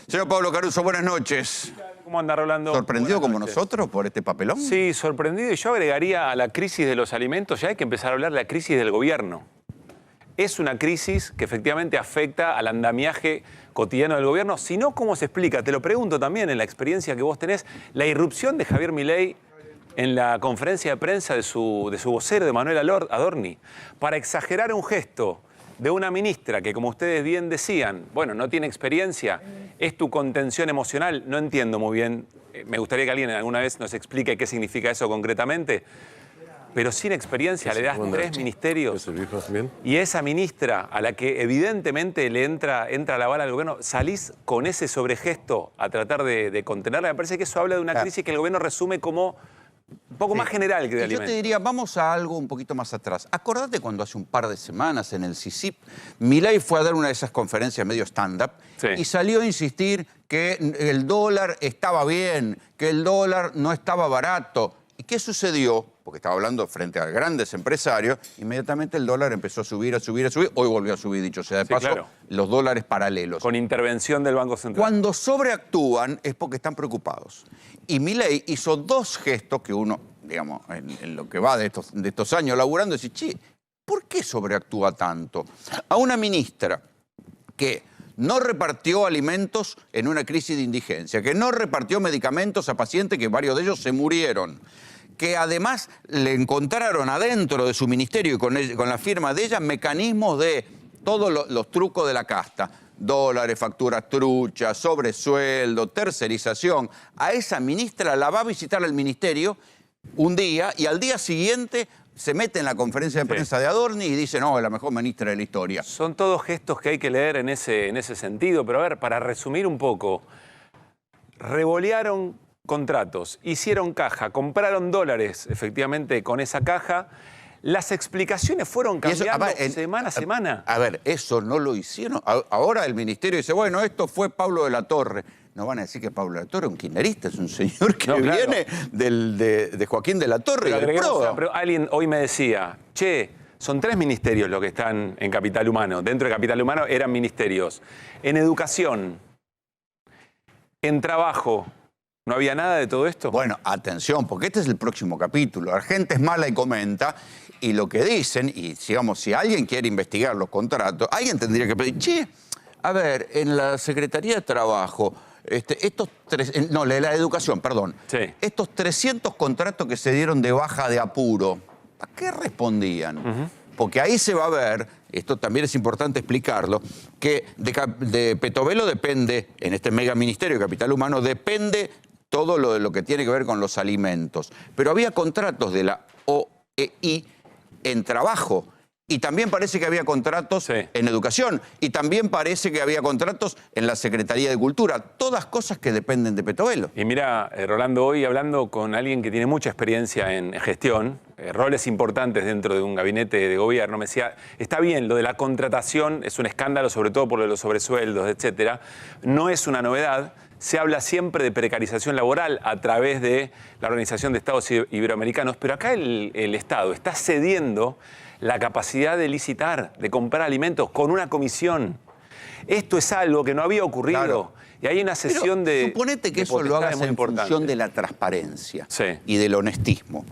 Señor Pablo Caruso, buenas noches. ¿Cómo anda, Rolando? ¿Sorprendido como nosotros por este papelón? Sí, sorprendido. Y yo agregaría a la crisis de los alimentos, ya hay que empezar a hablar de la crisis del gobierno. Es una crisis que efectivamente afecta al andamiaje cotidiano del gobierno. Si no, ¿cómo se explica? Te lo pregunto también en la experiencia que vos tenés. La irrupción de Javier Milei en la conferencia de prensa de su vocero, de Manuel Adorni, para exagerar un gesto de una ministra que, como ustedes bien decían, bueno, no tiene experiencia, es tu contención emocional. No entiendo muy bien, me gustaría que alguien alguna vez nos explique qué significa eso concretamente, pero sin experiencia le das 3 ministerios y esa ministra a la que evidentemente le entra la bala al gobierno, salís con ese sobregesto a tratar de contenerla. Me parece que eso habla de una crisis que el gobierno resume como un poco más general que de alimentos. Yo te diría, vamos a algo un poquito más atrás. Acordate cuando hace un par de semanas en el CICIP, Milei fue a dar una de esas conferencias medio stand-up y salió a insistir que el dólar estaba bien, que el dólar no estaba barato. ¿Y qué sucedió? Porque estaba hablando frente a grandes empresarios, inmediatamente el dólar empezó a subir, a subir, a subir. Hoy volvió a subir, dicho sea de paso, los dólares paralelos. Con intervención del Banco Central. Cuando sobreactúan es porque están preocupados. Y Milei hizo 2 gestos que uno, digamos, en lo que va de estos años laburando, dice, che, ¿por qué sobreactúa tanto? A una ministra que no repartió alimentos en una crisis de indigencia, que no repartió medicamentos a pacientes que varios de ellos se murieron, que además le encontraron adentro de su ministerio y con la firma de ella mecanismos de todos los trucos de la casta. Dólares, facturas truchas, sobresueldo, tercerización. A esa ministra la va a visitar el ministerio un día y al día siguiente se mete en la conferencia de prensa de Adorni y dice, no, es la mejor ministra de la historia. Son todos gestos que hay que leer en ese sentido, pero a ver, para resumir un poco, revolearon contratos, hicieron caja, compraron dólares efectivamente con esa caja. Las explicaciones fueron cambiando semana a semana. A ver, eso no lo hicieron. Ahora el ministerio dice, bueno, esto fue Pablo de la Torre. No van a decir que Pablo de la Torre es un kirchnerista, es un señor que viene de Joaquín de la Torre y del PRO. Pero alguien hoy me decía, che, son 3 ministerios los que están en Capital Humano. Dentro de Capital Humano eran ministerios. En educación, en trabajo, ¿no había nada de todo esto? Bueno, atención, porque este es el próximo capítulo. La gente es mala y comenta, y lo que dicen, y digamos, si alguien quiere investigar los contratos, alguien tendría que pedir, che, a ver, en la Secretaría de Trabajo, la educación, perdón, estos 300 contratos que se dieron de baja de apuro, ¿a qué respondían? Porque ahí se va a ver, esto también es importante explicarlo, que de Petovelo depende, en este mega ministerio de Capital Humano, depende todo lo que tiene que ver con los alimentos. Pero había contratos de la OEI en trabajo. Y también parece que había contratos en educación. Y también parece que había contratos en la Secretaría de Cultura. Todas cosas que dependen de Petovelo. Y mira, Rolando, hoy hablando con alguien que tiene mucha experiencia en gestión, roles importantes dentro de un gabinete de gobierno, me decía, está bien, lo de la contratación es un escándalo, sobre todo por lo de los sobresueldos, etcétera. No es una novedad. Se habla siempre de precarización laboral a través de la Organización de Estados Iberoamericanos, pero acá el Estado está cediendo la capacidad de licitar, de comprar alimentos con una comisión. Esto es algo que no había ocurrido. Claro. Y hay una sesión de... Suponete que eso lo hagas en función de la transparencia y del honestismo.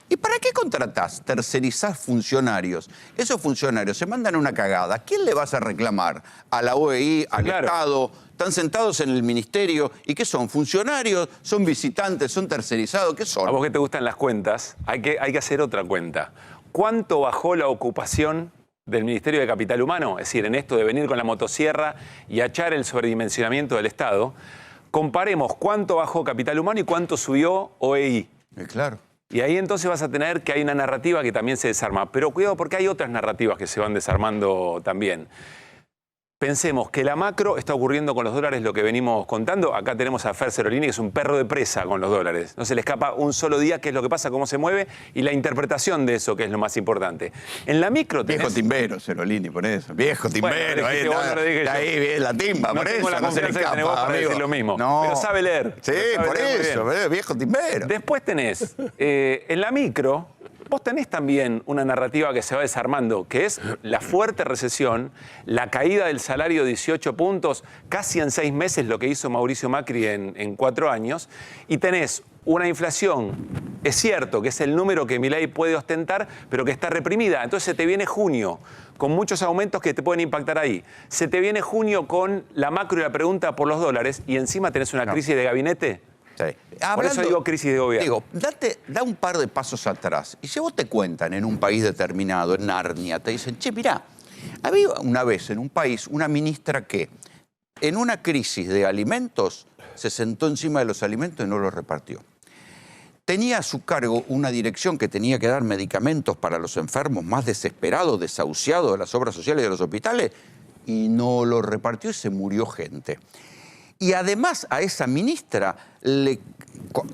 ¿Y para qué contratás? Tercerizás funcionarios. Esos funcionarios se mandan una cagada. ¿A quién le vas a reclamar? ¿A la OEI? ¿Al Estado? Están sentados en el ministerio. ¿Y qué son? ¿Funcionarios? ¿Son visitantes? ¿Son tercerizados? ¿Qué son? A vos que te gustan las cuentas, hay que hacer otra cuenta. ¿Cuánto bajó la ocupación del Ministerio de Capital Humano? Es decir, en esto de venir con la motosierra y echar el sobredimensionamiento del Estado. Comparemos cuánto bajó Capital Humano y cuánto subió OEI. Claro. Y ahí entonces vas a tener que hay una narrativa que también se desarma. Pero cuidado porque hay otras narrativas que se van desarmando también. Pensemos que la macro está ocurriendo con los dólares lo que venimos contando. Acá tenemos a Fer Cerolini, que es un perro de presa con los dólares. No se le escapa un solo día qué es lo que pasa, cómo se mueve y la interpretación de eso, que es lo más importante. En la micro tenés... Viejo timbero, Cerolini, por eso. Viejo timbero, bueno, ahí viene la timba, por eso. No se le escapa, para decir lo mismo. No. Pero sabe leer. Sí, por eso, viejo timbero. Después tenés, en la micro, vos tenés también una narrativa que se va desarmando, que es la fuerte recesión, la caída del salario de 18 puntos, casi en 6 meses lo que hizo Mauricio Macri en 4 años, y tenés una inflación, es cierto que es el número que Milei puede ostentar, pero que está reprimida. Entonces se te viene junio con muchos aumentos que te pueden impactar ahí. Se te viene junio con la macro y la pregunta por los dólares y encima tenés una crisis de gabinete. Sí. Por eso digo crisis de gobierno. Digo, da un par de pasos atrás. Y si vos te cuentan en un país determinado, en Narnia, te dicen, che, mirá, había una vez en un país una ministra que en una crisis de alimentos se sentó encima de los alimentos y no los repartió. Tenía a su cargo una dirección que tenía que dar medicamentos para los enfermos más desesperados, desahuciados de las obras sociales y de los hospitales, y no los repartió y se murió gente. Y además a esa ministra,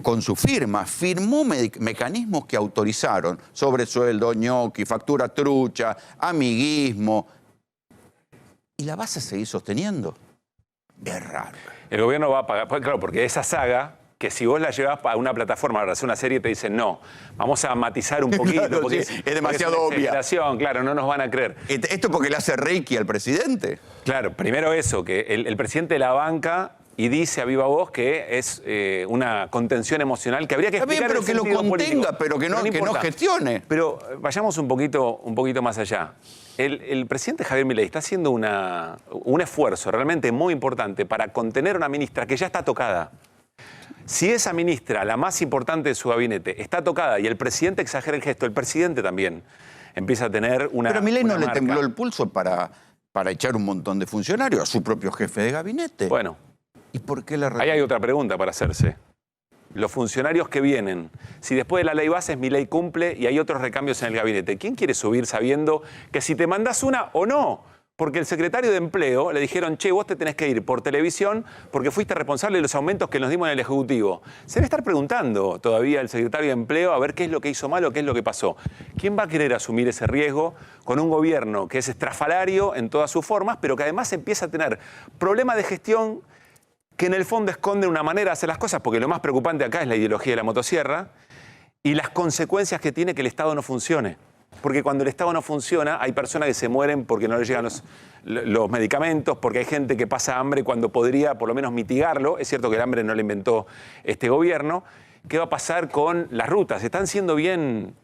con su firma, firmó mecanismos que autorizaron sobresueldo, ñoqui, factura trucha, amiguismo. ¿Y la vas a seguir sosteniendo? Es raro. El gobierno va a pagar, claro, porque esa saga, que si vos la llevas a una plataforma para hacer una serie, te dicen, no, vamos a matizar un poquito. Claro, porque sí, es demasiado obvia. Claro, no nos van a creer. ¿Esto porque le hace reiki al presidente? Claro, primero eso, que el presidente la banca y dice a viva voz que es una contención emocional que habría que explicar. Está bien, pero que lo contenga, pero que no gestione. Pero vayamos un poquito más allá. El presidente Javier Milei está haciendo un esfuerzo realmente muy importante para contener a una ministra que ya está tocada. Si esa ministra, la más importante de su gabinete, está tocada y el presidente exagera el gesto, el presidente también empieza a tener una Pero a Milei no le marca. tembló el pulso para echar un montón de funcionarios, a su propio jefe de gabinete. Bueno. ¿Y por qué la Ahí hay otra pregunta para hacerse. Los funcionarios que vienen, si después de la ley bases Milei cumple y hay otros recambios en el gabinete, ¿quién quiere subir sabiendo que si te mandás una o no? Porque el secretario de Empleo le dijeron, che, vos te tenés que ir por televisión porque fuiste responsable de los aumentos que nos dimos en el Ejecutivo. Se debe estar preguntando todavía el secretario de Empleo a ver qué es lo que hizo mal o qué es lo que pasó. ¿Quién va a querer asumir ese riesgo con un gobierno que es estrafalario en todas sus formas, pero que además empieza a tener problemas de gestión que en el fondo esconden una manera de hacer las cosas? Porque lo más preocupante acá es la ideología de la motosierra y las consecuencias que tiene que el Estado no funcione. Porque cuando el Estado no funciona, hay personas que se mueren porque no les llegan los medicamentos, porque hay gente que pasa hambre cuando podría por lo menos mitigarlo. Es cierto que el hambre no lo inventó este gobierno. ¿Qué va a pasar con las rutas? ¿Están siendo bien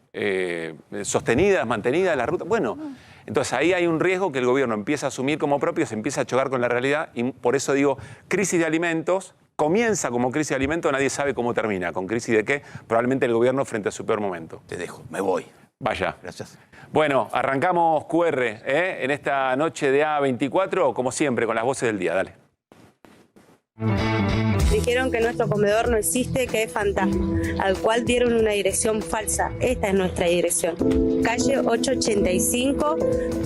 sostenidas, mantenidas las rutas? Bueno, entonces ahí hay un riesgo que el gobierno empieza a asumir como propio, se empieza a chocar con la realidad y por eso digo, crisis de alimentos. Comienza como crisis de alimentos, nadie sabe cómo termina. ¿Con crisis de qué? Probablemente el gobierno frente a su peor momento. Te dejo, me voy. Vaya. Gracias. Bueno, arrancamos QR en esta noche de A24, como siempre, con las voces del día. Dale. Dijeron que nuestro comedor no existe, que es fantasma, al cual dieron una dirección falsa. Esta es nuestra dirección. Calle 885,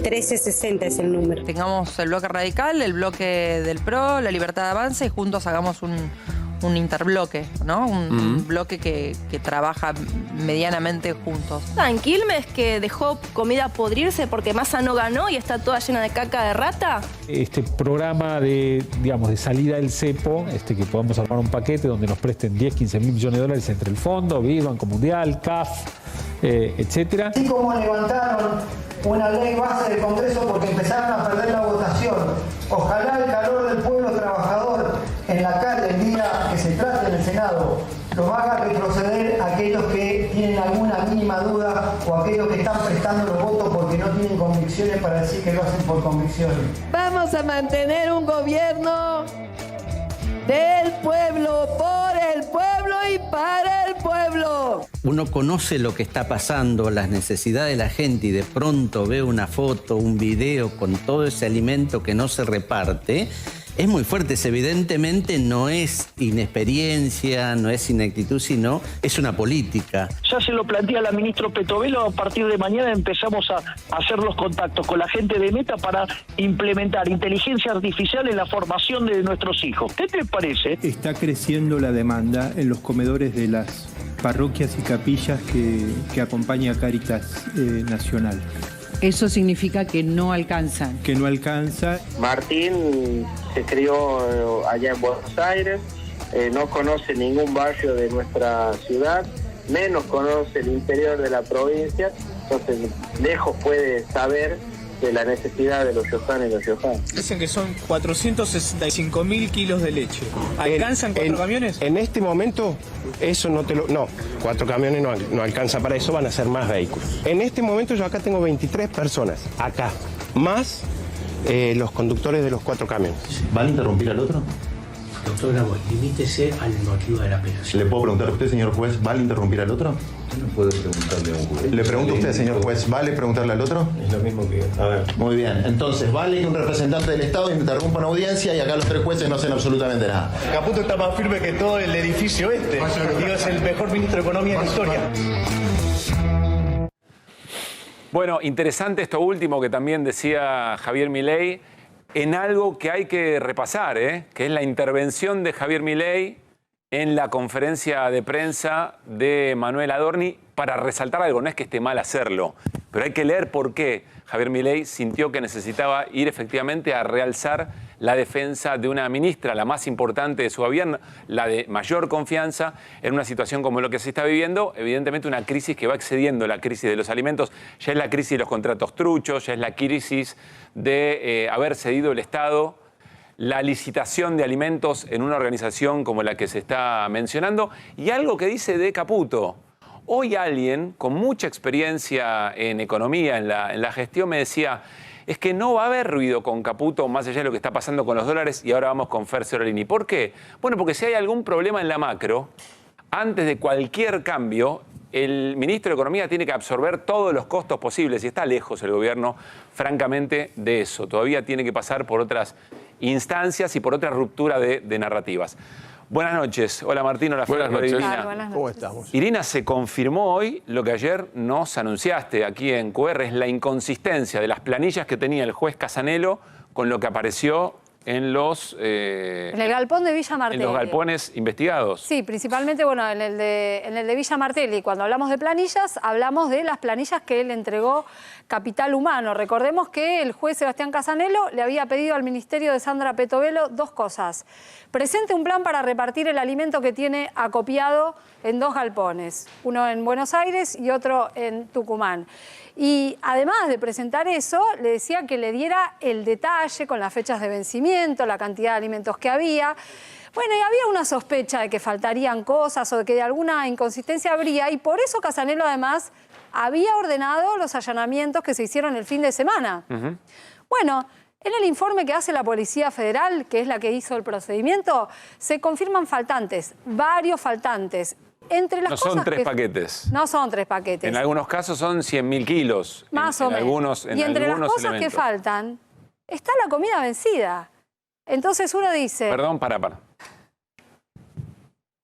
1360 es el número. Tengamos el bloque radical, el bloque del PRO, la Libertad de Avanza y juntos hagamos un interbloque, ¿no? Un bloque que trabaja medianamente juntos. ¿En Quilmes que dejó comida a podrirse porque Massa no ganó y está toda llena de caca de rata? Este programa de salida del cepo, que podamos armar un paquete donde nos presten 10, 15 mil millones de dólares entre el fondo, BID, Banco Mundial, CAF, etcétera. Así como levantaron una ley base del Congreso porque empezaron a perder la votación. Ojalá el calor del pueblo trabajador en la calle el día que se trate en el Senado los haga retroceder a aquellos que tienen alguna mínima duda o aquellos que están prestando los votos porque no tienen convicciones para decir que lo hacen por convicciones. Vamos a mantener un gobierno del pueblo, por el pueblo y para el pueblo. Uno conoce lo que está pasando, las necesidades de la gente y de pronto ve una foto, un video con todo ese alimento que no se reparte. Es muy fuerte, evidentemente no es inexperiencia, no es ineptitud, sino es una política. Ya se lo plantea la ministra Petovelo, a partir de mañana empezamos a hacer los contactos con la gente de Meta para implementar inteligencia artificial en la formación de nuestros hijos. ¿Qué te parece? Está creciendo la demanda en los comedores de las parroquias y capillas que acompaña Cáritas Nacional. Eso significa que no alcanzan. Que no alcanza. Martín se crió allá en Buenos Aires, no conoce ningún barrio de nuestra ciudad menos conoce el interior de la provincia, entonces lejos puede saber de la necesidad de los riojanos y los riojanos. Dicen que son 465.000 kilos de leche. ¿Alcanzan 4 camiones? En este momento, eso no 4 camiones no alcanza para eso, van a ser más vehículos. En este momento yo acá tengo 23 personas, acá, más los conductores de los 4 camiones. ¿Van a interrumpir al otro? Doctor Grabois, limítese al motivo de la apelación. ¿Le puedo preguntar a usted, señor juez, ¿vale interrumpir al otro? Usted no puede preguntarle a un juez. Le pregunto a usted, señor juez, ¿vale preguntarle al otro? Es lo mismo que... A ver. Muy bien, entonces, ¿vale que un representante del Estado interrumpa una audiencia y acá los 3 jueces no hacen absolutamente nada? Caputo está más firme que todo el edificio este. Digo, es el mejor ministro de Economía de la historia. Bueno, interesante esto último que también decía Javier Milei, en algo que hay que repasar, que es la intervención de Javier Milei en la conferencia de prensa de Manuel Adorni para resaltar algo. No es que esté mal hacerlo, pero hay que leer por qué Javier Milei sintió que necesitaba ir efectivamente a realzar la defensa de una ministra, la más importante de su gobierno, la de mayor confianza en una situación como lo que se está viviendo, evidentemente una crisis que va excediendo la crisis de los alimentos, ya es la crisis de los contratos truchos, ya es la crisis de haber cedido el Estado, la licitación de alimentos en una organización como la que se está mencionando, y algo que dice de Caputo. Hoy alguien con mucha experiencia en economía, en la gestión, me decía, es que no va a haber ruido con Caputo más allá de lo que está pasando con los dólares, y ahora vamos con Fer Serolini. ¿Por qué? Bueno, porque si hay algún problema en la macro, antes de cualquier cambio, el ministro de Economía tiene que absorber todos los costos posibles, y está lejos el gobierno, francamente, de eso. Todavía tiene que pasar por otras instancias y por otra ruptura de narrativas. Buenas noches. Hola Martín, hola Fer, hola Irina. Buenas noches. ¿Cómo estamos? Irina, se confirmó hoy lo que ayer nos anunciaste aquí en QR, es la inconsistencia de las planillas que tenía el juez Casanelo con lo que apareció en los... en el galpón de Villa Martelli. En los galpones investigados. Sí, principalmente bueno, en el de Villa Martelli. Cuando hablamos de planillas, hablamos de las planillas que él entregó Capital Humano. Recordemos que el juez Sebastián Casanelo le había pedido al ministerio de Sandra Petovelo 2 cosas. Presente un plan para repartir el alimento que tiene acopiado en 2 galpones, uno en Buenos Aires y otro en Tucumán. Y además de presentar eso, le decía que le diera el detalle con las fechas de vencimiento, la cantidad de alimentos que había. Bueno, y había una sospecha de que faltarían cosas o de que de alguna inconsistencia habría, y por eso Casanelo además había ordenado los allanamientos que se hicieron el fin de semana. Bueno, en el informe que hace la Policía Federal, que es la que hizo el procedimiento, se confirman faltantes, varios faltantes. Entre las no cosas son 3 paquetes. No son 3 paquetes. En algunos casos son 100.000 kilos. Más o menos. Y entre las cosas elementos que faltan está la comida vencida. Entonces uno dice... Perdón, para.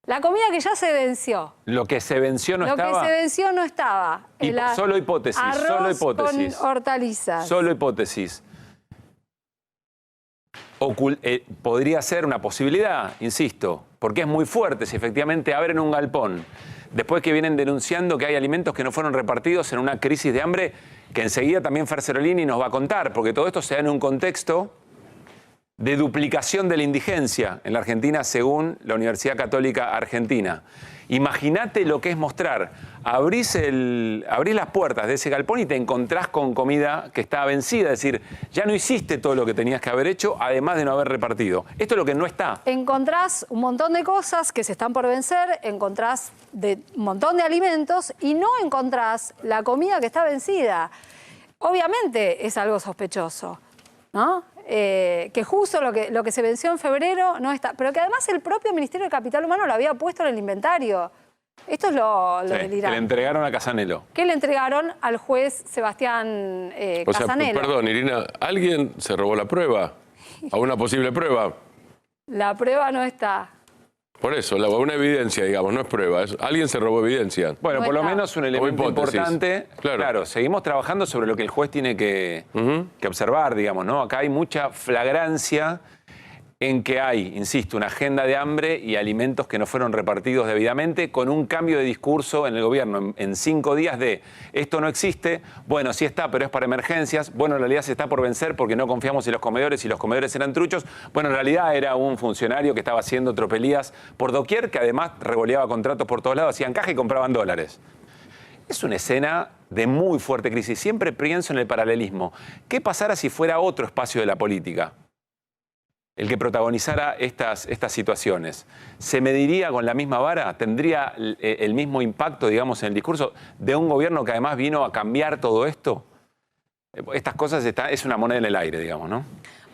La comida que ya se venció. Lo que se venció no estaba. Lo que se venció no estaba. Solo hipótesis, arroz solo hipótesis. con hortalizas. Solo hipótesis. Podría ser una posibilidad, insisto, porque es muy fuerte si efectivamente abren un galpón, después que vienen denunciando que hay alimentos que no fueron repartidos en una crisis de hambre, que enseguida también Fer Serolini nos va a contar, porque todo esto se da en un contexto de duplicación de la indigencia en la Argentina según la Universidad Católica Argentina. Imagínate lo que es mostrar, abrís las puertas de ese galpón y te encontrás con comida que está vencida, es decir, ya no hiciste todo lo que tenías que haber hecho, además de no haber repartido. Esto es lo que no está. Encontrás un montón de cosas que se están por vencer, encontrás un montón de alimentos y no encontrás la comida que está vencida. Obviamente es algo sospechoso, ¿no? Que justo lo que se venció en febrero no está, pero que además el propio Ministerio de Capital Humano lo había puesto en el inventario. Esto es lo delirante. Que le entregaron a Casanelo. Que le entregaron al juez Sebastián Casanelo. Perdón, Irina, ¿alguien se robó la prueba? ¿A una posible prueba? La prueba no está. Por eso, una evidencia, digamos, no es prueba. Alguien se robó evidencia. Bueno, por lo menos un elemento importante. Claro, seguimos trabajando sobre lo que el juez tiene que observar, digamos, ¿no? Acá hay mucha flagrancia en que hay, insisto, una agenda de hambre y alimentos que no fueron repartidos debidamente, con un cambio de discurso en el gobierno en 5 días de esto no existe, bueno, sí está, pero es para emergencias, bueno, en realidad se está por vencer porque no confiamos en los comedores y los comedores eran truchos, bueno, en realidad era un funcionario que estaba haciendo tropelías por doquier, que además revoleaba contratos por todos lados, hacían caja y compraban dólares. Es una escena de muy fuerte crisis. Siempre pienso en el paralelismo. ¿Qué pasara si fuera otro espacio de la política el que protagonizara estas situaciones? ¿Se mediría con la misma vara? ¿Tendría el mismo impacto, digamos, en el discurso de un gobierno que además vino a cambiar todo esto? Estas cosas es una moneda en el aire, digamos, ¿no?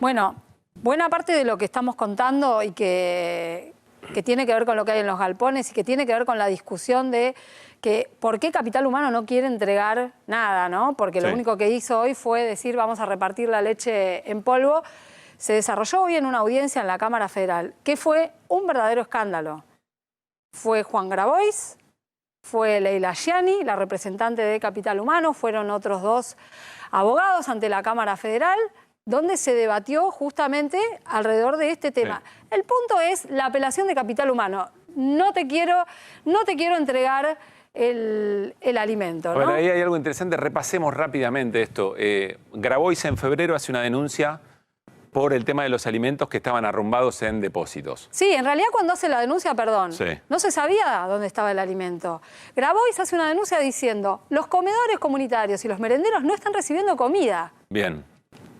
Bueno, buena parte de lo que estamos contando y que tiene que ver con lo que hay en los galpones y que tiene que ver con la discusión de que por qué Capital Humano no quiere entregar nada, ¿no? Porque lo único que hizo hoy fue decir vamos a repartir la leche en polvo. Se desarrolló hoy en una audiencia en la Cámara Federal, que fue un verdadero escándalo. Fue Juan Grabois, fue Leila Gianni, la representante de Capital Humano, fueron otros 2 abogados ante la Cámara Federal, donde se debatió justamente alrededor de este tema. Sí. El punto es la apelación de Capital Humano. No te quiero entregar el alimento, ¿no? Bueno, ahí hay algo interesante. Repasemos rápidamente esto. Grabois en febrero hace una denuncia por el tema de los alimentos que estaban arrumbados en depósitos. Sí, en realidad cuando hace la denuncia, perdón, sí, no se sabía dónde estaba el alimento. Grabois hace una denuncia diciendo los comedores comunitarios y los merenderos no están recibiendo comida. Bien.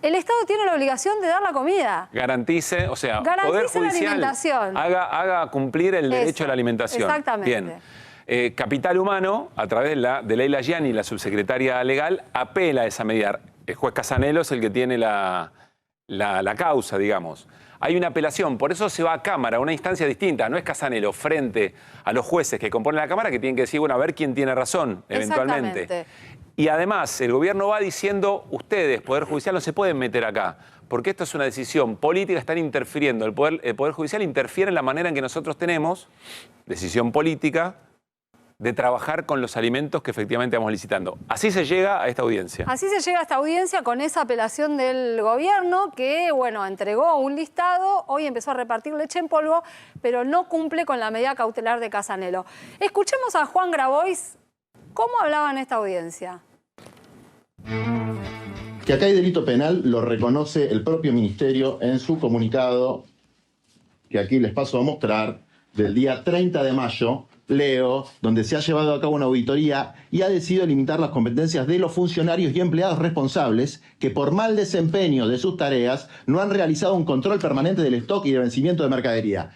El Estado tiene la obligación de dar la comida. Garantice, o sea, garantice Poder Judicial la alimentación. Haga cumplir el derecho a la alimentación. Exactamente. Bien. Capital Humano, a través de Leila Gianni, la subsecretaria legal, apela a esa medida. El juez Casanelo es el que tiene la causa, digamos. Hay una apelación, por eso se va a Cámara, a una instancia distinta. No es Casanelo frente a los jueces que componen la Cámara que tienen que decir, bueno, a ver quién tiene razón, eventualmente. Y además, el gobierno va diciendo, ustedes, Poder Judicial, no se pueden meter acá, porque esto es una decisión política, están interfiriendo. El Poder Judicial interfiere en la manera en que nosotros tenemos, decisión política, de trabajar con los alimentos que efectivamente vamos licitando. Así se llega a esta audiencia. Así se llega a esta audiencia con esa apelación del gobierno que, bueno, entregó un listado, hoy empezó a repartir leche en polvo, pero no cumple con la medida cautelar de Casanelo. Escuchemos a Juan Grabois cómo hablaba en esta audiencia. Que acá hay delito penal lo reconoce el propio ministerio en su comunicado, que aquí les paso a mostrar, del día 30 de mayo, leo, donde se ha llevado a cabo una auditoría y ha decidido limitar las competencias de los funcionarios y empleados responsables que por mal desempeño de sus tareas no han realizado un control permanente del stock y de vencimiento de mercadería.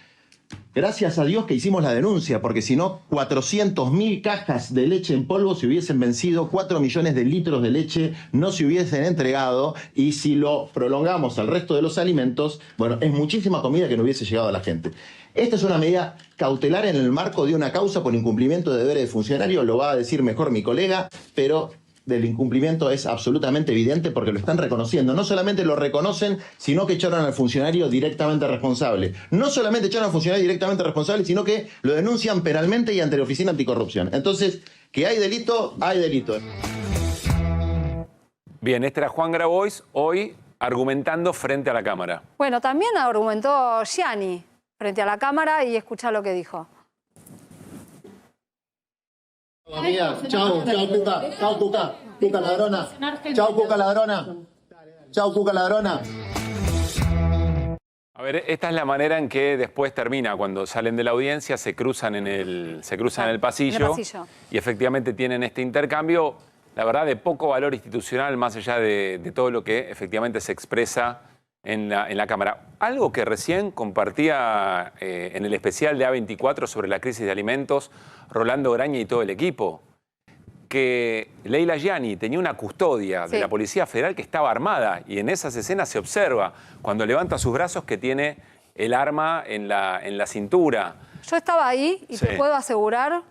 Gracias a Dios que hicimos la denuncia, porque si no, 400.000 cajas de leche en polvo se hubiesen vencido, 4 millones de litros de leche no se hubiesen entregado, y si lo prolongamos al resto de los alimentos, bueno, es muchísima comida que no hubiese llegado a la gente. Esta es una medida cautelar en el marco de una causa por incumplimiento de deberes de funcionario, lo va a decir mejor mi colega, pero del incumplimiento es absolutamente evidente porque lo están reconociendo. No solamente lo reconocen, sino que echaron al funcionario directamente responsable. No solamente echaron al funcionario directamente responsable, sino que lo denuncian penalmente y ante la Oficina Anticorrupción. Entonces, que hay delito, hay delito. Bien, este era Juan Grabois, hoy argumentando frente a la Cámara. Bueno, también argumentó Gianni frente a la Cámara y escuchá lo que dijo. Chau, Cuca. Chau, Cuca. Cuca ladrona. Chau, Cuca ladrona. Chau, Cuca ladrona. A ver, esta es la manera en que después termina. Cuando salen de la audiencia, se cruzan en el pasillo. Y efectivamente tienen este intercambio, la verdad, de poco valor institucional, más allá de todo lo que efectivamente se expresa en la Cámara. Algo que recién compartía en el especial de A24 sobre la crisis de alimentos, Rolando Graña y todo el equipo, que Leila Gianni tenía una custodia de la Policía Federal que estaba armada, y en esas escenas se observa cuando levanta sus brazos que tiene el arma en la cintura. Yo estaba ahí y te puedo asegurar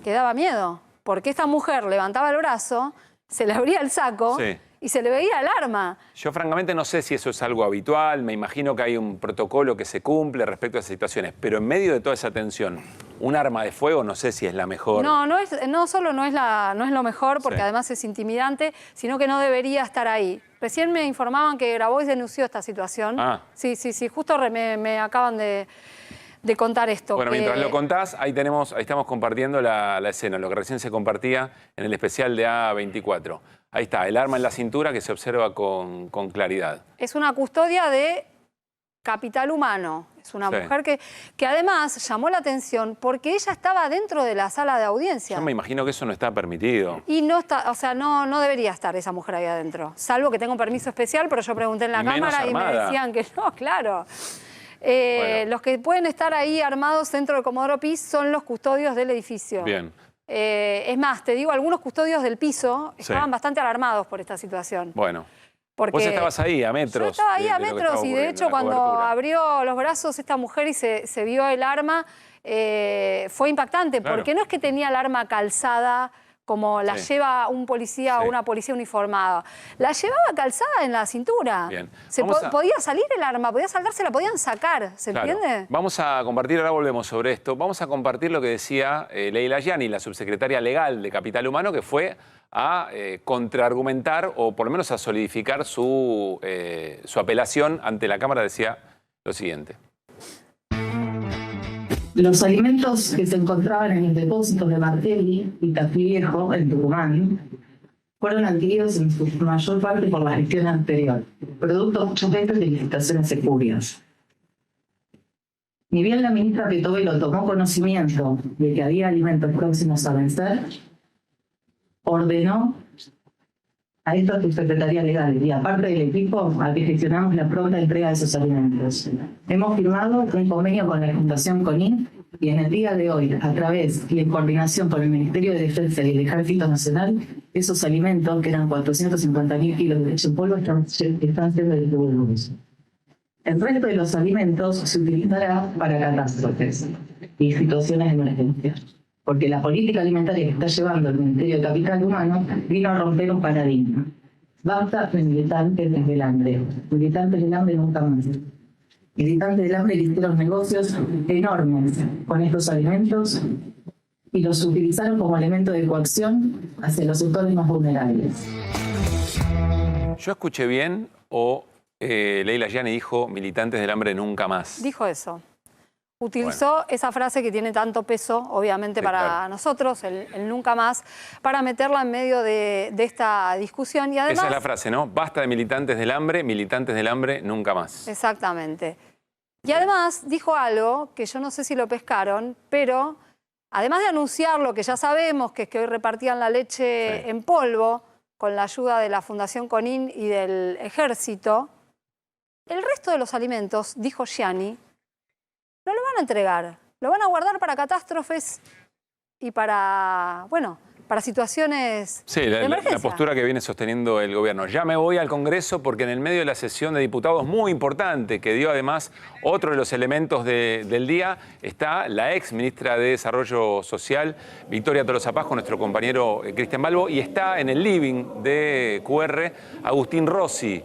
que daba miedo, porque esta mujer levantaba el brazo, se le abría el saco y se le veía el arma. Yo francamente no sé si eso es algo habitual, me imagino que hay un protocolo que se cumple respecto a esas situaciones, pero en medio de toda esa tensión, un arma de fuego no sé si es la mejor. No solo no es lo mejor, porque además es intimidante, sino que no debería estar ahí. Recién me informaban que Grabois denunció esta situación. Sí, justo me acaban de contar esto. Bueno, mientras lo contás, ahí estamos compartiendo la escena, lo que recién se compartía en el especial de A24. Ahí está, el arma en la cintura que se observa con claridad. Es una custodia de capital humano. Es una mujer que además llamó la atención porque ella estaba dentro de la sala de audiencia. Yo me imagino que eso no está permitido. Y no está, o sea, no debería estar esa mujer ahí adentro. Salvo que tenga un permiso especial, pero yo pregunté en la cámara y me decían que no, claro. Los que pueden estar ahí armados dentro de Comodoro Pi son los custodios del edificio. Bien. Es más, te digo, algunos custodios del piso estaban bastante alarmados por esta situación. Bueno. Porque vos estabas ahí a metros. Yo estaba ahí a metros y de hecho cuando abrió los brazos esta mujer y se vio el arma, fue impactante, porque no es que tenía el arma calzada como la lleva un policía o una policía uniformada. La llevaba calzada en la cintura. Bien. Podía salir el arma, podía saltarse, la podían sacar, ¿se entiende? Vamos a compartir, ahora volvemos sobre esto, vamos a compartir lo que decía Leila Gianni, la subsecretaria legal de Capital Humano, que fue a contraargumentar o por lo menos a solidificar su apelación ante la Cámara. Decía lo siguiente. Los alimentos que se encontraban en los depósitos de Martelli y Tafí Viejo, en Tucumán, fueron adquiridos en su mayor parte por la gestión anterior, producto muchas veces de licitaciones espurias. Ni bien la ministra Petovelo tomó conocimiento de que había alimentos próximos a vencer, ordenó a esta subsecretaría legal y aparte del equipo a que gestionamos la pronta entrega de esos alimentos. Hemos firmado un convenio con la Fundación CONIN y en el día de hoy, a través y en coordinación con el Ministerio de Defensa y el Ejército Nacional, esos alimentos, que eran 450.000 kilos de leche en polvo, están siendo distribuidos. El resto de los alimentos se utilizará para catástrofes y situaciones de emergencia, porque la política alimentaria que está llevando el Ministerio de Capital Humano vino a romper un paradigma. Basta de militantes del hambre. Militantes del hambre nunca más. Militantes del hambre hicieron negocios enormes con estos alimentos y los utilizaron como elemento de coacción hacia los sectores más vulnerables. ¿Yo escuché bien o Leila Gianni dijo militantes del hambre nunca más? Dijo eso. Utilizó esa frase que tiene tanto peso, obviamente, para nosotros, el nunca más, para meterla en medio de esta discusión. Y además, esa es la frase, ¿no? Basta de militantes del hambre, nunca más. Exactamente. Y además dijo algo que yo no sé si lo pescaron, pero además de anunciar lo que ya sabemos, que es que hoy repartían la leche en polvo con la ayuda de la Fundación CONIN y del Ejército, el resto de los alimentos, dijo Gianni, no lo van a entregar, lo van a guardar para catástrofes y para, para situaciones de emergencia. La postura que viene sosteniendo el gobierno. Ya me voy al Congreso porque en el medio de la sesión de diputados muy importante, que dio además otro de los elementos del día, está la ex ministra de Desarrollo Social, Victoria Tolosa Paz, con nuestro compañero Cristian Balbo, y está en el living de QR Agustín Rossi.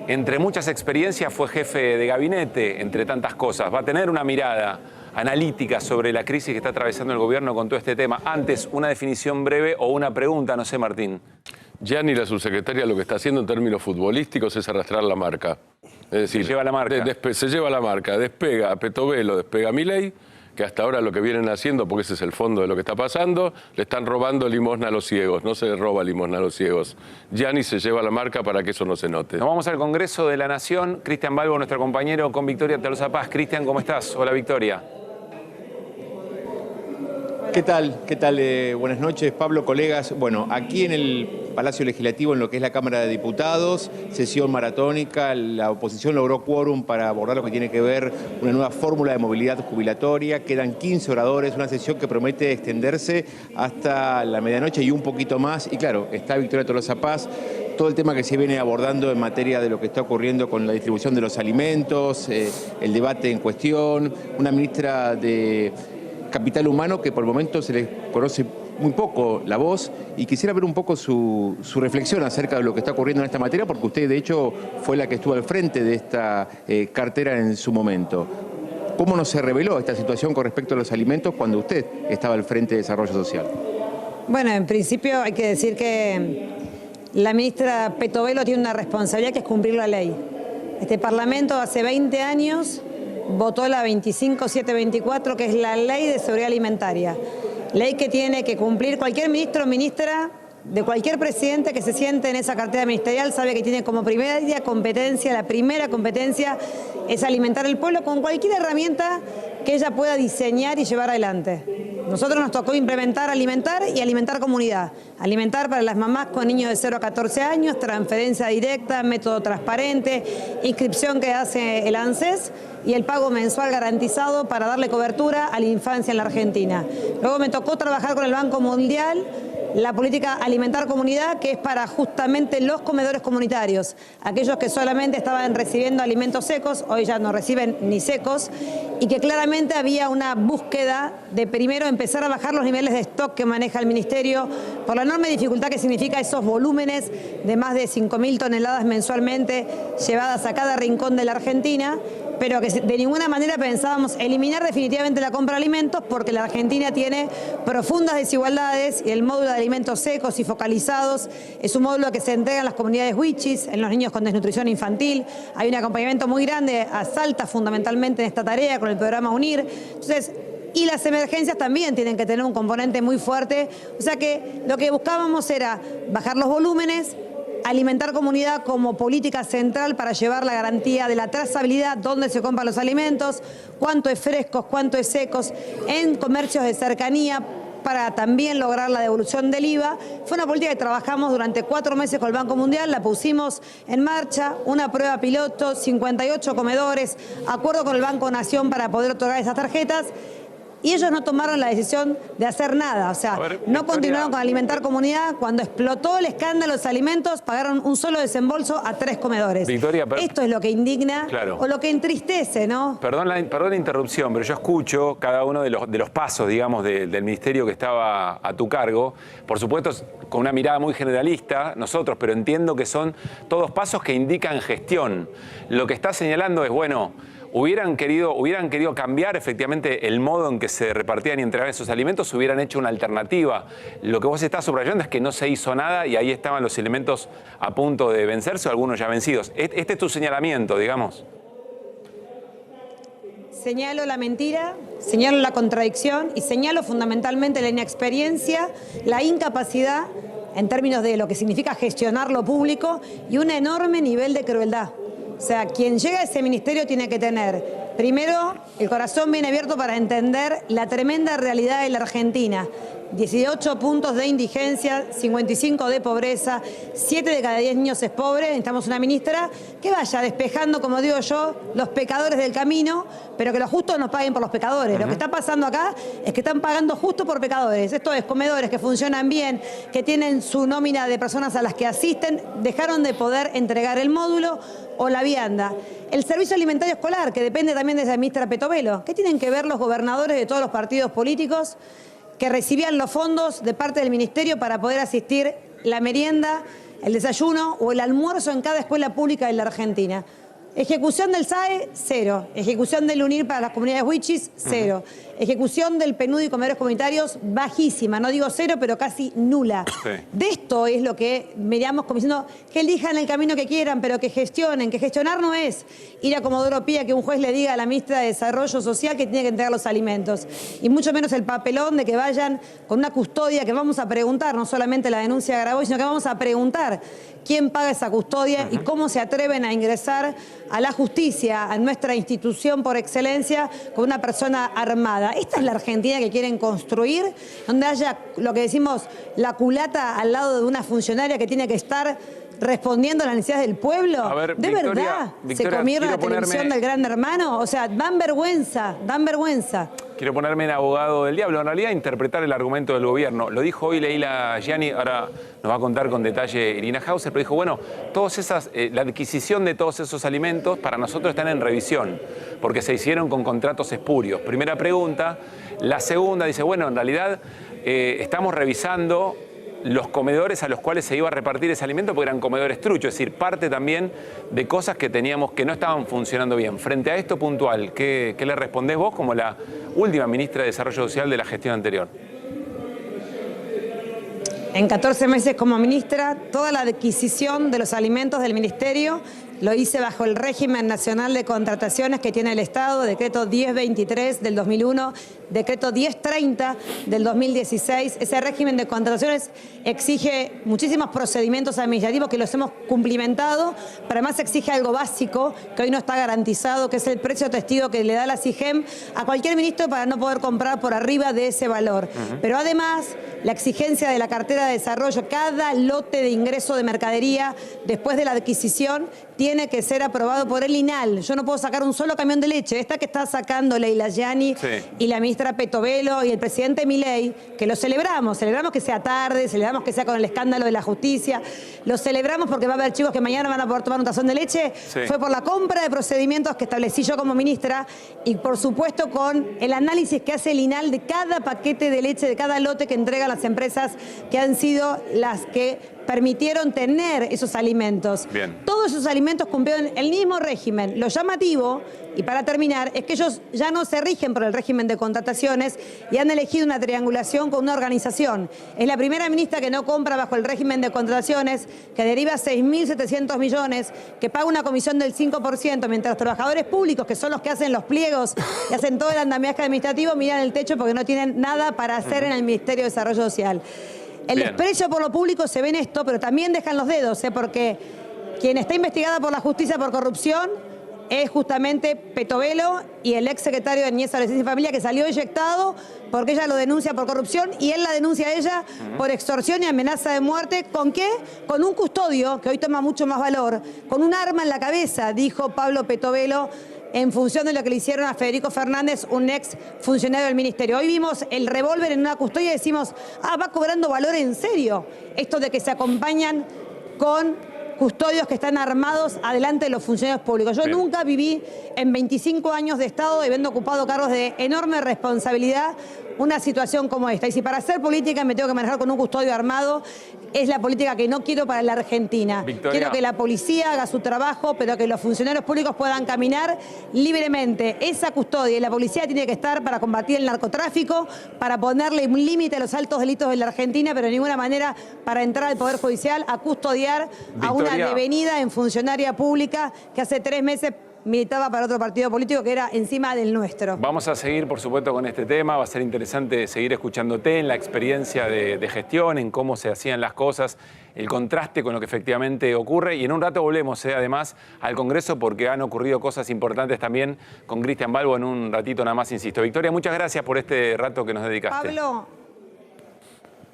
Entre muchas experiencias fue jefe de gabinete, entre tantas cosas. Va a tener una mirada analítica sobre la crisis que está atravesando el gobierno con todo este tema. Antes, una definición breve o una pregunta, no sé, Martín. Gianni, la subsecretaria, lo que está haciendo en términos futbolísticos es arrastrar la marca. Es decir, se lleva la marca. Se lleva la marca, despega a Petovelo, despega a Milei, que hasta ahora lo que vienen haciendo, porque ese es el fondo de lo que está pasando, le están robando limosna a los ciegos. No se le roba limosna a los ciegos. Gianni se lleva la marca para que eso no se note. Nos vamos al Congreso de la Nación. Cristian Balbo, nuestro compañero, con Victoria Tolosa Paz. Cristian, ¿cómo estás? Hola, Victoria. ¿Qué tal? ¿Qué tal? Buenas noches, Pablo, colegas. Bueno, aquí en el Palacio Legislativo, en lo que es la Cámara de Diputados, sesión maratónica, la oposición logró quórum para abordar lo que tiene que ver una nueva fórmula de movilidad jubilatoria. Quedan 15 oradores, una sesión que promete extenderse hasta la medianoche y un poquito más. Y claro, está Victoria Tolosa Paz, todo el tema que se viene abordando en materia de lo que está ocurriendo con la distribución de los alimentos, el debate en cuestión, una ministra de Capital Humano que por el momento se le conoce muy poco la voz, y quisiera ver un poco su reflexión acerca de lo que está ocurriendo en esta materia, porque usted de hecho fue la que estuvo al frente de esta cartera en su momento. ¿Cómo no se reveló esta situación con respecto a los alimentos cuando usted estaba al frente de Desarrollo Social? Bueno, en principio hay que decir que la ministra Petovelo tiene una responsabilidad que es cumplir la ley. Este Parlamento hace 20 años votó la 25724, que es la Ley de Seguridad Alimentaria. Ley que tiene que cumplir cualquier ministro o ministra de cualquier presidente que se siente en esa cartera ministerial, sabe que tiene como primera competencia, la primera competencia es alimentar al pueblo con cualquier herramienta que ella pueda diseñar y llevar adelante. Nosotros nos tocó implementar alimentar y alimentar comunidad. Alimentar para las mamás con niños de 0 a 14 años, transferencia directa, método transparente, inscripción que hace el ANSES y el pago mensual garantizado para darle cobertura a la infancia en la Argentina. Luego me tocó trabajar con el Banco Mundial la política alimentar comunidad, que es para justamente los comedores comunitarios, aquellos que solamente estaban recibiendo alimentos secos, hoy ya no reciben ni secos, y que claramente había una búsqueda de primero empezar a bajar los niveles de stock que maneja el Ministerio por la enorme dificultad que significa esos volúmenes de más de 5.000 toneladas mensualmente llevadas a cada rincón de la Argentina, pero que de ninguna manera pensábamos eliminar definitivamente la compra de alimentos porque la Argentina tiene profundas desigualdades y el módulo de alimentos secos y focalizados es un módulo que se entrega en las comunidades huichis, en los niños con desnutrición infantil. Hay un acompañamiento muy grande a Salta fundamentalmente en esta tarea con el programa UNIR. Entonces, y las emergencias también tienen que tener un componente muy fuerte. O sea que lo que buscábamos era bajar los volúmenes, alimentar comunidad como política central para llevar la garantía de la trazabilidad, dónde se compran los alimentos, cuánto es frescos, cuánto es secos, en comercios de cercanía, para también lograr la devolución del IVA. Fue una política que trabajamos durante 4 meses con el Banco Mundial, la pusimos en marcha, una prueba piloto, 58 comedores, acuerdo con el Banco Nación para poder otorgar esas tarjetas. Y ellos no tomaron la decisión de hacer nada, o sea, no continuaron con alimentar comunidad. Cuando explotó el escándalo de los alimentos, pagaron un solo desembolso a 3 comedores. Victoria, esto es lo que indigna claro, o lo que entristece, ¿no? Perdón la interrupción, pero yo escucho cada uno de los pasos, digamos, del ministerio que estaba a tu cargo. Por supuesto, con una mirada muy generalista, nosotros, pero entiendo que son todos pasos que indican gestión. Lo que está señalando es, bueno, hubieran querido cambiar efectivamente el modo en que se repartían y entregaban esos alimentos, hubieran hecho una alternativa. Lo que vos estás subrayando es que no se hizo nada y ahí estaban los elementos a punto de vencerse o algunos ya vencidos. Este es tu señalamiento, digamos. Señalo la mentira, señalo la contradicción y señalo fundamentalmente la inexperiencia, la incapacidad en términos de lo que significa gestionar lo público y un enorme nivel de crueldad. O sea, quien llega a ese ministerio tiene que tener, primero, el corazón bien abierto para entender la tremenda realidad de la Argentina. 18 puntos de indigencia, 55 de pobreza, 7 de cada 10 niños es pobre. Necesitamos una ministra que vaya despejando, como digo yo, los pecadores del camino, pero que los justos nos paguen por los pecadores. Lo que está pasando acá es que están pagando justo por pecadores. Esto es, comedores que funcionan bien, que tienen su nómina de personas a las que asisten, dejaron de poder entregar el módulo o la vianda. El servicio alimentario escolar, que depende también de la ministra Petovelo. ¿Qué tienen que ver los gobernadores de todos los partidos políticos que recibían los fondos de parte del ministerio para poder asistir la merienda, el desayuno o el almuerzo en cada escuela pública de la Argentina? Ejecución del SAE, 0. Ejecución del UNIR para las comunidades huichis, 0. Ejecución del PNUD y comedores comunitarios, bajísima. No digo 0, pero casi nula. Sí. De esto es lo que miramos como diciendo que elijan el camino que quieran, pero que gestionen. Que gestionar no es ir a Comodoro Pi a que un juez le diga a la ministra de Desarrollo Social que tiene que entregar los alimentos. Y mucho menos el papelón de que vayan con una custodia que vamos a preguntar, no solamente la denuncia de Grabois, sino que vamos a preguntar quién paga esa custodia y cómo se atreven a ingresar a la justicia, a nuestra institución por excelencia, con una persona armada. Esta es la Argentina que quieren construir, donde haya lo que decimos la culata al lado de una funcionaria que tiene que estar respondiendo a las necesidades del pueblo. A ver, ¿de verdad se comieron la televisión del Gran Hermano? O sea, dan vergüenza, dan vergüenza. Quiero ponerme en abogado del diablo, en realidad interpretar el argumento del gobierno. Lo dijo hoy Leila Gianni, ahora nos va a contar con detalle Irina Hauser, pero dijo, bueno, la adquisición de todos esos alimentos para nosotros están en revisión, porque se hicieron con contratos espurios. Primera pregunta. La segunda dice, bueno, en realidad estamos revisando los comedores a los cuales se iba a repartir ese alimento, porque eran comedores truchos, es decir, parte también de cosas que teníamos que no estaban funcionando bien. Frente a esto puntual, ¿qué le respondés vos como la última ministra de Desarrollo Social de la gestión anterior? En 14 meses como ministra, toda la adquisición de los alimentos del ministerio lo hice bajo el régimen nacional de contrataciones que tiene el Estado, decreto 1023 del 2001, decreto 1030 del 2016. Ese régimen de contrataciones exige muchísimos procedimientos administrativos que los hemos cumplimentado, pero además exige algo básico que hoy no está garantizado, que es el precio testigo que le da la SIGEM a cualquier ministro para no poder comprar por arriba de ese valor. Pero además, la exigencia de la cartera de desarrollo, cada lote de ingreso de mercadería después de la adquisición tiene que ser aprobado por el INAL. Yo no puedo sacar un solo camión de leche. Esta que está sacando Leila Gianni y la ministra Petovelo y el presidente Milei, que lo celebramos que sea tarde, celebramos que sea con el escándalo de la justicia, lo celebramos porque va a haber chicos que mañana van a poder tomar un tazón de leche, fue por la compra de procedimientos que establecí yo como ministra y por supuesto con el análisis que hace el INAL de cada paquete de leche, de cada lote que entregan las empresas que han sido las que permitieron tener esos alimentos. Bien. Todos esos alimentos cumplieron el mismo régimen. Lo llamativo, y para terminar, es que ellos ya no se rigen por el régimen de contrataciones y han elegido una triangulación con una organización. Es la primera ministra que no compra bajo el régimen de contrataciones, que deriva 6.700 millones, que paga una comisión del 5%, mientras los trabajadores públicos, que son los que hacen los pliegos y hacen todo el andamiaje administrativo, miran el techo porque no tienen nada para hacer en el Ministerio de Desarrollo Social. El desprecio por lo público se ve en esto, pero también dejan los dedos, porque quien está investigada por la justicia por corrupción es justamente Petovelo y el ex secretario de Niñez, Adolescencia y Familia, que salió eyectado porque ella lo denuncia por corrupción y él la denuncia a ella por extorsión y amenaza de muerte. ¿Con qué? Con un custodio, que hoy toma mucho más valor, con un arma en la cabeza, dijo Pablo Petovelo, en función de lo que le hicieron a Federico Fernández, un ex funcionario del ministerio. Hoy vimos el revólver en una custodia y decimos, va cobrando valor en serio. Esto de que se acompañan con custodios que están armados adelante de los funcionarios públicos. Yo nunca viví en 25 años de Estado, habiendo ocupado cargos de enorme responsabilidad, una situación como esta. Y si para hacer política me tengo que manejar con un custodio armado, es la política que no quiero para la Argentina. Victoria. Quiero que la policía haga su trabajo, pero que los funcionarios públicos puedan caminar libremente. Esa custodia y la policía tiene que estar para combatir el narcotráfico, para ponerle un límite a los altos delitos de la Argentina, pero de ninguna manera para entrar al Poder Judicial a custodiar a una devenida en funcionaria pública que hace 3 meses militaba para otro partido político que era encima del nuestro. Vamos a seguir, por supuesto, con este tema. Va a ser interesante seguir escuchándote en la experiencia de gestión, en cómo se hacían las cosas, el contraste con lo que efectivamente ocurre. Y en un rato volvemos, además, al Congreso, porque han ocurrido cosas importantes también con Cristian Balbo en un ratito nada más, insisto. Victoria, muchas gracias por este rato que nos dedicaste. Pablo,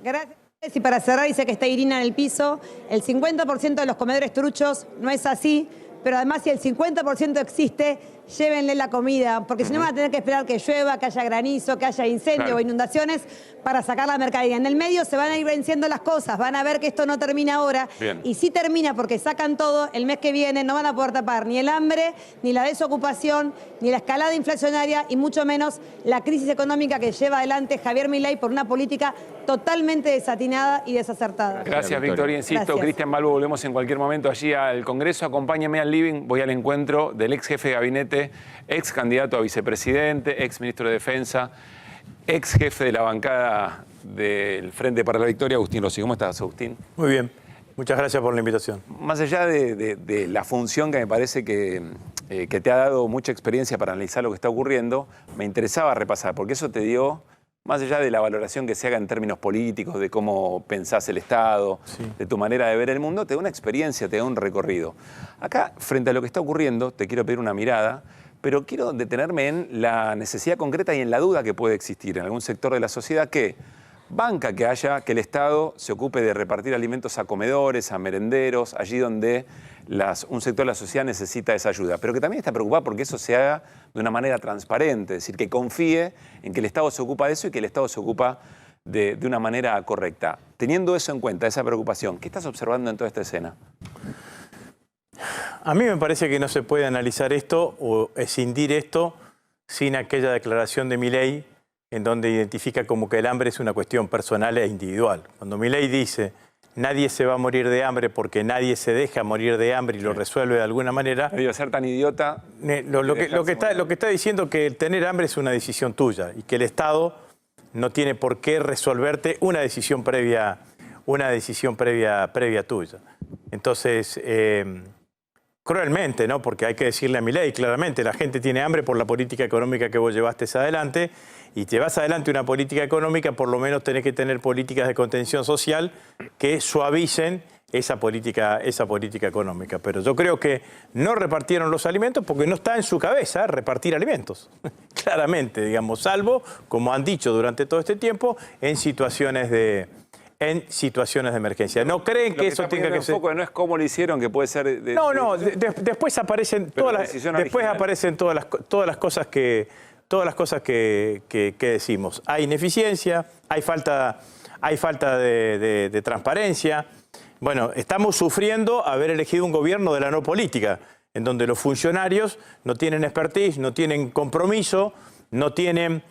gracias. Y para cerrar, dice que está Irina en el piso. El 50% de los comedores truchos no es así. Pero además, si el 50% existe, llévenle la comida, porque si no van a tener que esperar que llueva, que haya granizo, que haya incendio o inundaciones para sacar la mercadería. En el medio se van a ir venciendo las cosas, van a ver que esto no termina ahora. Y sí termina porque sacan todo, el mes que viene no van a poder tapar ni el hambre, ni la desocupación, ni la escalada inflacionaria y mucho menos la crisis económica que lleva adelante Javier Milei por una política totalmente desatinada y desacertada. Gracias, Victoria. Insisto, Cristian Balbo, volvemos en cualquier momento allí al Congreso. Acompáñame al living, voy al encuentro del ex jefe de gabinete, ex candidato a vicepresidente, ex ministro de Defensa, ex jefe de la bancada del Frente para la Victoria, Agustín Rossi. ¿Cómo estás, Agustín? Muy bien. Muchas gracias por la invitación. Más allá de la función que me parece que te ha dado mucha experiencia para analizar lo que está ocurriendo, me interesaba repasar, porque eso te dio, más allá de la valoración que se haga en términos políticos, de cómo pensás el Estado, de tu manera de ver el mundo, te da una experiencia, te da un recorrido. Acá, frente a lo que está ocurriendo, te quiero pedir una mirada, pero quiero detenerme en la necesidad concreta y en la duda que puede existir en algún sector de la sociedad que banca que el Estado se ocupe de repartir alimentos a comedores, a merenderos, allí donde un sector de la sociedad necesita esa ayuda, pero que también está preocupado porque eso se haga de una manera transparente, es decir, que confíe en que el Estado se ocupa de eso y que el Estado se ocupa de una manera correcta. Teniendo eso en cuenta, esa preocupación, ¿qué estás observando en toda esta escena? A mí me parece que no se puede analizar esto o escindir esto sin aquella declaración de Milei en donde identifica como que el hambre es una cuestión personal e individual. Cuando Milei dice, nadie se va a morir de hambre porque nadie se deja morir de hambre y lo resuelve de alguna manera. No iba a ser tan idiota. Lo que está diciendo que el tener hambre es una decisión tuya y que el Estado no tiene por qué resolverte una decisión previa tuya. Entonces, cruelmente, ¿no? Porque hay que decirle a Milei claramente, la gente tiene hambre por la política económica que vos llevaste adelante, y llevas adelante una política económica, por lo menos tenés que tener políticas de contención social que suavicen esa política económica. Pero yo creo que no repartieron los alimentos porque no está en su cabeza repartir alimentos. Claramente, digamos, salvo, como han dicho durante todo este tiempo, en situaciones de emergencia. ¿No creen que eso tenga que ser? Un poco no es cómo lo hicieron, que puede ser... Después aparecen todas las cosas que decimos. Hay ineficiencia, hay falta de transparencia. Bueno, estamos sufriendo haber elegido un gobierno de la no política, en donde los funcionarios no tienen expertise, no tienen compromiso, no tienen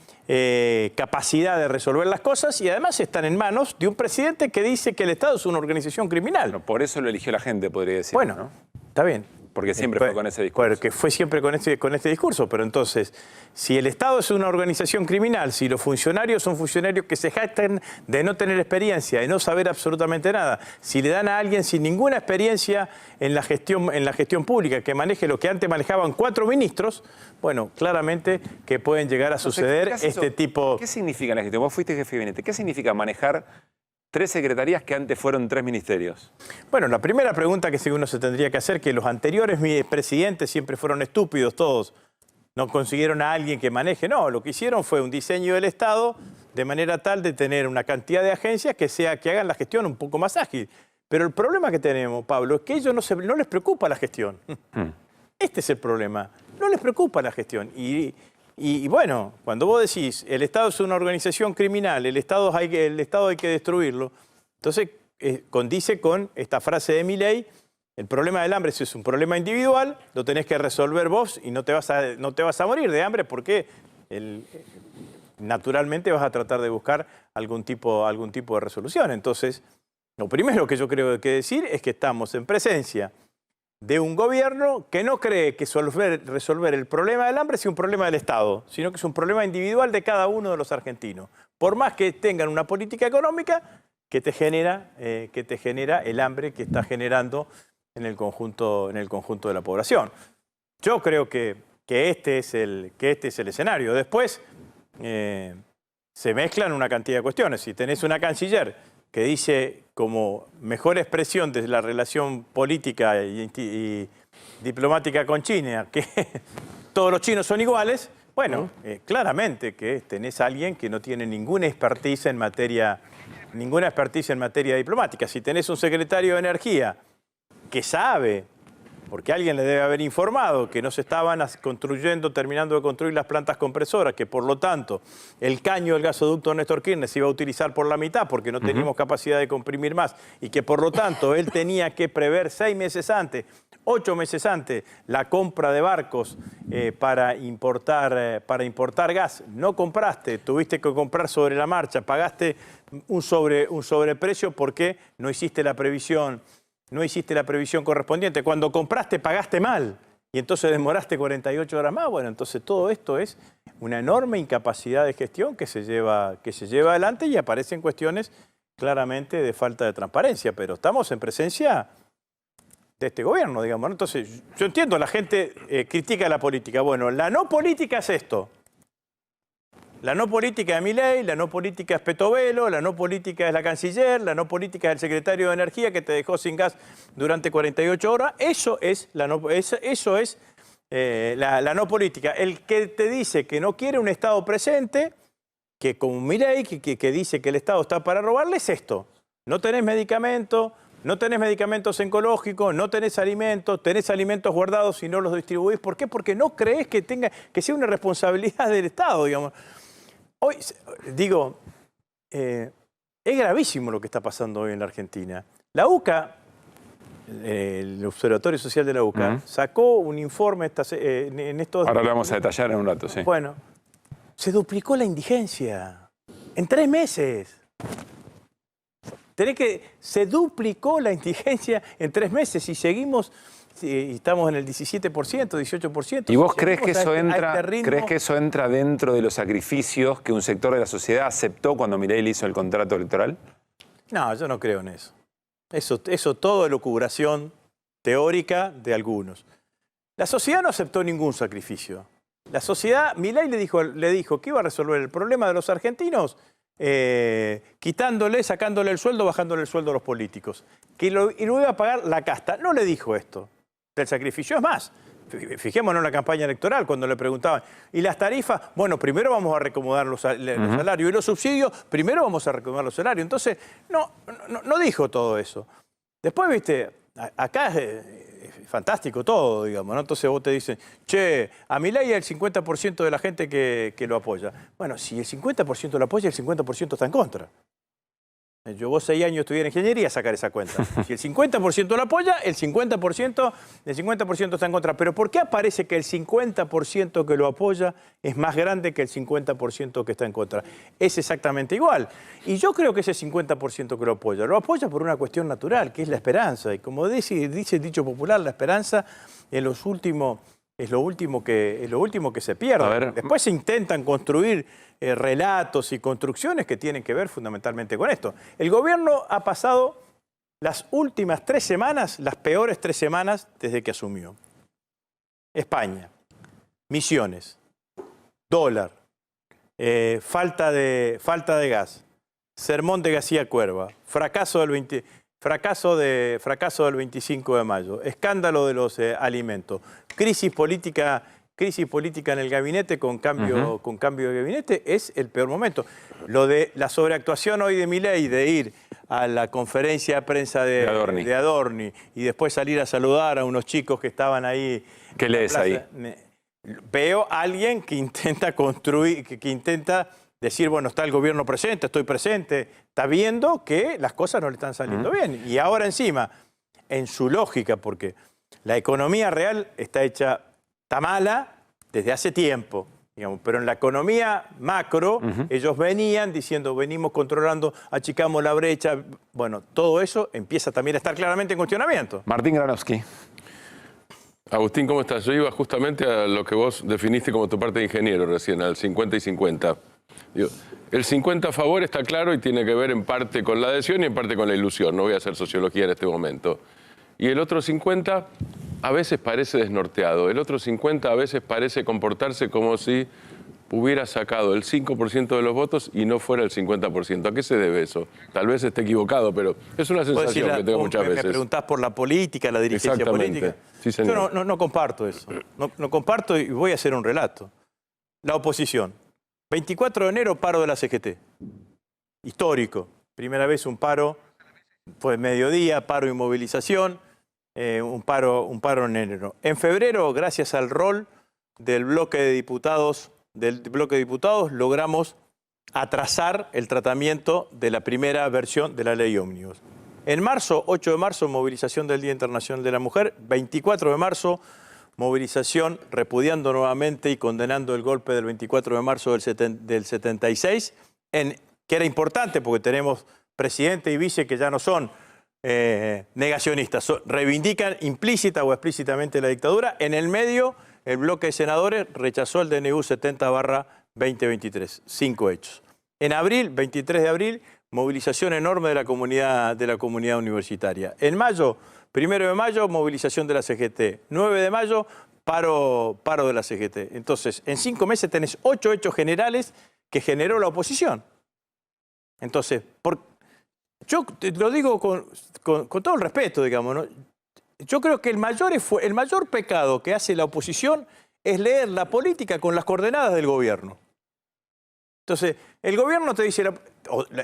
capacidad de resolver las cosas y además están en manos de un presidente que dice que el Estado es una organización criminal. Bueno, por eso lo eligió la gente, podría decir. Bueno, ¿no? Está bien. Porque siempre fue con ese discurso. Porque fue siempre con este discurso. Pero entonces, si el Estado es una organización criminal, si los funcionarios son funcionarios que se jactan de no tener experiencia, de no saber absolutamente nada, si le dan a alguien sin ninguna experiencia en la gestión pública, que maneje lo que antes manejaban 4 ministros, bueno, claramente que pueden llegar a suceder este tipo... ¿Qué significa la gestión? Vos fuiste jefe de gabinete. ¿Qué significa manejar 3 secretarías que antes fueron 3 ministerios? Bueno, la primera pregunta que uno se tendría que hacer, que los anteriores presidentes siempre fueron estúpidos todos, no consiguieron a alguien que maneje. No, lo que hicieron fue un diseño del Estado de manera tal de tener una cantidad de agencias que hagan la gestión un poco más ágil. Pero el problema que tenemos, Pablo, es que a ellos no les preocupa la gestión. Este es el problema. No les preocupa la gestión. Y bueno, cuando vos decís, el Estado es una organización criminal, el Estado hay que destruirlo, entonces condice con esta frase de Milei, el problema del hambre es un problema individual, lo tenés que resolver vos y no te vas a morir de hambre porque naturalmente vas a tratar de buscar algún tipo de resolución. Entonces, lo primero que yo creo que decir es que estamos en presencia de un gobierno que no cree que resolver el problema del hambre sea un problema del Estado, sino que es un problema individual de cada uno de los argentinos. Por más que tengan una política económica que te genera el hambre que está generando en el conjunto de la población. Yo creo que este es el escenario. Después se mezclan una cantidad de cuestiones. Si tenés una canciller que dice como mejor expresión de la relación política y diplomática con China, que todos los chinos son iguales, bueno, claramente que tenés a alguien que no tiene ninguna expertise en materia diplomática. Si tenés un secretario de Energía que sabe, porque alguien le debe haber informado que no se estaban terminando de construir las plantas compresoras, que por lo tanto el caño del gasoducto Néstor Kirchner se iba a utilizar por la mitad porque no teníamos capacidad de comprimir más y que por lo tanto él tenía que prever 6 meses antes, 8 meses antes, la compra de barcos para importar gas. No compraste, tuviste que comprar sobre la marcha, pagaste un sobreprecio porque no hiciste la previsión correspondiente. Cuando compraste pagaste mal y entonces demoraste 48 horas más. Bueno, entonces todo esto es una enorme incapacidad de gestión que se lleva adelante y aparecen cuestiones claramente de falta de transparencia. Pero estamos en presencia de este gobierno, digamos, ¿no? Entonces, yo entiendo, la gente critica la política. Bueno, la no política es esto. La no política de Milei, la no política es Petovelo, la no política es la canciller, la no política es el secretario de Energía que te dejó sin gas durante 48 horas. Eso es la no política. El que te dice que no quiere un Estado presente, que como Milei, que dice que el Estado está para robarle, es esto. No tenés medicamentos, no tenés medicamentos oncológicos, no tenés alimentos guardados y no los distribuís. ¿Por qué? Porque no creés que sea una responsabilidad del Estado, digamos. Hoy, digo, es gravísimo lo que está pasando hoy en la Argentina. La UCA, el Observatorio Social de la UCA, sacó un informe en estos... Ahora lo vamos a detallar en un rato, sí. Bueno, Se duplicó la indigencia en 3 meses. Se duplicó la indigencia en 3 meses y seguimos, y estamos en el 17%, 18%. ¿Y vos crees que eso entra dentro de los sacrificios que un sector de la sociedad aceptó cuando Milei le hizo el contrato electoral? No, yo no creo en eso. Eso todo es lucubración teórica de algunos. La sociedad no aceptó ningún sacrificio. La sociedad, Milei le dijo que iba a resolver el problema de los argentinos sacándole el sueldo, bajándole el sueldo a los políticos. Y lo iba a pagar la casta. No le dijo esto del sacrificio. Es más, fijémonos en la campaña electoral cuando le preguntaban, ¿y las tarifas? Bueno, primero vamos a reacomodar los salarios. ¿Y los subsidios? Primero vamos a reacomodar los salarios. Entonces, no dijo todo eso. Después, viste, acá es fantástico todo, digamos, ¿no? Entonces vos te dicen, che, a Milei hay el 50% de la gente que lo apoya. Bueno, si el 50% lo apoya, el 50% está en contra. Vos 6 años estudié en ingeniería, sacar esa cuenta. Si el 50% lo apoya, el 50% está en contra. Pero ¿por qué aparece que el 50% que lo apoya es más grande que el 50% que está en contra? Es exactamente igual. Y yo creo que ese 50% que lo apoya por una cuestión natural, que es la esperanza. Y como dice el dicho popular, la esperanza es lo último que se pierde. Después se intentan construir relatos y construcciones que tienen que ver fundamentalmente con esto. El gobierno ha pasado las últimas 3 semanas, las peores 3 semanas desde que asumió. España, Misiones, dólar, falta de gas, sermón de García Cuerva, fracaso del 25 de mayo, escándalo de los alimentos, crisis política en el gabinete con cambio de gabinete, es el peor momento. Lo de la sobreactuación hoy de Milei, de ir a la conferencia de prensa de Adorni y después salir a saludar a unos chicos que estaban ahí. ¿Qué lees ahí? Veo a alguien que intenta construir, que intenta decir, bueno, está el gobierno presente, estoy presente, está viendo que las cosas no le están saliendo bien. Y ahora encima, en su lógica, porque la economía real está mala desde hace tiempo, digamos, pero en la economía macro, ellos venían diciendo, venimos controlando, achicamos la brecha. Bueno, todo eso empieza también a estar claramente en cuestionamiento. Martín Granowski. Agustín, ¿cómo estás? Yo iba justamente a lo que vos definiste como tu parte de ingeniero recién, al 50 y 50. Digo, el 50 a favor está claro y tiene que ver en parte con la adhesión y en parte con la ilusión. No voy a hacer sociología en este momento. Y el otro 50 a veces parece desnorteado. El otro 50 a veces parece comportarse como si hubiera sacado el 5% de los votos y no fuera el 50%. ¿A qué se debe eso? Tal vez esté equivocado, pero es una sensación que tengo muchas veces. Me preguntás por la política, la dirigencia política. Sí, señor. Yo no comparto eso. No comparto y voy a hacer un relato. La oposición. 24 de enero, paro de la CGT. Histórico. Primera vez un paro, fue mediodía, paro y movilización. Un paro en enero. En febrero, gracias al rol del bloque de diputados, logramos atrasar el tratamiento de la primera versión de la ley ómnibus. En marzo, 8 de marzo, movilización del Día Internacional de la Mujer. 24 de marzo, movilización repudiando nuevamente y condenando el golpe del 24 de marzo del 76, que era importante porque tenemos presidente y vice que ya no son negacionistas, reivindican implícita o explícitamente la dictadura. En el medio, el bloque de senadores rechazó el DNU 70/2023. 5 hechos. En abril, 23 de abril, movilización enorme de la comunidad universitaria. En mayo, 1 de mayo, movilización de la CGT. 9 de mayo, paro de la CGT. Entonces, en 5 meses tenés 8 hechos generales que generó la oposición. Entonces, yo te lo digo con todo el respeto, digamos, ¿no? Yo creo que el mayor pecado que hace la oposición es leer la política con las coordenadas del gobierno. Entonces, el gobierno te dice,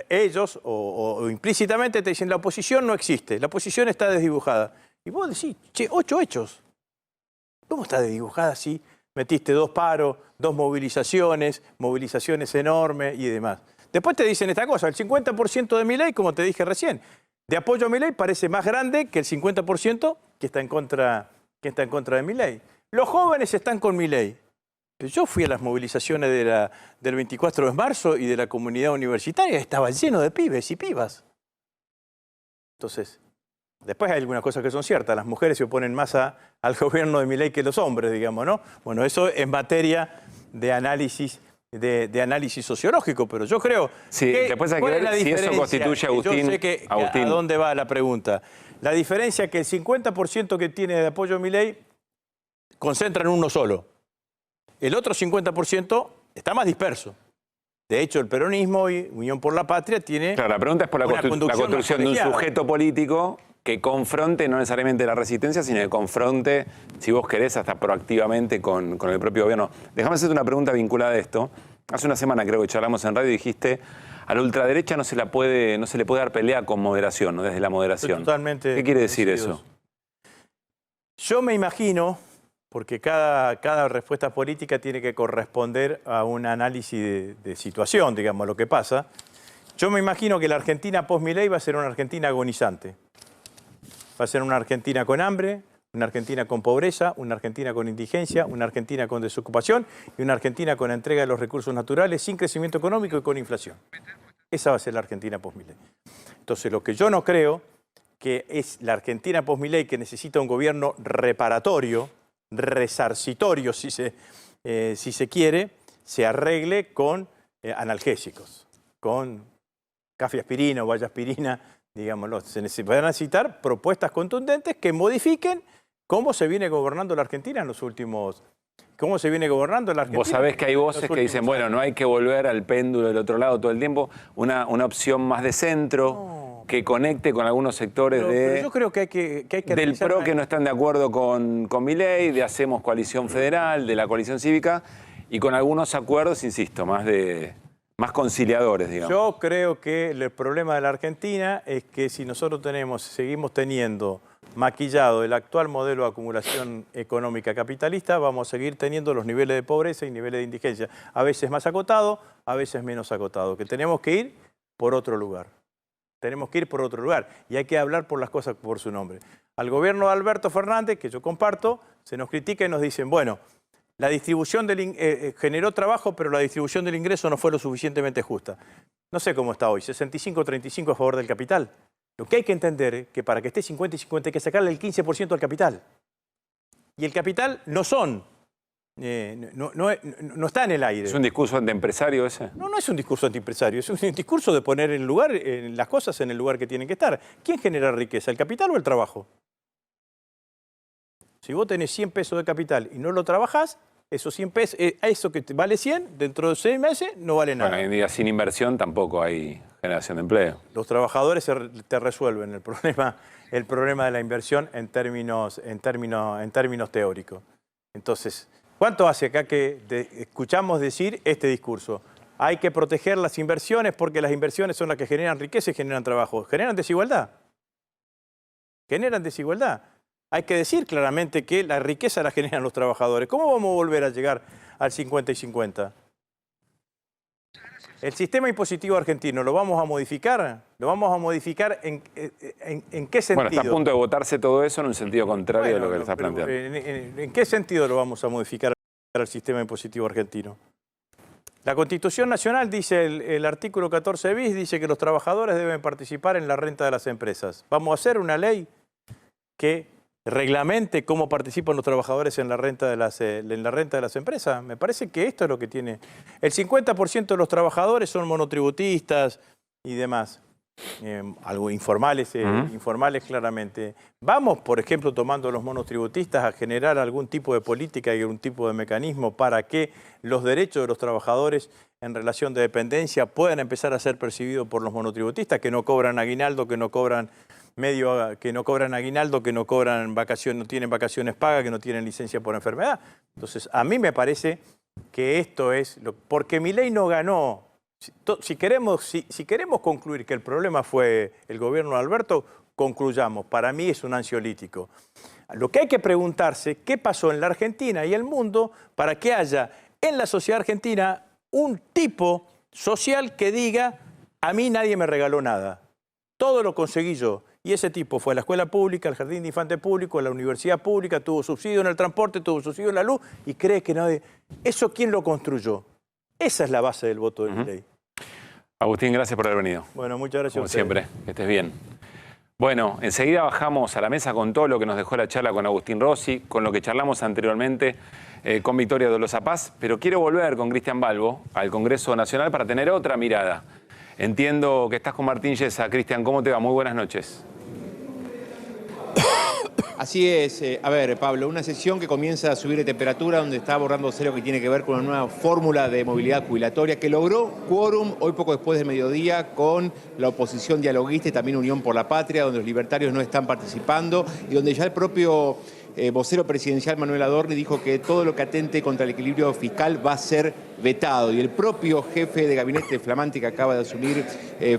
ellos o implícitamente te dicen, la oposición no existe, la oposición está desdibujada. Y vos decís, che, 8 hechos. ¿Cómo está desdibujada si metiste 2 paros, 2 movilizaciones enormes y demás? Después te dicen esta cosa, el 50% de Milei, como te dije recién, de apoyo a Milei parece más grande que el 50% que está en contra de Milei. Los jóvenes están con Milei. Pero yo fui a las movilizaciones del 24 de marzo y de la comunidad universitaria, estaba lleno de pibes y pibas. Entonces, después hay algunas cosas que son ciertas. Las mujeres se oponen más al gobierno de Milei que los hombres, digamos, ¿no? Bueno, eso es materia de análisis, de análisis sociológico, pero yo creo sí, que después hay que ver si eso constituye, Agustín. Yo sé a dónde va la pregunta. La diferencia es que el 50% que tiene de apoyo a Milei concentra en uno solo. El otro 50% está más disperso. De hecho, el peronismo y Unión por la Patria tiene... Claro, la pregunta es por la construcción de un sujeto político que confronte no necesariamente la resistencia, sino que confronte, si vos querés, hasta proactivamente con el propio gobierno. Déjame hacerte una pregunta vinculada a esto. Hace una semana creo que charlamos en radio y dijiste, a la ultraderecha no se le puede dar pelea con moderación, ¿no? Desde la moderación. Totalmente. ¿Qué quiere decir eso? Yo me imagino, porque cada respuesta política tiene que corresponder a un análisis de situación, digamos, lo que pasa. Yo me imagino que la Argentina post-Milei va a ser una Argentina agonizante. Va a ser una Argentina con hambre, una Argentina con pobreza, una Argentina con indigencia, una Argentina con desocupación y una Argentina con entrega de los recursos naturales, sin crecimiento económico y con inflación. Esa va a ser la Argentina post-Milei. Entonces, lo que yo no creo que es la Argentina post-Milei, que necesita un gobierno reparatorio, resarcitorio, si se quiere, se arregle con analgésicos, con cafeaspirina o vallaspirina, digámoslo. Se van a necesitar propuestas contundentes que modifiquen cómo se viene gobernando la Argentina en los últimos... ¿Cómo se viene gobernando la Argentina? Vos sabés que hay voces que dicen, bueno, no hay que volver al péndulo del otro lado todo el tiempo, una opción más de centro, que conecte con algunos sectores pero yo creo que hay que del PRO que no están de acuerdo con Milei, de Hacemos Coalición Federal, de la coalición cívica, y con algunos acuerdos, insisto, más conciliadores, digamos. Yo creo que el problema de la Argentina es que si nosotros seguimos teniendo maquillado el actual modelo de acumulación económica capitalista, vamos a seguir teniendo los niveles de pobreza y niveles de indigencia, a veces más acotados, a veces menos acotados, que tenemos que ir por otro lugar. Tenemos que ir por otro lugar y hay que hablar por las cosas por su nombre. Al gobierno de Alberto Fernández, que yo comparto, se nos critica y nos dicen, bueno, la distribución generó trabajo, pero la distribución del ingreso no fue lo suficientemente justa. No sé cómo está hoy, 65-35 a favor del capital. Lo que hay que entender es que para que esté 50 y 50 hay que sacarle el 15% al capital. Y el capital no está en el aire. ¿Es un discurso antiempresario ese? No es un discurso antiempresario, es un discurso de poner las cosas en el lugar que tienen que estar. ¿Quién genera riqueza, el capital o el trabajo? Si vos tenés 100 pesos de capital y no lo trabajás, esos 100 pesos, eso que vale 100, dentro de 6 meses no vale nada. Bueno, hoy en día sin inversión tampoco hay generación de empleo. Los trabajadores te resuelven el problema de la inversión en términos teóricos. Entonces, ¿cuánto hace acá que escuchamos decir este discurso? Hay que proteger las inversiones porque las inversiones son las que generan riqueza y generan trabajo. Generan desigualdad. Generan desigualdad. Hay que decir claramente que la riqueza la generan los trabajadores. ¿Cómo vamos a volver a llegar al 50 y 50? ¿El sistema impositivo argentino lo vamos a modificar? ¿Lo vamos a modificar en qué sentido? Bueno, está a punto de votarse todo eso en un sentido contrario de lo que le estás planteando. ¿En qué sentido lo vamos a modificar al sistema impositivo argentino? La Constitución Nacional dice, el artículo 14 bis, dice que los trabajadores deben participar en la renta de las empresas. ¿Vamos a hacer una ley que reglamente cómo participan los trabajadores en la renta de las empresas? Me parece que esto es lo que tiene. El 50% de los trabajadores son monotributistas y demás. Algo informales claramente. Vamos, por ejemplo, tomando los monotributistas a generar algún tipo de política y algún tipo de mecanismo para que los derechos de los trabajadores en relación de dependencia puedan empezar a ser percibidos por los monotributistas, que no cobran aguinaldo, que no cobran aguinaldo, que no cobran vacaciones, no tienen vacaciones pagas, que no tienen licencia por enfermedad. Entonces, a mí me parece que esto es... porque Milei no ganó. Si queremos concluir que el problema fue el gobierno de Alberto, concluyamos. Para mí es un ansiolítico. Lo que hay que preguntarse, ¿qué pasó en la Argentina y el mundo para que haya en la sociedad argentina un tipo social que diga, a mí nadie me regaló nada? Todo lo conseguí yo. Y ese tipo fue a la escuela pública, al jardín de infantes público, a la universidad pública, tuvo subsidio en el transporte, tuvo subsidio en la luz y cree que nadie... ¿Eso quién lo construyó? Esa es la base del voto de Milei. Agustín, gracias por haber venido. Bueno, muchas gracias Como a ustedes. siempre, que estés bien. Bueno, enseguida bajamos a la mesa con todo lo que nos dejó la charla con Agustín Rossi, con lo que charlamos anteriormente con Victoria Tolosa Paz, pero quiero volver con Cristian Balbo al Congreso Nacional para tener otra mirada. Entiendo que estás con Martín Yesa. Cristian, ¿cómo te va? Muy buenas noches. Así es. A ver, Pablo, una sesión que comienza a subir de temperatura, donde está abordándose lo que tiene que ver con una nueva fórmula de movilidad jubilatoria que logró quórum hoy poco después del mediodía con la oposición dialoguista y también Unión por la Patria, donde los libertarios no están participando y donde ya el propio vocero presidencial Manuel Adorni dijo que todo lo que atente contra el equilibrio fiscal va a ser vetado. Y el propio jefe de gabinete flamante que acaba de asumir,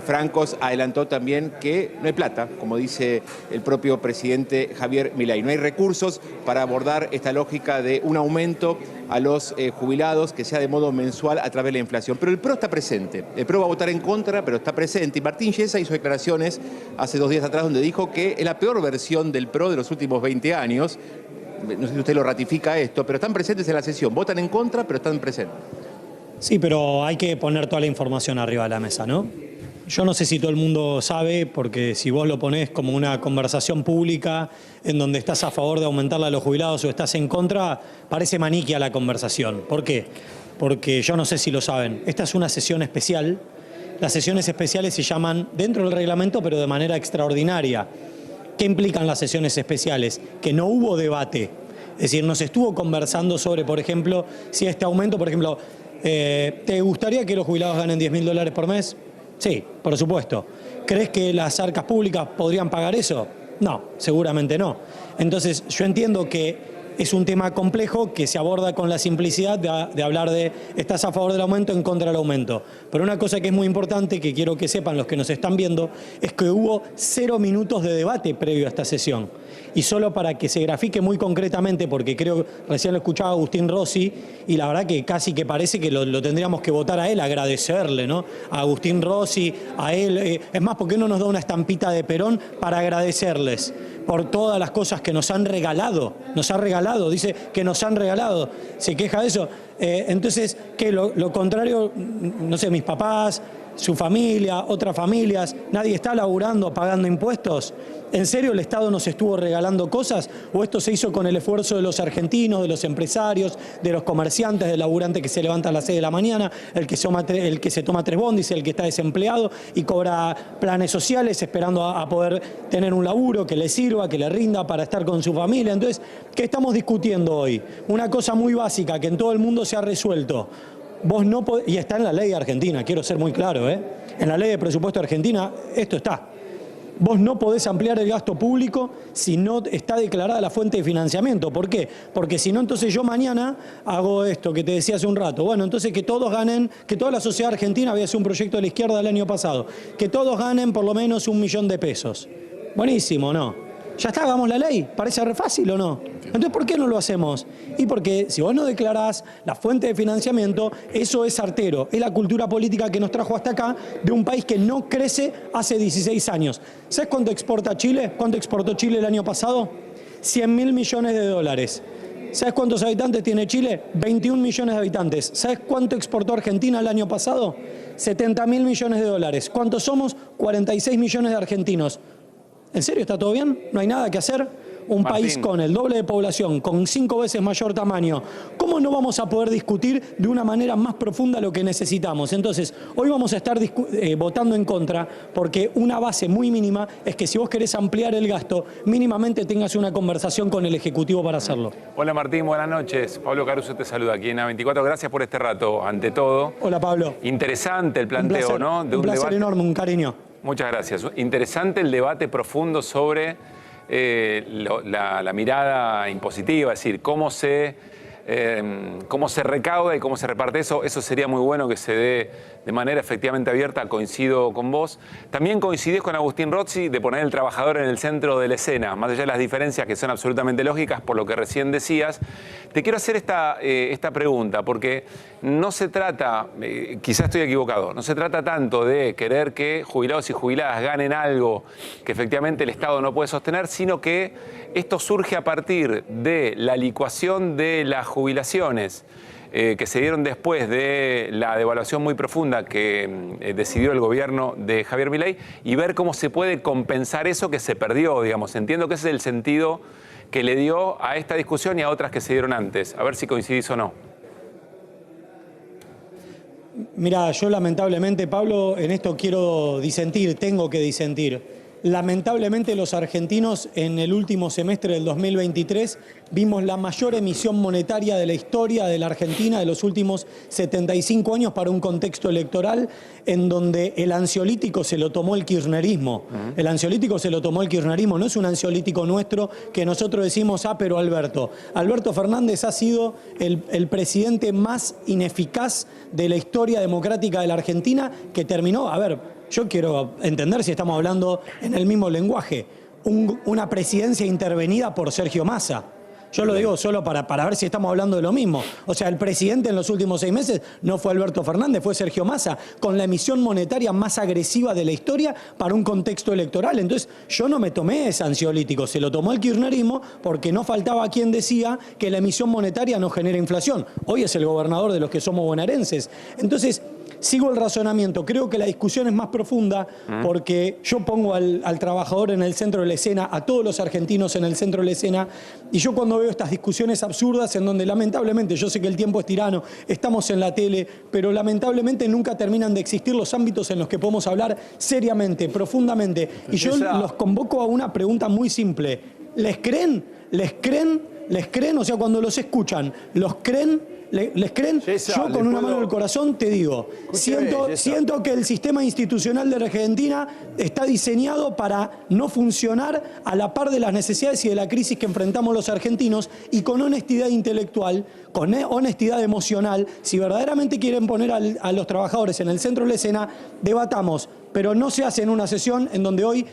Francos, adelantó también que no hay plata, como dice el propio presidente Javier Milei. No hay recursos para abordar esta lógica de un aumento a los jubilados que sea de modo mensual a través de la inflación. Pero el PRO está presente. El PRO va a votar en contra, pero está presente. Y Martín Yesa hizo declaraciones hace 2 días atrás donde dijo que es la peor versión del PRO de los últimos 20 años. No sé si usted lo ratifica esto, pero están presentes en la sesión. Votan en contra, pero están presentes. Sí, pero hay que poner toda la información arriba de la mesa, ¿no? Yo no sé si todo el mundo sabe, porque si vos lo ponés como una conversación pública en donde estás a favor de aumentarle a los jubilados o estás en contra, parece maniquea la conversación. ¿Por qué? Porque yo no sé si lo saben. Esta es una sesión especial. Las sesiones especiales se llaman dentro del reglamento, pero de manera extraordinaria. ¿Qué implican las sesiones especiales? Que no hubo debate. Es decir, no se estuvo conversando sobre, por ejemplo, si este aumento, por ejemplo, ¿te gustaría que los jubilados ganen $10.000 por mes? Sí, por supuesto. ¿Crees que las arcas públicas podrían pagar eso? No, seguramente no. Entonces, yo entiendo que es un tema complejo que se aborda con la simplicidad de hablar de estás a favor del aumento, en contra del aumento. Pero una cosa que es muy importante, que quiero que sepan los que nos están viendo, es que hubo 0 minutos de debate previo a esta sesión. Y solo para que se grafique muy concretamente, porque creo, recién lo escuchaba Agustín Rossi, y la verdad que casi que parece que lo tendríamos que votar a él, agradecerle, ¿no? A Agustín Rossi, a él. Es más, ¿por qué no nos da una estampita de Perón para agradecerles por todas las cosas que nos han regalado? Nos ha regalado, dice que nos han regalado. ¿Se queja de eso? Entonces, ¿qué? Lo contrario, no sé, mis papás, su familia, otras familias, nadie está laburando, pagando impuestos. ¿En serio el Estado nos estuvo regalando cosas? ¿O esto se hizo con el esfuerzo de los argentinos, de los empresarios, de los comerciantes, del laburante que se levanta a las 6 de la mañana, el que se toma 3 bondis, el que está desempleado y cobra planes sociales esperando a poder tener un laburo que le sirva, que le rinda para estar con su familia? Entonces, ¿qué estamos discutiendo hoy? Una cosa muy básica que en todo el mundo se ha resuelto. Vos no podés, y está en la ley argentina, quiero ser muy claro, en la ley de presupuesto argentina esto está. Vos no podés ampliar el gasto público si no está declarada la fuente de financiamiento. ¿Por qué? Porque si no, entonces yo mañana hago esto que te decía hace un rato. Bueno, entonces que todos ganen, que toda la sociedad argentina, había sido un proyecto de la izquierda el año pasado, que todos ganen por lo menos $1.000.000. Buenísimo, ¿no? Ya está, hagamos la ley. ¿Parece re fácil o no? Entonces, ¿por qué no lo hacemos? Y porque si vos no declarás la fuente de financiamiento, eso es artero. Es la cultura política que nos trajo hasta acá de un país que no crece hace 16 años. ¿Sabes cuánto exporta Chile? ¿Cuánto exportó Chile el año pasado? $100.000 millones. ¿Sabes cuántos habitantes tiene Chile? 21 millones de habitantes. ¿Sabes cuánto exportó Argentina el año pasado? $70.000 millones. ¿Cuántos somos? 46 millones de argentinos. ¿En serio está todo bien? ¿No hay nada que hacer? Un Martín. país con el doble de población, con 5 veces mayor tamaño. ¿Cómo no vamos a poder discutir de una manera más profunda lo que necesitamos? Entonces, hoy vamos a estar votando en contra porque una base muy mínima es que si vos querés ampliar el gasto, mínimamente tengas una conversación con el Ejecutivo para hacerlo. Hola Martín, buenas noches. Pablo Caruso te saluda aquí en A24. Gracias por este rato, ante todo. Hola Pablo. Interesante el planteo, placer, ¿no? Un placer enorme, un cariño. Muchas gracias. Interesante el debate profundo sobre la mirada impositiva, es decir, cómo se recauda y cómo se reparte eso. Eso sería muy bueno que se dé de manera efectivamente abierta, coincido con vos. También coincidís con Agustín Rozzi de poner el trabajador en el centro de la escena, más allá de las diferencias que son absolutamente lógicas por lo que recién decías. Te quiero hacer esta pregunta, porque no se trata, quizás estoy equivocado, no se trata tanto de querer que jubilados y jubiladas ganen algo que efectivamente el Estado no puede sostener, sino que esto surge a partir de la licuación de las jubilaciones que se dieron después de la devaluación muy profunda que decidió el gobierno de Javier Milei, y ver cómo se puede compensar eso que se perdió, digamos. Entiendo que ese es el sentido que le dio a esta discusión y a otras que se dieron antes. A ver si coincidís o no. Mira, yo lamentablemente, Pablo, en esto quiero disentir, tengo que disentir. Lamentablemente los argentinos en el último semestre del 2023 vimos la mayor emisión monetaria de la historia de la Argentina de los últimos 75 años para un contexto electoral en donde el ansiolítico se lo tomó el kirchnerismo. El ansiolítico se lo tomó el kirchnerismo, no es un ansiolítico nuestro que nosotros decimos, pero Alberto. Alberto Fernández ha sido el presidente más ineficaz de la historia democrática de la Argentina, que terminó, yo quiero entender si estamos hablando en el mismo lenguaje, una presidencia intervenida por Sergio Massa. Yo lo digo solo para ver si estamos hablando de lo mismo. O sea, el presidente en los últimos 6 meses no fue Alberto Fernández, fue Sergio Massa, con la emisión monetaria más agresiva de la historia para un contexto electoral. Entonces, yo no me tomé ese ansiolítico, se lo tomó el kirchnerismo porque no faltaba quien decía que la emisión monetaria no genera inflación. Hoy es el gobernador de los que somos bonaerenses. Entonces, sigo el razonamiento. Creo que la discusión es más profunda porque yo pongo al trabajador en el centro de la escena, a todos los argentinos en el centro de la escena, y yo cuando veo estas discusiones absurdas en donde lamentablemente, yo sé que el tiempo es tirano, estamos en la tele, pero lamentablemente nunca terminan de existir los ámbitos en los que podemos hablar seriamente, profundamente. Y yo los convoco a una pregunta muy simple. ¿Les creen? ¿Les creen? ¿Les creen? O sea, cuando los escuchan, ¿los creen? ¿Les creen? Yo con una mano en el corazón te digo, siento que el sistema institucional de la Argentina está diseñado para no funcionar a la par de las necesidades y de la crisis que enfrentamos los argentinos, y con honestidad intelectual, con honestidad emocional, si verdaderamente quieren poner a los trabajadores en el centro de la escena, debatamos. Pero no se hace en una sesión en donde hoy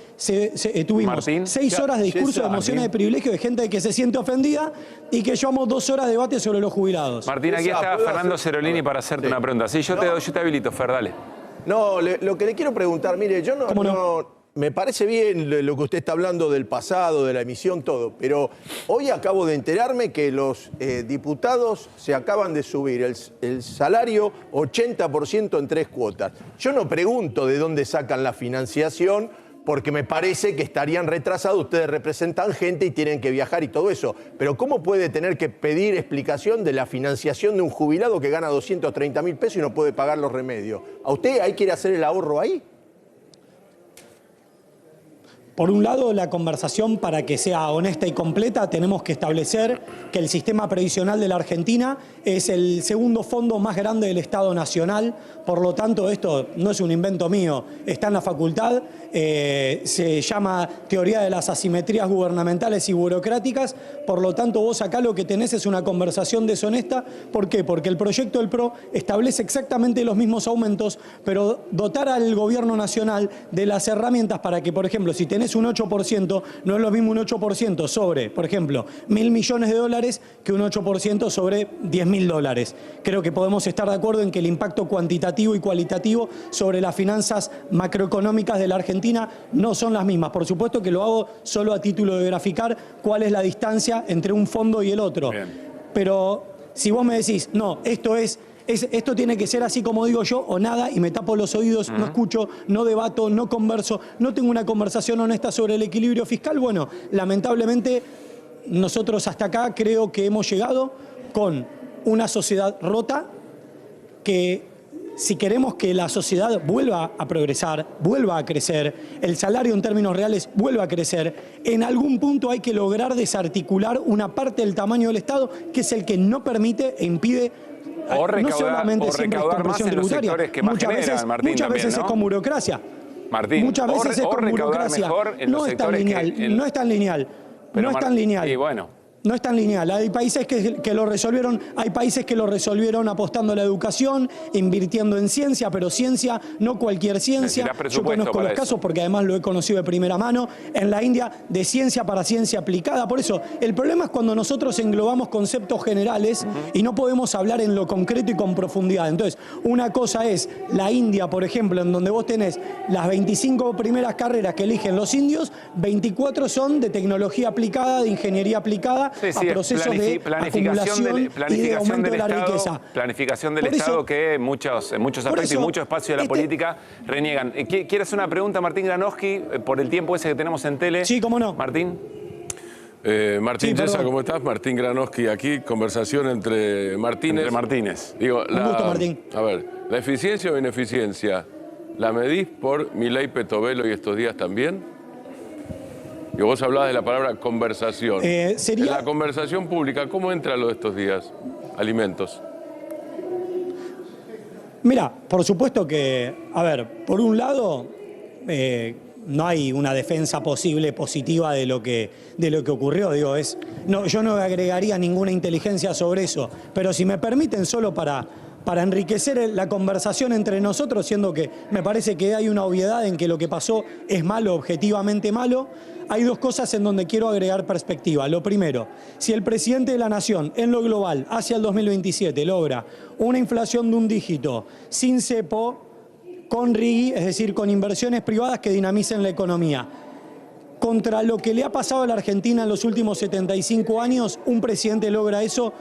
tuvimos 6 horas de discurso de emociones de privilegio de gente que se siente ofendida y que llevamos 2 horas de debate sobre los jubilados. Martín, aquí está Fernando Cerolini para hacerte una pregunta. Sí, yo te habilito, Fer, dale. No, lo que le quiero preguntar, mire, yo no me parece bien lo que usted está hablando del pasado, de la emisión, todo, pero hoy acabo de enterarme que los diputados se acaban de subir el salario 80% en 3 cuotas. Yo no pregunto de dónde sacan la financiación, porque me parece que estarían retrasados, ustedes representan gente y tienen que viajar y todo eso. Pero ¿cómo puede tener que pedir explicación de la financiación de un jubilado que gana 230.000 pesos y no puede pagar los remedios? ¿A usted ahí quiere hacer el ahorro ahí? Por un lado, la conversación, para que sea honesta y completa, tenemos que establecer que el sistema previsional de la Argentina es el segundo fondo más grande del Estado Nacional. Por lo tanto, esto no es un invento mío, está en la facultad, se llama teoría de las asimetrías gubernamentales y burocráticas. Por lo tanto, vos acá lo que tenés es una conversación deshonesta. ¿Por qué? Porque el proyecto del PRO establece exactamente los mismos aumentos, pero dotar al gobierno nacional de las herramientas para que, por ejemplo, si tenés un 8%, no es lo mismo un 8% sobre, por ejemplo, $1.000 millones que un 8% sobre $10.000. Creo que podemos estar de acuerdo en que el impacto cuantitativo y cualitativo sobre las finanzas macroeconómicas de la Argentina no son las mismas. Por supuesto que lo hago solo a título de graficar cuál es la distancia entre un fondo y el otro. Pero si vos me decís, no, esto tiene que ser así como digo yo o nada, y me tapo los oídos, no escucho, no debato, no converso, no tengo una conversación honesta sobre el equilibrio fiscal, bueno, lamentablemente nosotros hasta acá creo que hemos llegado con una sociedad rota que, si queremos que la sociedad vuelva a progresar, vuelva a crecer, el salario en términos reales vuelva a crecer, en algún punto hay que lograr desarticular una parte del tamaño del Estado, que es el que no permite e impide no solamente siempre es con presión tributaria, muchas veces es con burocracia. Martín, muchas veces es con burocracia. No es tan lineal, no es tan lineal. Y bueno, no es tan lineal. Hay países que lo resolvieron apostando a la educación, invirtiendo en ciencia, pero ciencia, no cualquier ciencia. Yo conozco los casos porque además lo he conocido de primera mano. En la India, de ciencia para ciencia aplicada. Por eso, el problema es cuando nosotros englobamos conceptos generales y no podemos hablar en lo concreto y con profundidad. Entonces, una cosa es la India, por ejemplo, en donde vos tenés las 25 primeras carreras que eligen los indios, 24 son de tecnología aplicada, de ingeniería aplicada, a procesos de acumulación y de aumento de la riqueza. Planificación del Estado que en muchos aspectos y muchos espacios de la política reniegan. Quiero hacer una pregunta a Martín Granowski por el tiempo ese que tenemos en tele. Sí, cómo no. Martín. Martín Yesa, ¿cómo estás? Martín Granowski aquí, conversación entre Martínez. Entre Martínez. Digo, Un gusto, Martín. A ver, ¿la eficiencia o ineficiencia la medís por Milei, Petovelo y estos días también? Y vos hablabas de la palabra conversación. En la conversación pública, ¿cómo entra lo de estos días? Alimentos. Mira, por supuesto que, a ver, por un lado, no hay una defensa posible positiva de lo que ocurrió. Digo, yo no agregaría ninguna inteligencia sobre eso, pero si me permiten, solo para enriquecer la conversación entre nosotros, siendo que me parece que hay una obviedad en que lo que pasó es malo, objetivamente malo, hay dos cosas en donde quiero agregar perspectiva. Lo primero, si el presidente de la Nación, en lo global, hacia el 2027, logra una inflación de un dígito, sin cepo, con RIGI, es decir, con inversiones privadas que dinamicen la economía, contra lo que le ha pasado a la Argentina en los últimos 75 años, un presidente logra eso,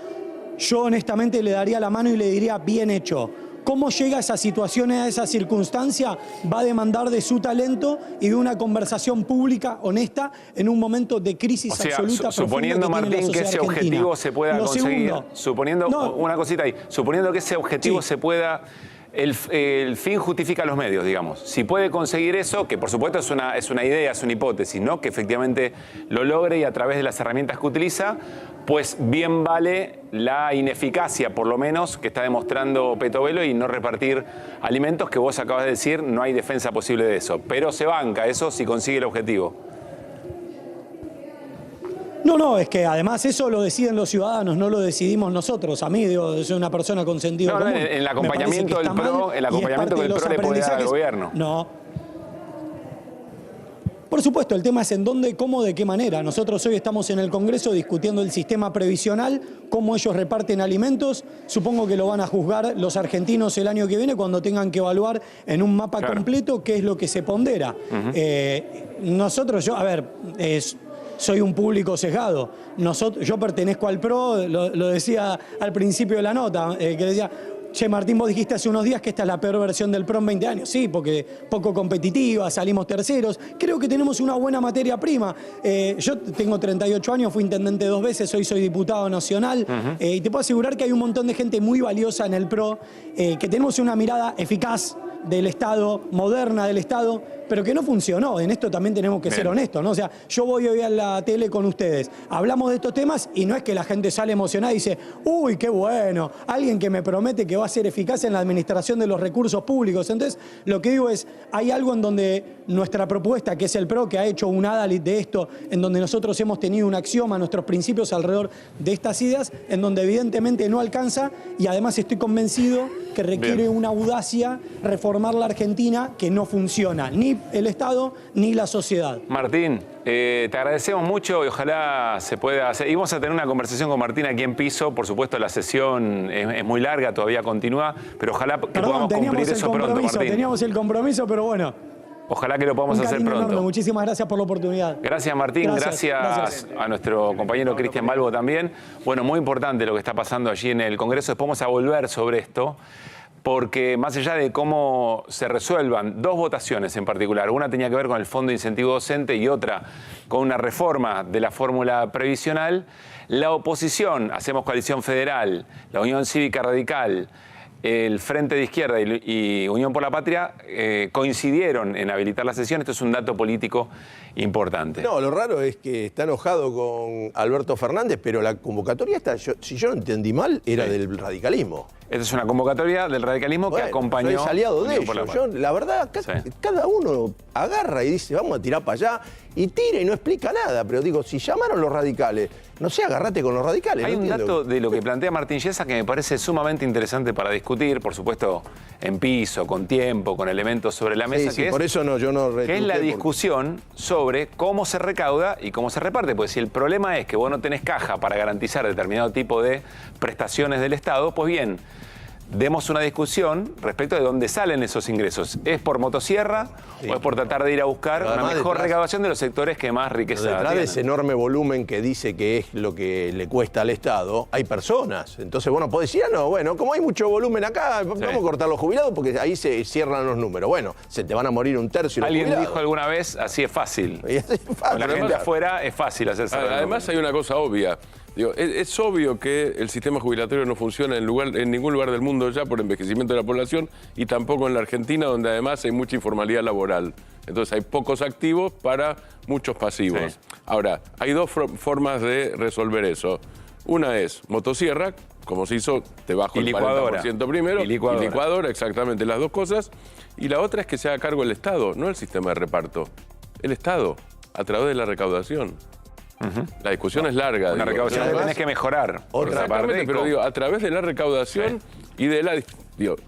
yo honestamente le daría la mano y le diría bien hecho. ¿Cómo llega a esa situación, a esa circunstancia? Va a demandar de su talento y de una conversación pública, honesta, en un momento de crisis absoluta. Suponiendo, Martín, que ese objetivo se pueda conseguir, suponiendo una cosita ahí, suponiendo que ese objetivo se pueda... El fin justifica los medios, digamos. Si puede conseguir eso, que por supuesto es una idea, es una hipótesis, ¿no? Que efectivamente lo logre y a través de las herramientas que utiliza, pues bien vale la ineficacia, por lo menos, que está demostrando Petovelo y no repartir alimentos, que vos acabas de decir, no hay defensa posible de eso. Pero se banca eso si consigue el objetivo. No, es que además eso lo deciden los ciudadanos, no lo decidimos nosotros. A mí, soy una persona con sentido común. En el acompañamiento del PRO, el acompañamiento que el PRO le puede dar al gobierno. No. Por supuesto, el tema es en dónde, cómo, de qué manera. Nosotros hoy estamos en el Congreso discutiendo el sistema previsional, cómo ellos reparten alimentos. Supongo que lo van a juzgar los argentinos el año que viene cuando tengan que evaluar en un mapa completo qué es lo que se pondera. Nosotros, soy un público sesgado. Yo pertenezco al PRO, lo decía al principio de la nota, que decía, che, Martín, vos dijiste hace unos días que esta es la peor versión del PRO en 20 años. Sí, porque poco competitiva, salimos terceros. Creo que tenemos una buena materia prima. Yo tengo 38 años, fui intendente 2 veces, hoy soy diputado nacional. Y te puedo asegurar que hay un montón de gente muy valiosa en el PRO, que tenemos una mirada eficaz del Estado, moderna del Estado, pero que no funcionó. En esto también tenemos que ser honestos, ¿no? O sea, yo voy hoy a la tele con ustedes, hablamos de estos temas y no es que la gente sale emocionada y dice, uy, qué bueno, alguien que me promete que va a ser eficaz en la administración de los recursos públicos. Entonces, lo que digo es, hay algo en donde nuestra propuesta, que es el PRO, que ha hecho un ADALIT de esto, en donde nosotros hemos tenido un axioma, nuestros principios alrededor de estas ideas, en donde evidentemente no alcanza y además estoy convencido que requiere una audacia reformar la Argentina que no funciona, ni el Estado ni la sociedad. Martín, te agradecemos mucho y ojalá se pueda hacer. Y vamos a tener una conversación con Martín aquí en piso. Por supuesto, la sesión es muy larga, todavía continúa, pero ojalá que podamos cumplir eso pronto, Martín. Teníamos el compromiso, pero bueno. Ojalá que lo podamos hacer pronto. Enorme. Muchísimas gracias por la oportunidad. Gracias, Martín. Gracias a nuestro compañero Cristian Balbo también. Bueno, muy importante lo que está pasando allí en el Congreso. Después vamos a volver sobre esto, porque más allá de cómo se resuelvan 2 votaciones en particular, una tenía que ver con el Fondo de Incentivo Docente y otra con una reforma de la fórmula previsional, la oposición, Hacemos Coalición Federal, la Unión Cívica Radical, el Frente de Izquierda y Unión por la Patria coincidieron en habilitar la sesión. Esto es un dato político importante. No, lo raro es que está enojado con Alberto Fernández, pero la convocatoria esta, si yo no entendí mal, era del radicalismo. Esta es una convocatoria del radicalismo que acompañó. Soy aliado de Unión por la ellos. Paz. Yo, la verdad, cada uno agarra y dice, vamos a tirar para allá, y tira y no explica nada. Pero digo, si llamaron los radicales, no sé, agarrate con los radicales. Hay no un entiendo. dato de lo que plantea Martín Yesa que me parece sumamente interesante para discutir, por supuesto, en piso, con tiempo, con elementos sobre la mesa, Sí, por eso yo no que es la retruqué, discusión sobre cómo se recauda y cómo se reparte. Pues si el problema es que vos no tenés caja para garantizar determinado tipo de prestaciones del Estado, pues bien, demos una discusión respecto de dónde salen esos ingresos. ¿Es por motosierra o es por tratar de ir a buscar Pero una además mejor detrás- recaudación de los sectores que más riqueza Detrás de tienen? ese enorme volumen que dice que es lo que le cuesta al Estado, hay personas. Entonces, bueno, podés decir, no, bueno, como hay mucho volumen acá, vamos a cortar los jubilados porque ahí se cierran los números. Bueno, se te van a morir un tercio los Alguien jubilados. dijo alguna vez, así es fácil. Con la Además- gente afuera es fácil hacerse. Además hay una cosa obvia. Digo, es obvio que el sistema jubilatorio no funciona en ningún lugar del mundo ya por envejecimiento de la población y tampoco en la Argentina, donde además hay mucha informalidad laboral. Entonces hay pocos activos para muchos pasivos. Sí. Ahora, hay dos formas de resolver eso. Una es motosierra, como se hizo, te bajo Y el licuadora. 40% primero. Y licuadora. Exactamente, las dos cosas. Y la otra es que se haga cargo el Estado, no el sistema de reparto. El Estado, a través de la recaudación. La discusión es larga. Una recaudación que tenés que mejorar. por esa parte. Exactamente, pero digo, a través de la recaudación y de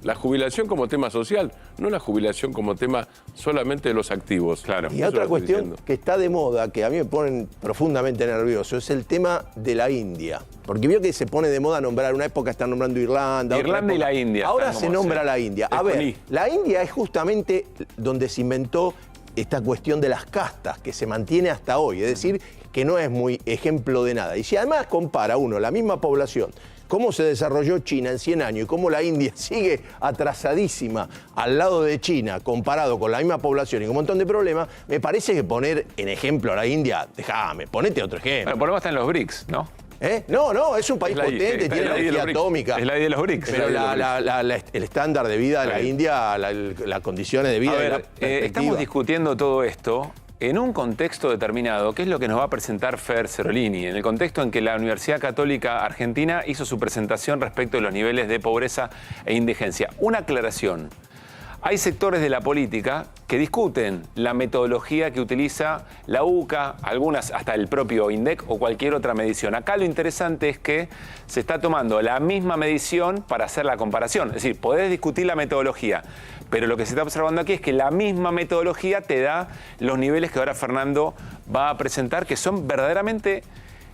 la jubilación como tema social, no la jubilación como tema solamente de los activos. Claro. Y otra cuestión que está de moda, que a mí me ponen profundamente nervioso, es el tema de la India. Porque vio que se pone de moda nombrar, una época están nombrando Irlanda. otra Irlanda y época- la India. Ahora están se como nombra se- la India. A es con ver, I. la India es justamente donde se inventó esta cuestión de las castas, que se mantiene hasta hoy. Es decir, que no es muy ejemplo de nada. Y si además compara uno la misma población, cómo se desarrolló China en 100 años y cómo la India sigue atrasadísima al lado de China comparado con la misma población y con un montón de problemas, me parece que poner en ejemplo a la India, déjame, ponete otro ejemplo. Bueno, por lo menos está en los BRICS, ¿no? No, es un país Es la- potente, está tiene en la idea de energía los BRICS. atómica. Es la idea de los BRICS. Pero Es la idea de los el estándar de vida de la India, las condiciones de vida. A y la ver, perspectiva. estamos discutiendo todo esto en un contexto determinado, que es lo que nos va a presentar Fer Cerolini, en el contexto en que la Universidad Católica Argentina hizo su presentación respecto de los niveles de pobreza e indigencia. Una aclaración. Hay sectores de la política que discuten la metodología que utiliza la UCA, algunas hasta el propio INDEC o cualquier otra medición. Acá lo interesante es que se está tomando la misma medición para hacer la comparación. Es decir, podés discutir la metodología, pero lo que se está observando aquí es que la misma metodología te da los niveles que ahora Fernando va a presentar, que son verdaderamente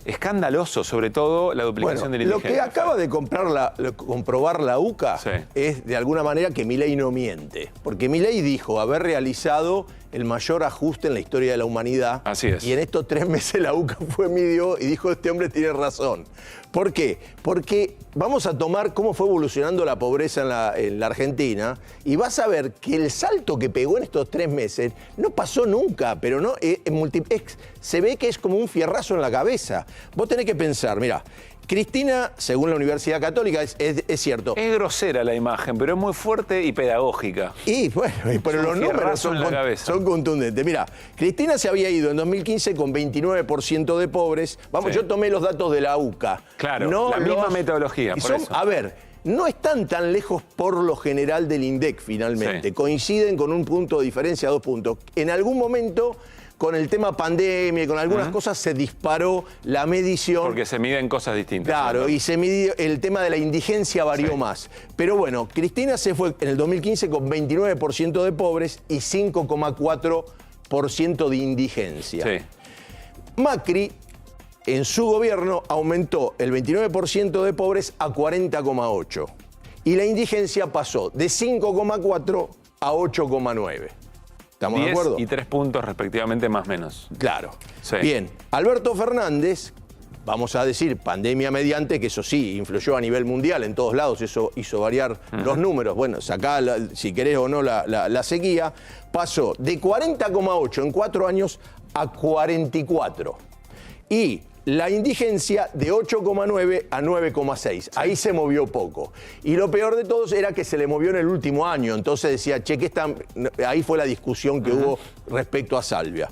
escandalosos, sobre todo la duplicación de la Lo indigencia. que acaba de comprobar la UCA es de alguna manera que Milei no miente. Porque Milei dijo haber realizado el mayor ajuste en la historia de la humanidad. Así es. Y en estos 3 meses la UCA midió y dijo, este hombre tiene razón. ¿Por qué? Porque vamos a tomar cómo fue evolucionando la pobreza en la Argentina y vas a ver que el salto que pegó en estos 3 meses no pasó nunca, pero no se ve que es como un fierrazo en la cabeza. Vos tenés que pensar, mira, Cristina, según la Universidad Católica, es cierto. Es grosera la imagen, pero es muy fuerte y pedagógica. Y bueno, pero los números son contundentes. Mira, Cristina se había ido en 2015 con 29% de pobres. Vamos, yo tomé los datos de la UCA. Claro, la misma metodología, Y por eso. A ver, no están tan lejos por lo general del INDEC finalmente. Sí. Coinciden con un punto de diferencia, 2 puntos. En algún momento, con el tema pandemia y con algunas cosas, se disparó la medición. Porque se miden cosas distintas. Claro, y se midió, el tema de la indigencia varió más. Pero bueno, Cristina se fue en el 2015 con 29% de pobres y 5,4% de indigencia. Sí. Macri, en su gobierno, aumentó el 29% de pobres a 40,8%. Y la indigencia pasó de 5,4 a 8,9. ¿Estamos de 10 acuerdo? y 3 puntos respectivamente más menos. Claro. Sí. Bien, Alberto Fernández, vamos a decir pandemia mediante, que eso sí, influyó a nivel mundial en todos lados, eso hizo variar los números. Bueno, sacá, si querés o no, la sequía, pasó de 40,8 en 4 años a 44. Y la indigencia de 8,9 a 9,6. Ahí se movió poco. Y lo peor de todo era que se le movió en el último año. Entonces decía, che, ahí fue la discusión que hubo respecto a Salvia.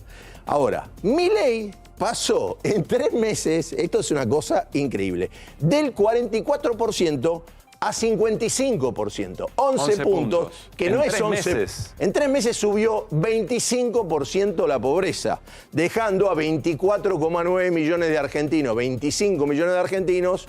Ahora, Milei pasó en 3 meses, esto es una cosa increíble, del 44% a 55%. 11 puntos, que en no es 3 11. meses. En 3 meses subió 25% la pobreza, dejando a 24,9 millones de argentinos, 25 millones de argentinos,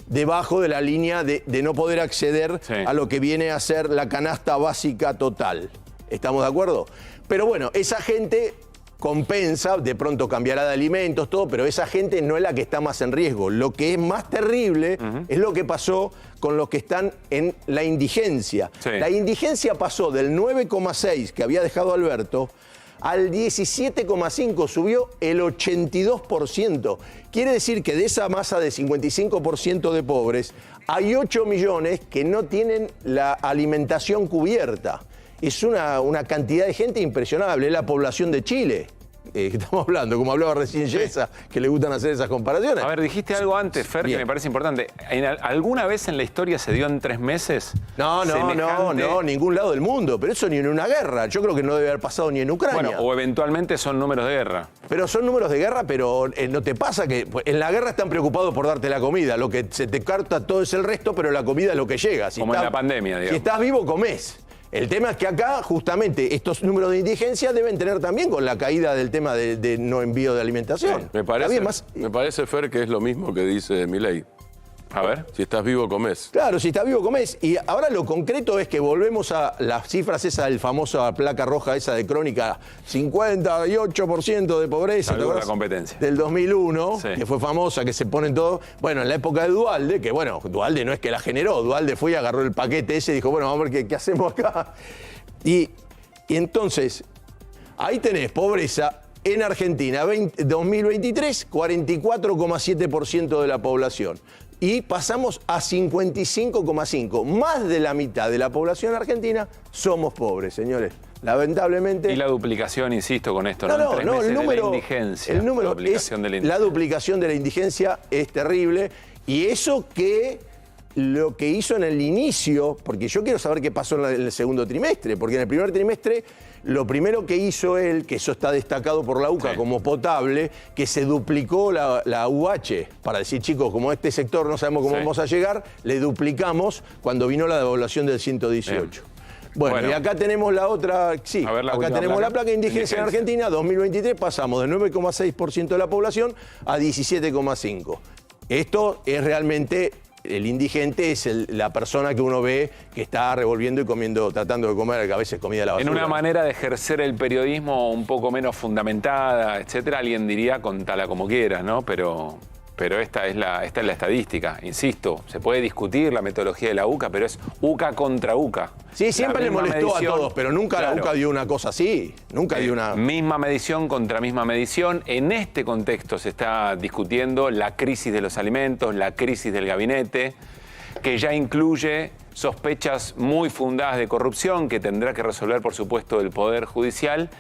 debajo de la línea de no poder acceder a lo que viene a ser la canasta básica total. ¿Estamos de acuerdo? Pero bueno, esa gente compensa, de pronto cambiará de alimentos, todo, pero esa gente no es la que está más en riesgo. Lo que es más terrible es lo que pasó con los que están en la indigencia. La indigencia pasó del 9,6 que había dejado Alberto al 17,5, subió el 82%. Quiere decir que de esa masa de 55% de pobres, hay 8 millones que no tienen la alimentación cubierta. Es una cantidad de gente impresionable, es la población de Chile. Estamos hablando, como hablaba recién Yesa, que le gustan hacer esas comparaciones. A ver, dijiste algo antes, Fer, que me parece importante. ¿Alguna vez en la historia se dio en 3 meses? No, ningún lado del mundo. Pero eso ni en una guerra. Yo creo que no debe haber pasado ni en Ucrania. Bueno, o eventualmente son números de guerra. Pero son números de guerra, pero no te pasa que en la guerra están preocupados por darte la comida. Lo que se te carta todo es el resto, pero la comida es lo que llega. Como en la pandemia, digamos. Si estás vivo, comés. El tema es que acá, justamente, estos números de indigencia deben tener también con la caída del tema de no envío de alimentación. Me parece, Fer, que es lo mismo que dice Milei. A ver. Si estás vivo, comés. Claro, si estás vivo, comés. Y ahora lo concreto es que volvemos a las cifras esas del famoso placa roja esa de Crónica, 58% de pobreza. La competencia. Del 2001, que fue famosa, que se ponen todos. Bueno, en la época de Duhalde, que bueno, Duhalde no es que la generó, Duhalde fue y agarró el paquete ese y dijo, bueno, vamos a ver qué hacemos acá. Y entonces, ahí tenés pobreza. En Argentina, 2023, 44,7% de la población. Y pasamos a 55,5%. Más de la mitad de la población argentina somos pobres, señores. Lamentablemente. Y la duplicación, insisto con esto, ¿no? El número, la indigencia. El número la duplicación de la indigencia es terrible. Y eso que lo que hizo en el inicio, porque yo quiero saber qué pasó en el segundo trimestre, porque en el primer trimestre lo primero que hizo él, que eso está destacado por la UCA como potable, que se duplicó la UH, para decir, chicos, como este sector no sabemos cómo vamos a llegar, le duplicamos cuando vino la devaluación del 118. Bueno, y acá tenemos la otra, acá tenemos la placa de indigencia en Argentina, 2023 pasamos de 9,6% de la población a 17,5%. Esto es realmente... El indigente es la persona que uno ve que está revolviendo y comiendo, tratando de comer, que a veces comida de la basura. En una manera de ejercer el periodismo un poco menos fundamentada, etcétera, alguien diría contala como quieras, ¿no? Pero esta es la estadística. Insisto, se puede discutir la metodología de la UCA, pero es UCA contra UCA. Sí, siempre le molestó a todos, pero nunca la UCA dio una cosa así. Nunca dio una... Misma medición contra misma medición. En este contexto se está discutiendo la crisis de los alimentos, la crisis del gabinete, que ya incluye sospechas muy fundadas de corrupción que tendrá que resolver, por supuesto, el Poder Judicial,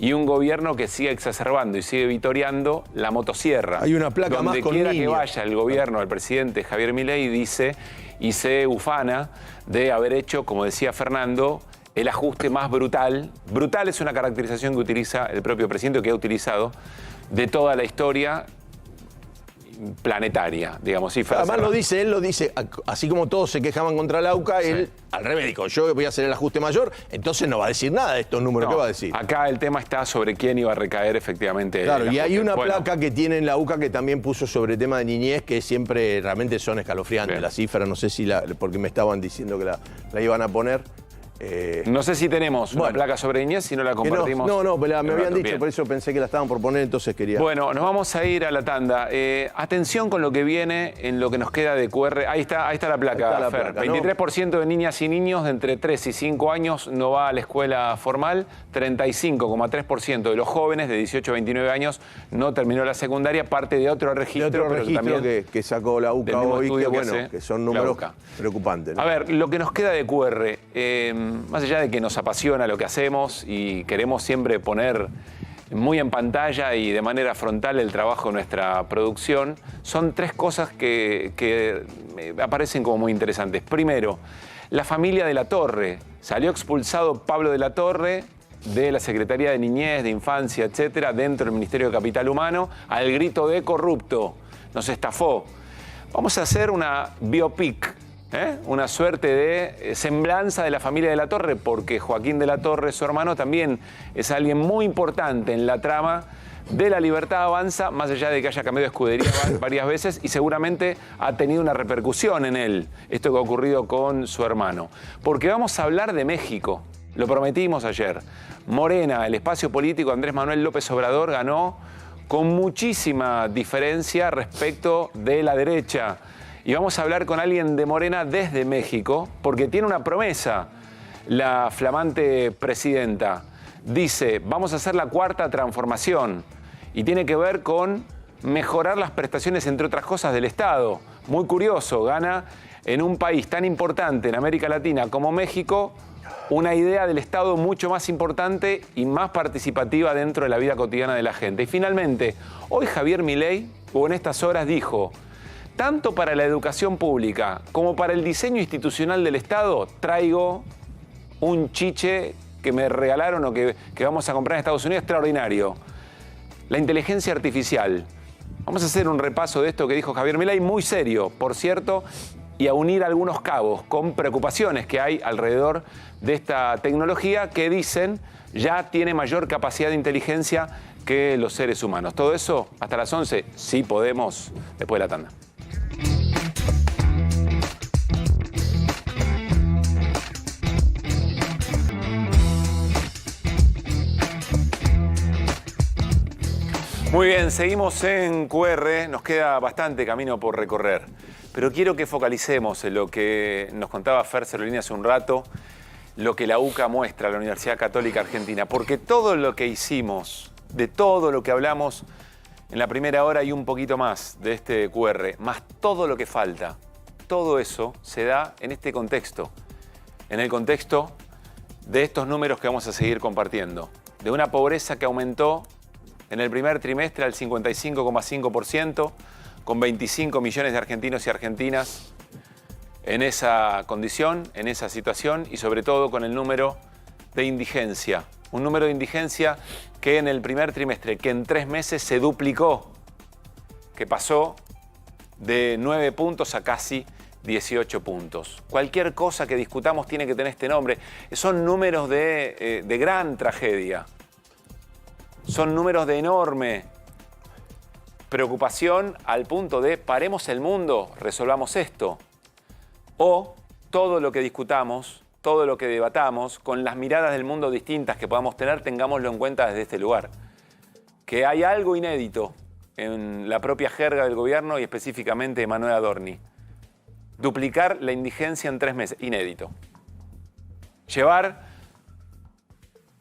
y un gobierno que sigue exacerbando y sigue vitoreando la motosierra. Hay una placa más con donde quiera que vaya el gobierno, el presidente Javier Milei dice y se ufana de haber hecho, como decía Fernando, el ajuste más brutal. Brutal es una caracterización que utiliza el propio presidente, que ha utilizado de toda la historia planetaria, digamos. Además él lo dice, así como todos se quejaban contra la UCA, él al revés dijo, yo voy a hacer el ajuste mayor, entonces no va a decir nada de estos números, ¿qué va a decir? Acá el tema está sobre quién iba a recaer efectivamente. Claro, y hay una placa que tiene en la UCA que también puso sobre el tema de niñez, que siempre realmente son escalofriantes las cifras, no sé si porque me estaban diciendo que la iban a poner. No sé si tenemos una placa sobre niñez, si no la compartimos. No, me habían dicho, por eso pensé que la estaban por poner, entonces quería... Bueno, nos vamos a ir a la tanda. Atención con lo que viene en lo que nos queda de QR. Ahí está la placa, Fer. 23% de niñas y niños de entre 3 y 5 años no va a la escuela formal. 35,3% de los jóvenes de 18 a 29 años no terminó la secundaria, parte de otro registro. Que sacó la UCA hoy, que son números preocupantes, ¿no? A ver, lo que nos queda de QR... más allá de que nos apasiona lo que hacemos y queremos siempre poner muy en pantalla y de manera frontal el trabajo de nuestra producción, son 3 cosas que aparecen como muy interesantes. Primero, la familia de la Torre. Salió expulsado Pablo de la Torre de la Secretaría de Niñez, de Infancia, etcétera, dentro del Ministerio de Capital Humano, al grito de corrupto. Nos estafó. Vamos a hacer una biopic Una suerte de semblanza de la familia de la Torre, porque Joaquín de la Torre, su hermano, también es alguien muy importante en la trama de La Libertad Avanza, más allá de que haya cambiado de escudería varias veces, y seguramente ha tenido una repercusión en él, esto que ha ocurrido con su hermano. Porque vamos a hablar de México, lo prometimos ayer. Morena, el espacio político Andrés Manuel López Obrador, ganó con muchísima diferencia respecto de la derecha. Y vamos a hablar con alguien de Morena desde México, porque tiene una promesa la flamante presidenta. Dice, vamos a hacer la cuarta transformación y tiene que ver con mejorar las prestaciones, entre otras cosas, del Estado. Muy curioso, gana en un país tan importante en América Latina como México una idea del Estado mucho más importante y más participativa dentro de la vida cotidiana de la gente. Y finalmente, hoy Javier Milei, o en estas horas, dijo, tanto para la educación pública como para el diseño institucional del Estado, traigo un chiche que me regalaron o que vamos a comprar en Estados Unidos extraordinario. La inteligencia artificial. Vamos a hacer un repaso de esto que dijo Javier Milei, muy serio, por cierto, y a unir algunos cabos con preocupaciones que hay alrededor de esta tecnología que dicen ya tiene mayor capacidad de inteligencia que los seres humanos. Todo eso hasta las 11, sí podemos, después de la tanda. Muy bien, seguimos en QR, nos queda bastante camino por recorrer, pero quiero que focalicemos en lo que nos contaba Fer Cerolini hace un rato, lo que la UCA muestra, la Universidad Católica Argentina, porque todo lo que hicimos, de todo lo que hablamos en la primera hora y un poquito más de este QR, más todo lo que falta, todo eso se da en este contexto, en el contexto de estos números que vamos a seguir compartiendo, de una pobreza que aumentó en el primer trimestre al 55,5%, con 25 millones de argentinos y argentinas en esa condición, en esa situación, y sobre todo con el número de indigencia. Un número de indigencia que en el primer trimestre, que en 3 meses se duplicó, que pasó de 9 puntos a casi 18 puntos. Cualquier cosa que discutamos tiene que tener este nombre. Son números de gran tragedia. Son números de enorme preocupación al punto de paremos el mundo, resolvamos esto. O todo lo que discutamos, todo lo que debatamos, con las miradas del mundo distintas que podamos tener, tengámoslo en cuenta desde este lugar. Que hay algo inédito en la propia jerga del gobierno y específicamente de Manuel Adorni. Duplicar la indigencia en 3 meses, inédito. Llevar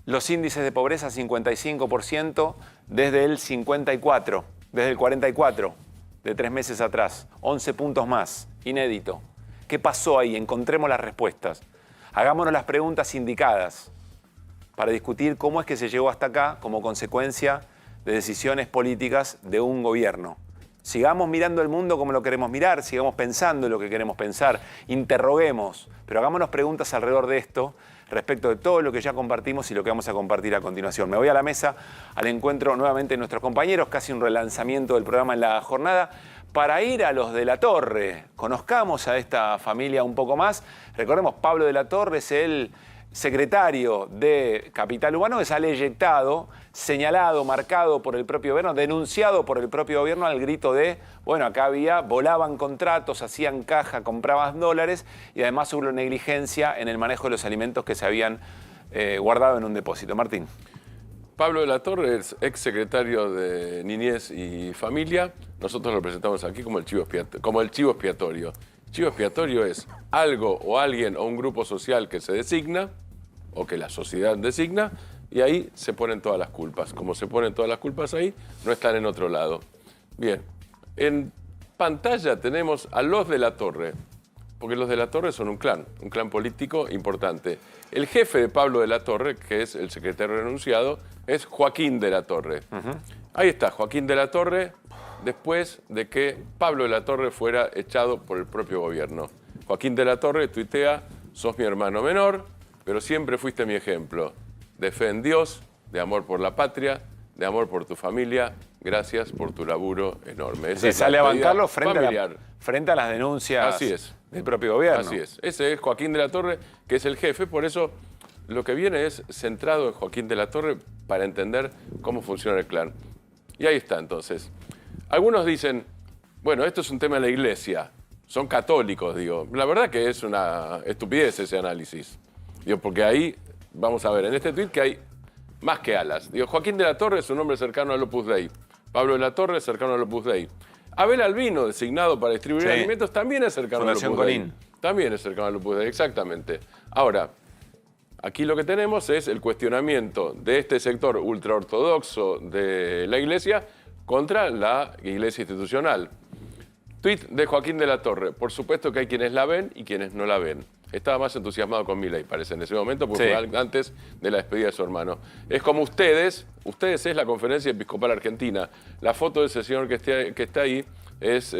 los índices de pobreza 55% desde el 54%, desde el 44% de 3 meses atrás, 11 puntos más, inédito. ¿Qué pasó ahí? Encontremos las respuestas. Hagámonos las preguntas indicadas para discutir cómo es que se llegó hasta acá como consecuencia de decisiones políticas de un gobierno. Sigamos mirando el mundo como lo queremos mirar, sigamos pensando en lo que queremos pensar, interroguemos, pero hagámonos preguntas alrededor de esto respecto de todo lo que ya compartimos y lo que vamos a compartir a continuación. Me voy a la mesa al encuentro nuevamente de nuestros compañeros, casi un relanzamiento del programa en la jornada, para ir a los de la Torre. Conozcamos a esta familia un poco más. Recordemos, Pablo de la Torre es el secretario de Capital Humano, que sale eyectado, señalado, marcado por el propio gobierno, denunciado por el propio gobierno al grito de, bueno, acá volaban contratos, hacían caja, compraban dólares y además hubo negligencia en el manejo de los alimentos que se habían guardado en un depósito. Martín. Pablo de la Torre es exsecretario de Niñez y Familia. Nosotros lo presentamos aquí como el chivo expiatorio. Chivo expiatorio es algo o alguien o un grupo social que se designa o que la sociedad designa y ahí se ponen todas las culpas. Como se ponen todas las culpas ahí, no están en otro lado. Bien, en pantalla tenemos a los de la Torre, porque los de la Torre son un clan político importante. El jefe de Pablo de la Torre, que es el secretario renunciado, es Joaquín de la Torre. Ahí está, Joaquín de la Torre, después de que Pablo de la Torre fuera echado por el propio gobierno. Joaquín de la Torre tuitea, sos mi hermano menor, pero siempre fuiste mi ejemplo. De fe en Dios, de amor por la patria, de amor por tu familia, gracias por tu laburo enorme. Se sale a bancarlo frente a las denuncias del propio gobierno. Así es. Ese es Joaquín de la Torre, que es el jefe. Por eso lo que viene es centrado en Joaquín de la Torre para entender cómo funciona el clan. Y ahí está, entonces. Algunos dicen, bueno, esto es un tema de la iglesia. Son católicos, digo. La verdad que es una estupidez ese análisis. Digo, porque ahí, vamos a ver, en este tuit que hay más que alas. Digo, Joaquín de la Torre es un hombre cercano al Opus Dei. Pablo de la Torre es cercano al Opus Dei. Abel Albino, designado para distribuir alimentos, también es cercano Fundación al Opus Dei. Conin. También es cercano al Opus Dei, exactamente. Ahora, aquí lo que tenemos es el cuestionamiento de este sector ultraortodoxo de la Iglesia contra la Iglesia institucional. Tuit de Joaquín de la Torre. Por supuesto que hay quienes la ven y quienes no la ven. Estaba más entusiasmado con Milei, parece, en ese momento, porque fue antes de la despedida de su hermano. Es como ustedes es la Conferencia Episcopal Argentina. La foto de ese señor que está ahí es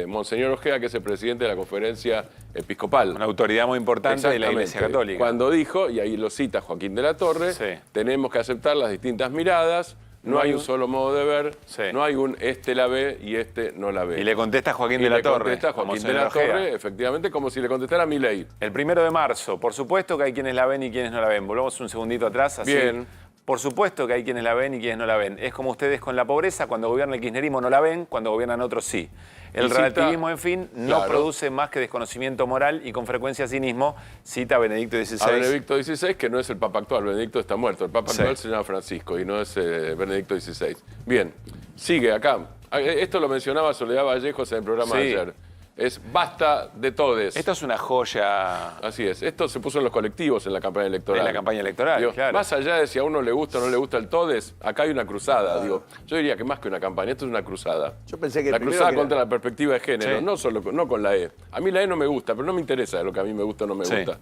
Monseñor Ojea, que es el presidente de la Conferencia Episcopal. Una autoridad muy importante de la Iglesia Católica. Cuando dijo, y ahí lo cita Joaquín de la Torre, tenemos que aceptar las distintas miradas. No hay un solo modo de ver, no hay un este la ve y este no la ve. Y le contesta Joaquín de la Torre. Le contesta Joaquín de la Torre, efectivamente, como si le contestara a Milei. El 1 de marzo, por supuesto que hay quienes la ven y quienes no la ven. Volvamos un segundito atrás. Así. Bien. Por supuesto que hay quienes la ven y quienes no la ven. Es como ustedes con la pobreza, cuando gobierna el kirchnerismo no la ven, cuando gobiernan otros sí. El relativismo, en fin, no produce más que desconocimiento moral y con frecuencia cinismo, cita a Benedicto XVI. A Benedicto XVI, que no es el Papa actual, Benedicto está muerto. El Papa actual se llama Francisco y no es Benedicto XVI. Bien, sigue acá. Esto lo mencionaba Soledad Vallejos en el programa de ayer. Es basta de todes. Esto es una joya. Así es. Esto se puso en los colectivos en la campaña electoral. En la campaña electoral, digo, claro. Más allá de si a uno le gusta o no le gusta el todes, acá hay una cruzada. Digo, yo diría que más que una campaña, esto es una cruzada. Yo pensé que la cruzada contra la perspectiva de género, no con la E. A mí la E no me gusta, pero no me interesa lo que a mí me gusta o no me gusta.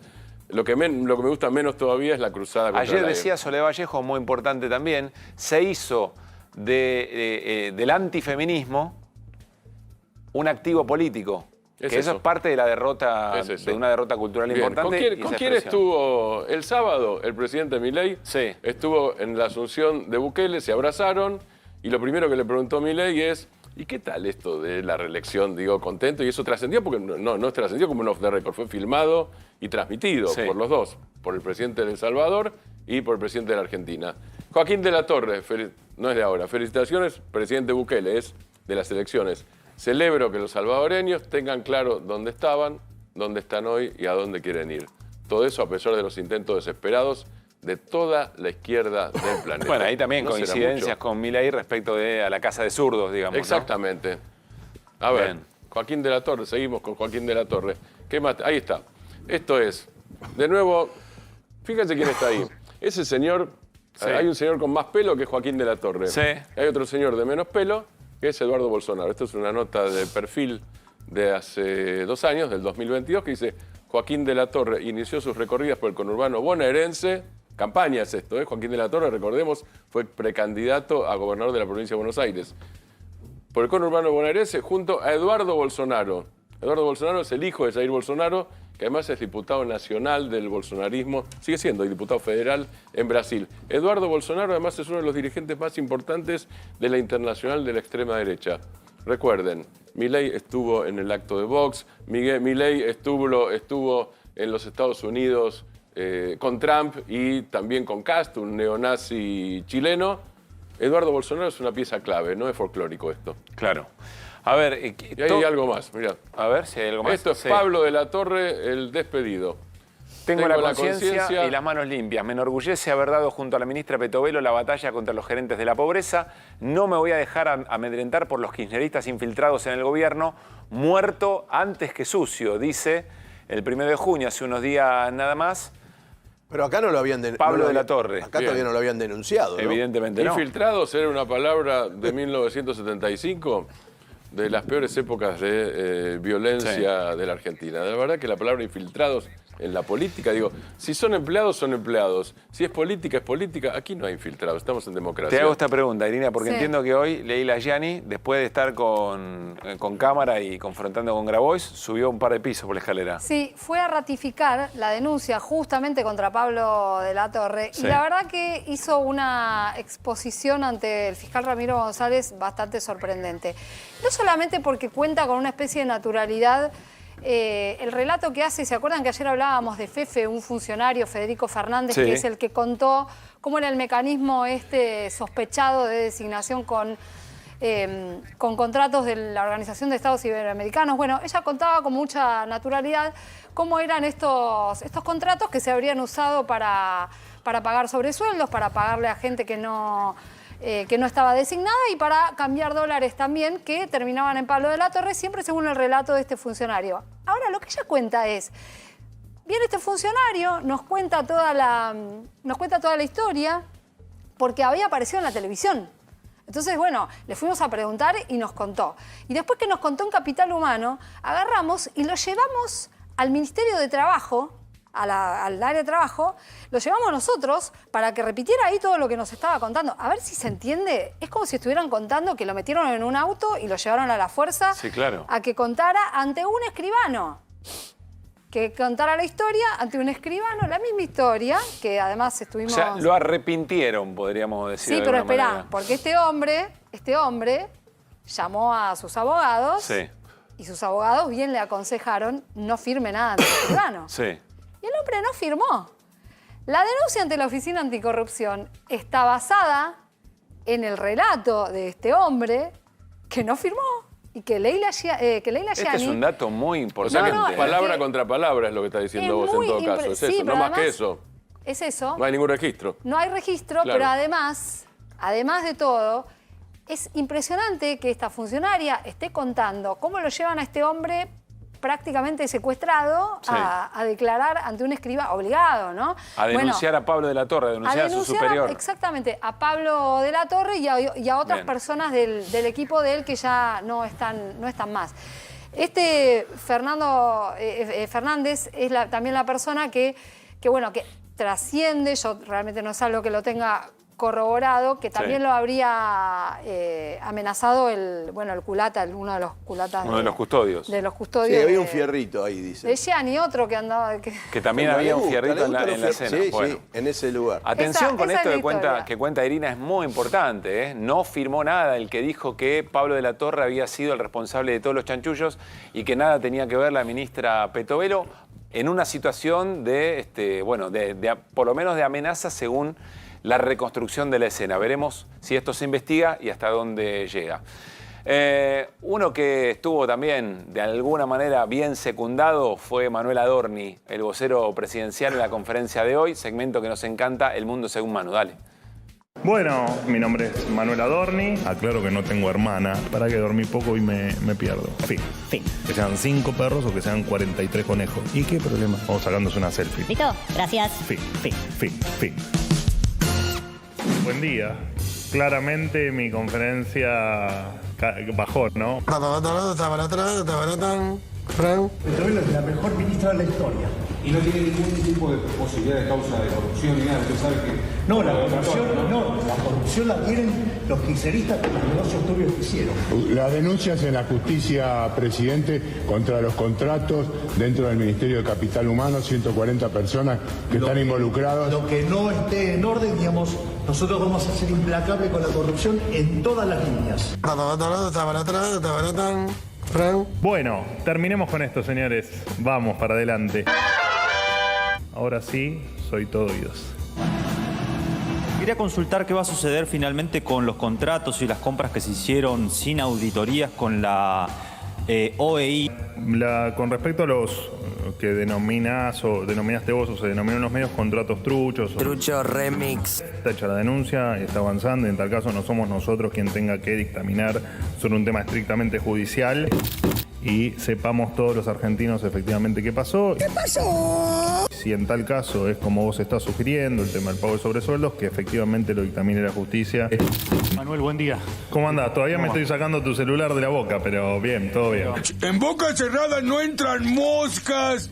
Lo que me gusta menos todavía es la cruzada contra Ayer la E. decía Soledad Vallejo, muy importante también, se hizo del antifeminismo un activo político. Eso es parte de la derrota, de una derrota cultural importante. ¿Con quién estuvo el sábado? El presidente Milei estuvo en la asunción de Bukele, se abrazaron y lo primero que le preguntó Milei es ¿y qué tal esto de la reelección? Digo, contento, y eso trascendió porque no trascendió como un off the record, fue filmado y transmitido por los dos, por el presidente de El Salvador y por el presidente de la Argentina. Joaquín de la Torre, no es de ahora, felicitaciones, presidente Bukele, es de las elecciones. Celebro que los salvadoreños tengan claro dónde estaban, dónde están hoy y a dónde quieren ir. Todo eso a pesar de los intentos desesperados de toda la izquierda del planeta. Bueno, ahí también coincidencias con Milei respecto a la casa de zurdos, digamos. Exactamente. A ver, Joaquín de la Torre, seguimos con Joaquín de la Torre. ¿Qué más? Ahí está. Esto es, de nuevo, fíjense quién está ahí. Ese señor, hay un señor con más pelo que es Joaquín de la Torre. Hay otro señor de menos pelo, que es Eduardo Bolsonaro. Esto es una nota de perfil de hace 2 años, del 2022, que dice Joaquín de la Torre inició sus recorridas por el conurbano bonaerense. Campaña es esto, Joaquín de la Torre, recordemos, fue precandidato a gobernador de la provincia de Buenos Aires. Por el conurbano bonaerense junto a Eduardo Bolsonaro. Eduardo Bolsonaro es el hijo de Jair Bolsonaro, que además es diputado nacional del bolsonarismo, sigue siendo diputado federal en Brasil. Eduardo Bolsonaro además es uno de los dirigentes más importantes de la internacional de la extrema derecha. Recuerden, Milei estuvo en el acto de Vox, Milei estuvo en los Estados Unidos con Trump y también con Cast, un neonazi chileno. Eduardo Bolsonaro es una pieza clave, no es folclórico esto. Claro. A ver, y hay algo más, mirá. A ver si hay algo más. Esto es Pablo de la Torre, el despedido. Tengo la conciencia y las manos limpias. Me enorgullece haber dado junto a la ministra Petovelo la batalla contra los gerentes de la pobreza. No me voy a dejar amedrentar por los kirchneristas infiltrados en el gobierno. Muerto antes que sucio, dice el 1 de junio, hace unos días nada más. Pero acá no lo habían denunciado. Pablo de la Torre. Acá todavía no lo habían denunciado, ¿no? Evidentemente no. Infiltrados era una palabra de 1975, de las peores épocas de violencia de la Argentina. De verdad que la palabra infiltrados en la política, digo, si son empleados, son empleados. Si es política, es política. Aquí no hay infiltrados, estamos en democracia. Te hago esta pregunta, Irina, porque entiendo que hoy Leila Gianni, después de estar con cámara y confrontando con Grabois, subió un par de pisos por la escalera. Sí, fue a ratificar la denuncia justamente contra Pablo de la Torre. Y la verdad que hizo una exposición ante el fiscal Ramiro González bastante sorprendente. No solamente porque cuenta con una especie de naturalidad el relato que hace, ¿se acuerdan que ayer hablábamos de Fefe, un funcionario, Federico Fernández, Sí. que es el que contó cómo era el mecanismo sospechado de designación con contratos de la Organización de Estados Iberoamericanos? Bueno, ella contaba con mucha naturalidad cómo eran estos contratos que se habrían usado para pagar sobresueldos, para pagarle a gente que no estaba designada y para cambiar dólares también, que terminaban en Pablo de la Torre, siempre según el relato de este funcionario. Ahora, lo que ella cuenta es, viene este funcionario, nos cuenta toda la historia, porque había aparecido en la televisión. Entonces, bueno, le fuimos a preguntar y nos contó. Y después que nos contó en Capital Humano, agarramos y lo llevamos al Ministerio de Trabajo, al área de trabajo, lo llevamos nosotros para que repitiera ahí todo lo que nos estaba contando. A ver si se entiende. Es como si estuvieran contando que lo metieron en un auto y lo llevaron a la fuerza a que contara ante un escribano. Que contara la historia ante un escribano, la misma historia, que además estuvimos... O sea, lo arrepintieron, podríamos decir. Sí, de pero alguna esperá, manera. porque este hombre llamó a sus abogados Sí, y sus abogados bien le aconsejaron no firme nada ante el escribano. sí. Y el hombre no firmó. La denuncia ante la Oficina Anticorrupción está basada en el relato de este hombre que no firmó y que Leila Gianni... Este es un dato muy O sea importante. que palabra contra palabra es lo que está diciendo vos en todo caso. Es sí, eso, pero no más que además- eso. Es eso. No hay ningún registro. No hay registro, Claro. pero además de todo, es impresionante que esta funcionaria esté contando cómo lo llevan a este hombre prácticamente secuestrado Sí. a declarar ante un escriba obligado, ¿no? A denunciar a Pablo de la Torre, a denunciar a su superior. Exactamente, a Pablo de la Torre y a otras Bien. personas del equipo de él que ya no están más. Este Fernando Fernández es también la persona que trasciende, yo realmente no es algo que lo tenga corroborado, que también Sí. lo habría amenazado el culata, uno de los culatas. Uno de los custodios. De los Sí, custodios. había un fierrito ahí, dice. De Gianni, otro que andaba... Que también Bueno, había le un gusta, fierrito le en la gustan los escena. Sí, Bueno. sí, en ese lugar. Atención con esa esto es que la cuenta, historia. que cuenta Irina, es muy importante. No firmó nada el que dijo que Pablo de la Torre había sido el responsable de todos los chanchullos y que nada tenía que ver la ministra Petovelo en una situación por lo menos de amenaza según la reconstrucción de la escena. Veremos si esto se investiga y hasta dónde llega. Uno que estuvo también de alguna manera bien secundado fue Manuel Adorni, el vocero presidencial en la conferencia de hoy, segmento que nos encanta, El Mundo Según Manu. Dale. Bueno, mi nombre es Manuel Adorni. Aclaro que no tengo hermana, para que dormí poco y me pierdo. Fin. Que sean 5 perros o que sean 43 conejos. ¿Y qué problema? Vamos sacándose una selfie. ¿Listo? Gracias. Fin. Buen día. Claramente mi conferencia bajó, ¿no? Petovelo es la mejor ministra de la historia. Y no tiene ningún tipo de posibilidad de causa de corrupción ni nada. Usted sabe que... No, la corrupción la tienen los kirchneristas con los negocios turbios que hicieron. Las denuncias en la justicia, presidente, contra los contratos dentro del Ministerio de Capital Humano, 140 personas que están involucradas. Lo que no esté en orden, digamos, nosotros vamos a ser implacables con la corrupción en todas las líneas. Bueno, terminemos con esto, señores. Vamos para adelante. Ahora sí, soy todo oídos. Quería consultar qué va a suceder finalmente con los contratos y las compras que se hicieron sin auditorías con la OEI. Con respecto a los que denominaste vos o se denominan los medios contratos truchos. Trucho Remix. Está hecha la denuncia, está avanzando y en tal caso no somos nosotros quien tenga que dictaminar sobre un tema estrictamente judicial y sepamos todos los argentinos efectivamente qué pasó. ¿Qué pasó? Si en tal caso es como vos estás sugiriendo, el tema del pago de sobresueldos, que efectivamente lo dictamine la justicia. Manuel, buen día. ¿Cómo andás? Todavía me estoy sacando tu celular de la boca, pero bien, todo bien. En boca cerrada no entran moscas.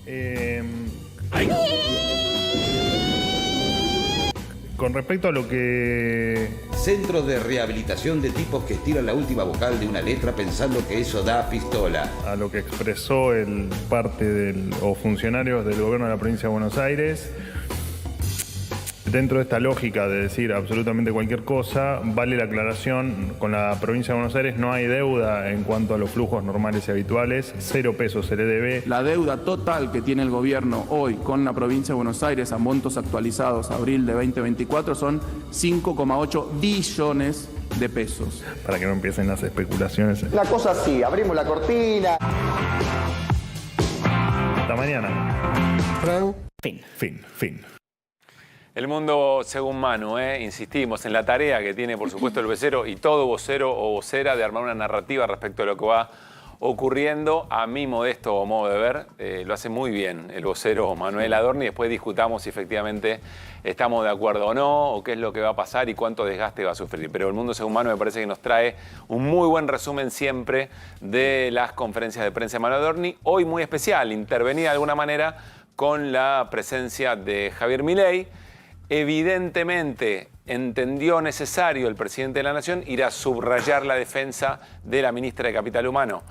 Con respecto a lo que... Centro de rehabilitación de tipos que estiran la última vocal de una letra pensando que eso da pistola. A lo que expresó funcionarios del gobierno de la provincia de Buenos Aires. Dentro de esta lógica de decir absolutamente cualquier cosa, vale la aclaración, con la provincia de Buenos Aires no hay deuda en cuanto a los flujos normales y habituales, 0 pesos se le debe. La deuda total que tiene el gobierno hoy con la provincia de Buenos Aires a montos actualizados abril de 2024 son 5,8 billones de pesos. Para que no empiecen las especulaciones. La cosa así, abrimos la cortina. Hasta mañana. Fin. El mundo según Manu, insistimos en la tarea que tiene, por supuesto, el vocero y todo vocero o vocera de armar una narrativa respecto a lo que va ocurriendo. A mi modesto modo de ver, lo hace muy bien el vocero Manuel Adorni. Después discutamos si efectivamente estamos de acuerdo o no, o qué es lo que va a pasar y cuánto desgaste va a sufrir. Pero el mundo según Manu me parece que nos trae un muy buen resumen siempre de las conferencias de prensa de Manuel Adorni. Hoy muy especial, intervenida de alguna manera con la presencia de Javier Milei. Evidentemente entendió necesario el presidente de la Nación ir a subrayar la defensa de la ministra de Capital Humano,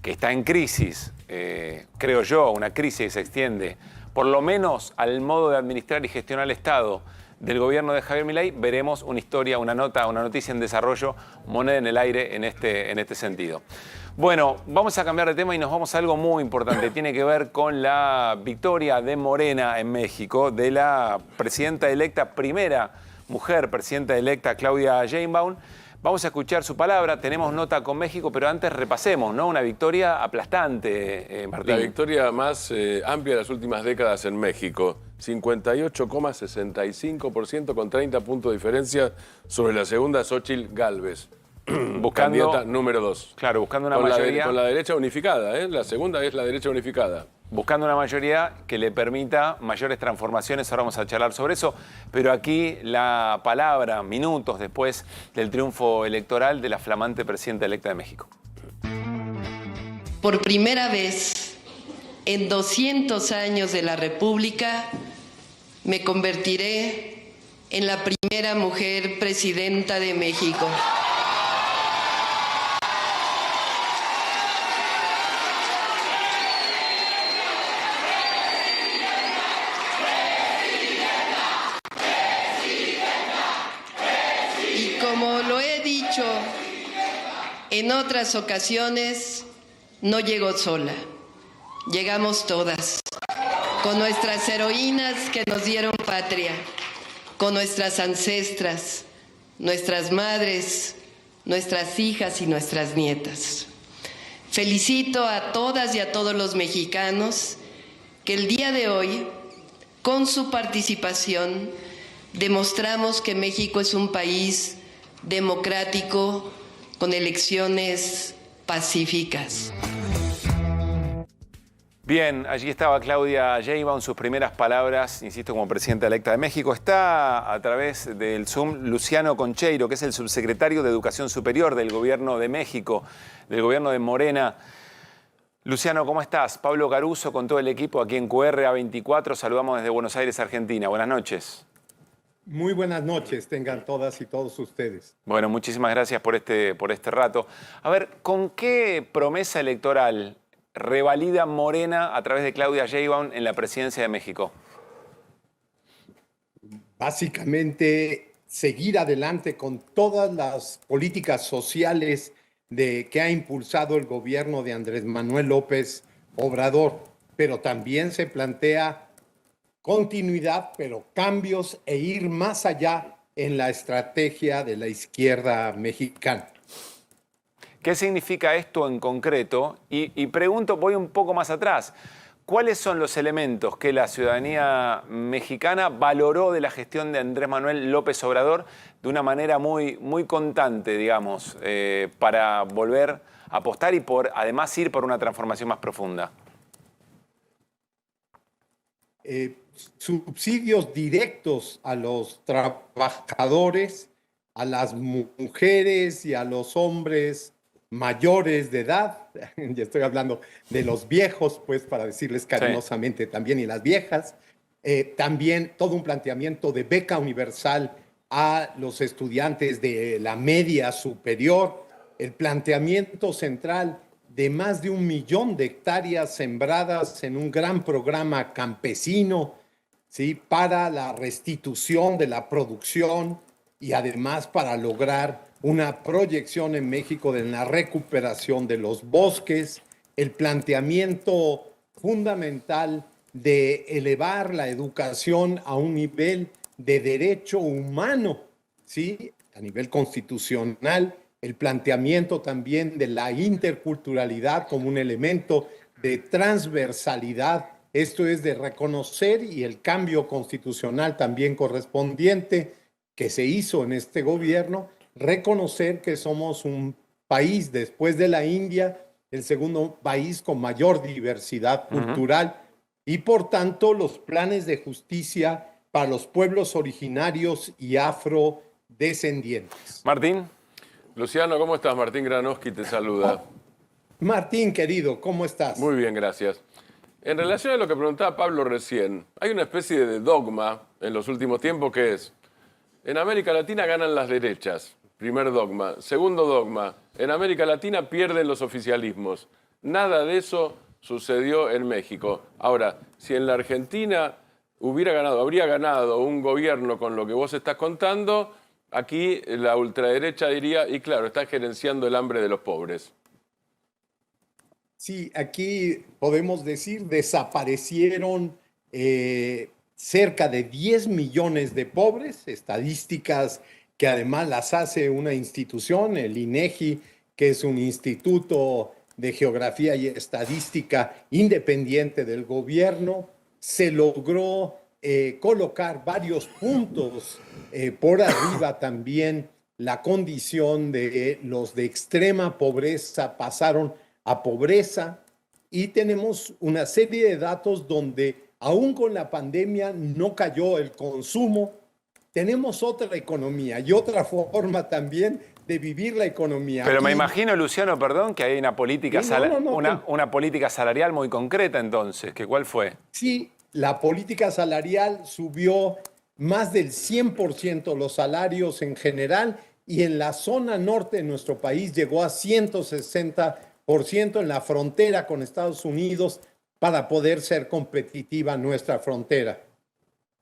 que está en crisis, creo yo, una crisis que se extiende por lo menos al modo de administrar y gestionar el Estado del gobierno de Javier Milei. Veremos una historia, una nota, una noticia en desarrollo, moneda en el aire en este sentido. Bueno, vamos a cambiar de tema y nos vamos a algo muy importante. Tiene que ver con la victoria de Morena en México, de la presidenta electa, primera mujer presidenta electa, Claudia Sheinbaum. Vamos a escuchar su palabra, tenemos nota con México, pero antes repasemos, ¿no? Una victoria aplastante, Martín. La victoria más amplia de las últimas décadas en México. 58,65% con 30 puntos de diferencia sobre la segunda, Xóchitl Gálvez. Candidata número 2. Claro, buscando una mayoría. Con la derecha unificada, ¿eh? La segunda es la derecha unificada. Buscando una mayoría que le permita mayores transformaciones. Ahora vamos a charlar sobre eso. Pero aquí la palabra, minutos después del triunfo electoral de la flamante presidenta electa de México. Por primera vez en 200 años de la República, me convertiré en la primera mujer presidenta de México. Como lo he dicho en otras ocasiones, no llego sola, llegamos todas, con nuestras heroínas que nos dieron patria, con nuestras ancestras, nuestras madres, nuestras hijas y nuestras nietas. Felicito a todas y a todos los mexicanos que el día de hoy, con su participación, demostramos que México es un país democrático, con elecciones pacíficas. Bien, allí estaba Claudia Sheinbaum, sus primeras palabras, insisto, como presidenta electa de México. Está a través del Zoom Luciano Concheiro, que es el subsecretario de Educación Superior del Gobierno de México, del Gobierno de Morena. Luciano, ¿cómo estás? Pablo Caruso con todo el equipo aquí en QRA24. Saludamos desde Buenos Aires, Argentina. Buenas noches. Muy buenas noches, tengan todas y todos ustedes. Bueno, muchísimas gracias por este rato. A ver, ¿con qué promesa electoral revalida Morena a través de Claudia Sheinbaum en la presidencia de México? Básicamente, seguir adelante con todas las políticas sociales que ha impulsado el gobierno de Andrés Manuel López Obrador, pero también se plantea continuidad, pero cambios e ir más allá en la estrategia de la izquierda mexicana. ¿Qué significa esto en concreto? Y pregunto, voy un poco más atrás. ¿Cuáles son los elementos que la ciudadanía mexicana valoró de la gestión de Andrés Manuel López Obrador de una manera muy constante, digamos, para volver a apostar y además ir por una transformación más profunda? Subsidios directos a los trabajadores, a las mujeres y a los hombres mayores de edad, ya estoy hablando de los viejos, pues para decirles cariñosamente sí. También, y las viejas, también todo un planteamiento de beca universal a los estudiantes de la media superior, el planteamiento central de más de 1 millón de hectáreas sembradas en un gran programa campesino, ¿sí? Para la restitución de la producción y además para lograr una proyección en México de la recuperación de los bosques, el planteamiento fundamental de elevar la educación a un nivel de derecho humano, ¿sí? A nivel constitucional, el planteamiento también de la interculturalidad como un elemento de transversalidad, esto es de reconocer, y el cambio constitucional también correspondiente que se hizo en este gobierno, reconocer que somos un país, después de la India, el segundo país con mayor diversidad cultural, y por tanto los planes de justicia para los pueblos originarios y afrodescendientes. Martín. Luciano, ¿cómo estás? Martín Granoski te saluda. Martín, querido, ¿cómo estás? Muy bien, gracias. En relación a lo que preguntaba Pablo recién, hay una especie de dogma en los últimos tiempos que es, en América Latina ganan las derechas, primer dogma. Segundo dogma, en América Latina pierden los oficialismos. Nada de eso sucedió en México. Ahora, si en la Argentina habría ganado un gobierno con lo que vos estás contando, aquí la ultraderecha diría, y claro, está gerenciando el hambre de los pobres. Sí, aquí podemos decir, desaparecieron cerca de 10 millones de pobres, estadísticas que además las hace una institución, el INEGI, que es un instituto de geografía y estadística independiente del gobierno. Se logró colocar varios puntos por arriba también. La condición de los de extrema pobreza pasaron a pobreza, y tenemos una serie de datos donde aún con la pandemia no cayó el consumo. Tenemos otra economía y otra forma también de vivir la economía. Pero me imagino, Luciano, perdón, que hay una política, una política salarial muy concreta entonces. ¿Cuál fue? Sí, la política salarial subió más del 100% los salarios en general, y en la zona norte de nuestro país llegó a 160% en la frontera con Estados Unidos para poder ser competitiva nuestra frontera.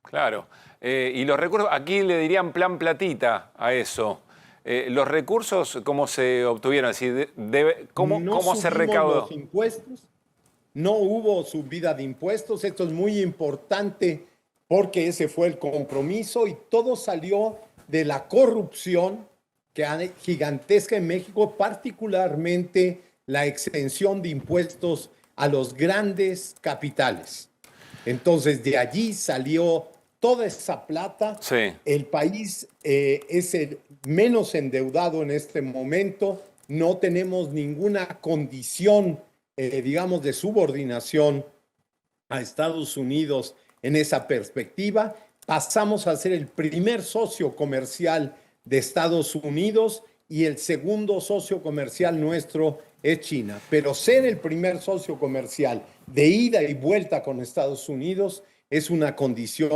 Claro. Y los recursos, aquí le dirían plan platita a eso. ¿Los recursos cómo se obtuvieron? Es decir, ¿cómo se recaudó? Los impuestos, no hubo subida de impuestos. Esto es muy importante porque ese fue el compromiso, y todo salió de la corrupción que hay gigantesca en México, particularmente la exención de impuestos a los grandes capitales. Entonces, de allí salió toda esa plata. Sí. El país es el menos endeudado en este momento. No tenemos ninguna condición, digamos, de subordinación a Estados Unidos en esa perspectiva. Pasamos a ser el primer socio comercial de Estados Unidos, y el segundo socio comercial nuestro es China. Pero ser el primer socio comercial de ida y vuelta con Estados Unidos es una condición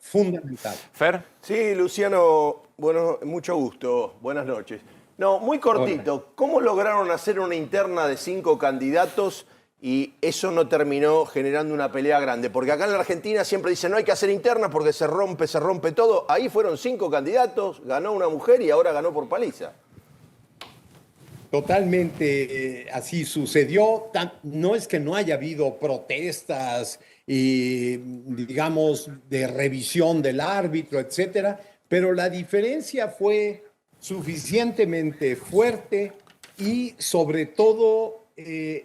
fundamental. ¿Fer? Sí, Luciano, bueno, mucho gusto. Buenas noches. No, muy cortito. Hola. ¿Cómo lograron hacer una interna de 5 candidatos y eso no terminó generando una pelea grande? Porque acá en la Argentina siempre dicen no hay que hacer internas porque se rompe todo. Ahí fueron 5 candidatos, ganó una mujer y ahora ganó por paliza. Totalmente así sucedió. No es que no haya habido protestas y, digamos, de revisión del árbitro, etcétera, pero la diferencia fue suficientemente fuerte, y sobre todo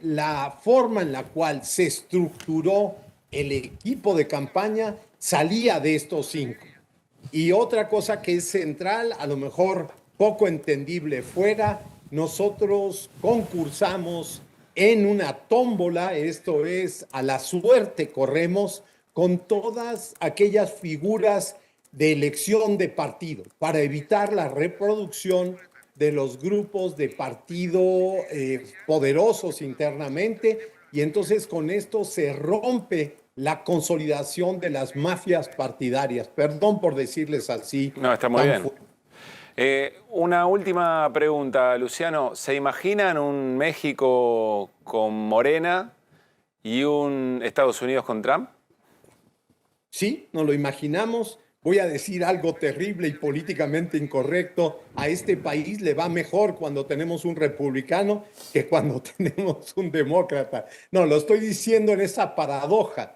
la forma en la cual se estructuró el equipo de campaña salía de estos 5. Y otra cosa que es central, a lo mejor poco entendible fuera, nosotros concursamos en una tómbola, esto es, a la suerte corremos con todas aquellas figuras de elección de partido para evitar la reproducción de los grupos de partido poderosos internamente, y entonces con esto se rompe la consolidación de las mafias partidarias. Perdón por decirles así. No, está muy bien. Una última pregunta, Luciano. ¿Se imaginan un México con Morena y un Estados Unidos con Trump? Sí, nos lo imaginamos. Voy a decir algo terrible y políticamente incorrecto. A este país le va mejor cuando tenemos un republicano que cuando tenemos un demócrata. No, lo estoy diciendo en esa paradoja.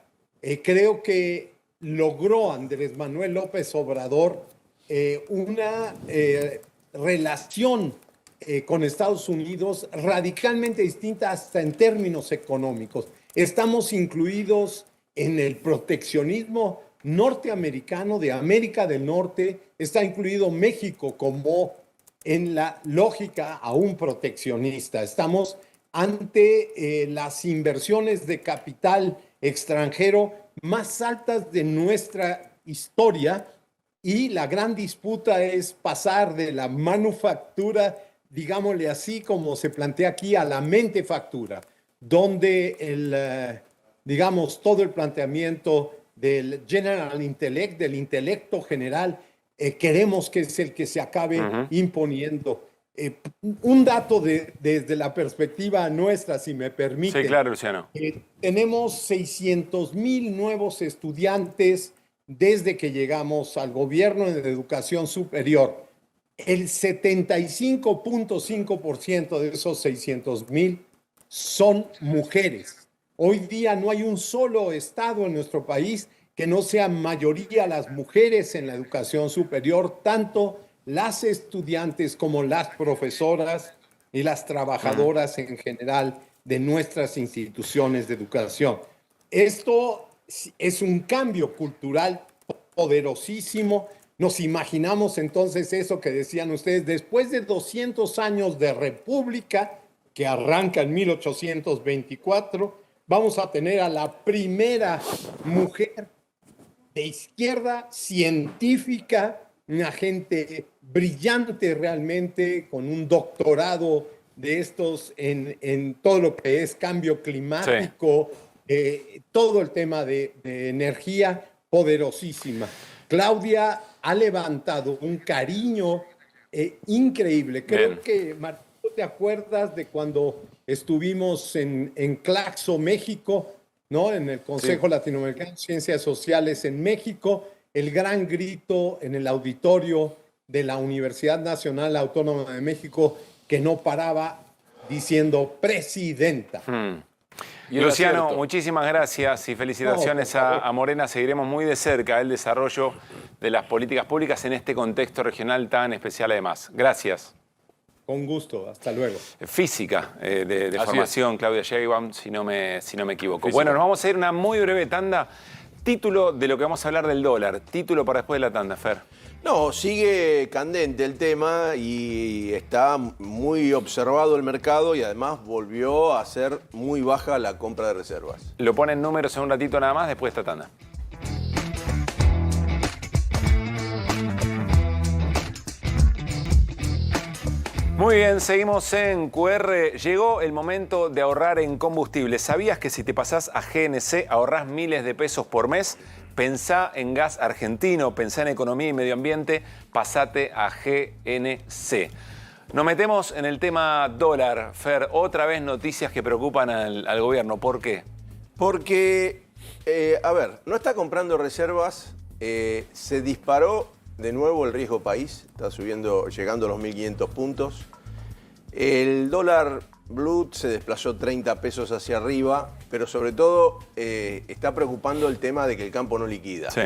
Creo que logró Andrés Manuel López Obrador una relación con Estados Unidos radicalmente distinta hasta en términos económicos. Estamos incluidos en el proteccionismo norteamericano de América del Norte, está incluido México como en la lógica aún proteccionista. Estamos ante las inversiones de capital extranjero más altas de nuestra historia y la gran disputa es pasar de la manufactura, digámosle así como se plantea aquí, a la mentefactura, donde digamos, todo el planteamiento del general intellect, del intelecto general, queremos que es el que se acabe imponiendo. Un dato desde la perspectiva nuestra, si me permite. Sí, claro, Luciano. Tenemos 600,000 nuevos estudiantes desde que llegamos al gobierno de educación superior. El 75.5% de esos 600,000 son mujeres. Hoy día no hay un solo estado en nuestro país que no sea mayoría las mujeres en la educación superior, tanto las estudiantes como las profesoras y las trabajadoras en general de nuestras instituciones de educación. Esto es un cambio cultural poderosísimo. Nos imaginamos entonces eso que decían ustedes, después de 200 años de república, que arranca en 1824, vamos a tener a la primera mujer de izquierda científica, una gente brillante realmente, con un doctorado de estos en todo lo que es cambio climático, todo el tema de energía poderosísima. Claudia ha levantado un cariño increíble. Creo que, Martín, ¿te acuerdas de cuando estuvimos en Claxo, México, ¿no? En el Consejo Latinoamericano de Ciencias Sociales en México, el gran grito en el auditorio de la Universidad Nacional Autónoma de México que no paraba diciendo presidenta. Y Luciano, muchísimas gracias y felicitaciones a Morena. Seguiremos muy de cerca el desarrollo de las políticas públicas en este contexto regional tan especial además. Gracias. Con gusto, hasta luego. Física de formación, Claudia Sheinbaum, si no me equivoco. Física. Bueno, nos vamos a ir a una muy breve tanda. Título de lo que vamos a hablar del dólar. Título para después de la tanda, Fer. No, sigue candente el tema y está muy observado el mercado y además volvió a ser muy baja la compra de reservas. Lo ponen números en un ratito nada más después de esta tanda. Muy bien, seguimos en QR. Llegó el momento de ahorrar en combustible. ¿Sabías que si te pasás a GNC ahorrás miles de pesos por mes? Pensá en gas argentino, pensá en economía y medio ambiente, pasate a GNC. Nos metemos en el tema dólar. Fer, otra vez noticias que preocupan al gobierno. ¿Por qué? Porque, a ver, no está comprando reservas, se disparó de nuevo el riesgo país, está subiendo, llegando a los 1.500 puntos. El dólar blue se desplazó 30 pesos hacia arriba, pero sobre todo está preocupando el tema de que el campo no liquida. Sí.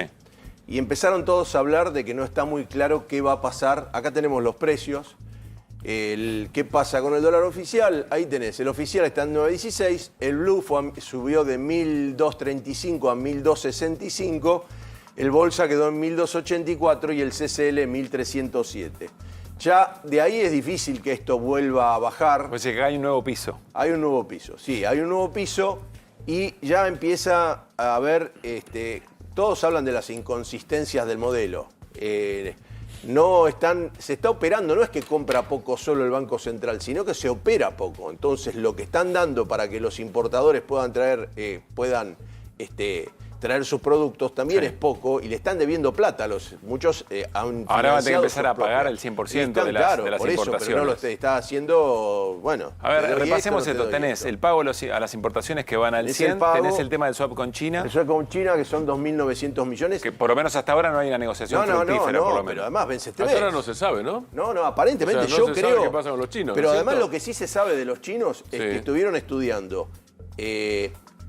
Y empezaron todos a hablar de que no está muy claro qué va a pasar. Acá tenemos los precios. ¿Qué pasa con el dólar oficial? Ahí tenés, el oficial está en 9.16, el blue subió de 1.235 a 1.265, el bolsa quedó en 1.284 y el CCL en 1.307. Ya de ahí es difícil que esto vuelva a bajar. Pues que hay un nuevo piso. Hay un nuevo piso, sí, hay un nuevo piso y ya empieza a haber, todos hablan de las inconsistencias del modelo. Se está operando, no es que compra poco solo el Banco Central, sino que se opera poco. Entonces lo que están dando para que los importadores puedan traer, traer sus productos también es poco y le están debiendo plata. Muchos han ahora va a tener que empezar a sus pagar propios. el 100% Están, de las claro, por eso, importaciones. pero no lo está haciendo, bueno. A ver, te doy repasemos no te esto. doy Tenés el pago a las importaciones que van al 100, tenés el tema del swap con China. El swap con China, que son 2.900 millones. Que por lo menos hasta ahora no hay una negociación fructífera, por lo menos. Pero además vence este Hasta mes. ahora no se sabe, ¿no? No, aparentemente O sea, no yo se creo. sabe qué pasa con los chinos, Pero ¿no es además cierto? lo que sí se sabe de los chinos es que estuvieron estudiando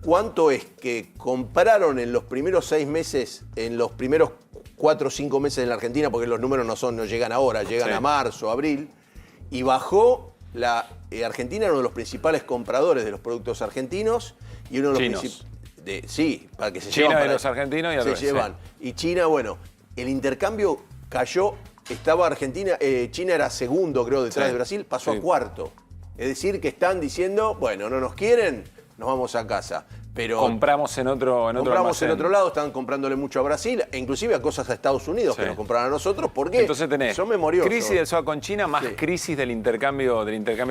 cuánto es que compraron en los primeros 6 meses, en los primeros 4 o 5 meses en la Argentina, porque los números no llegan ahora, llegan a marzo, abril, y bajó la Argentina era uno de los principales compradores de los productos argentinos y uno de los principales. Sí, para que se China llevan. de los argentinos y al se revés, llevan. Y China, bueno, el intercambio cayó, estaba Argentina, China era segundo, creo, detrás de Brasil, pasó a cuarto. Es decir, que están diciendo, bueno, no nos quieren, nos vamos a casa. Pero compramos en otro lado, están comprándole mucho a Brasil, e inclusive a cosas a Estados Unidos que nos compraron a nosotros, porque entonces tenés son memoriosos. Crisis del swap con China más crisis del intercambio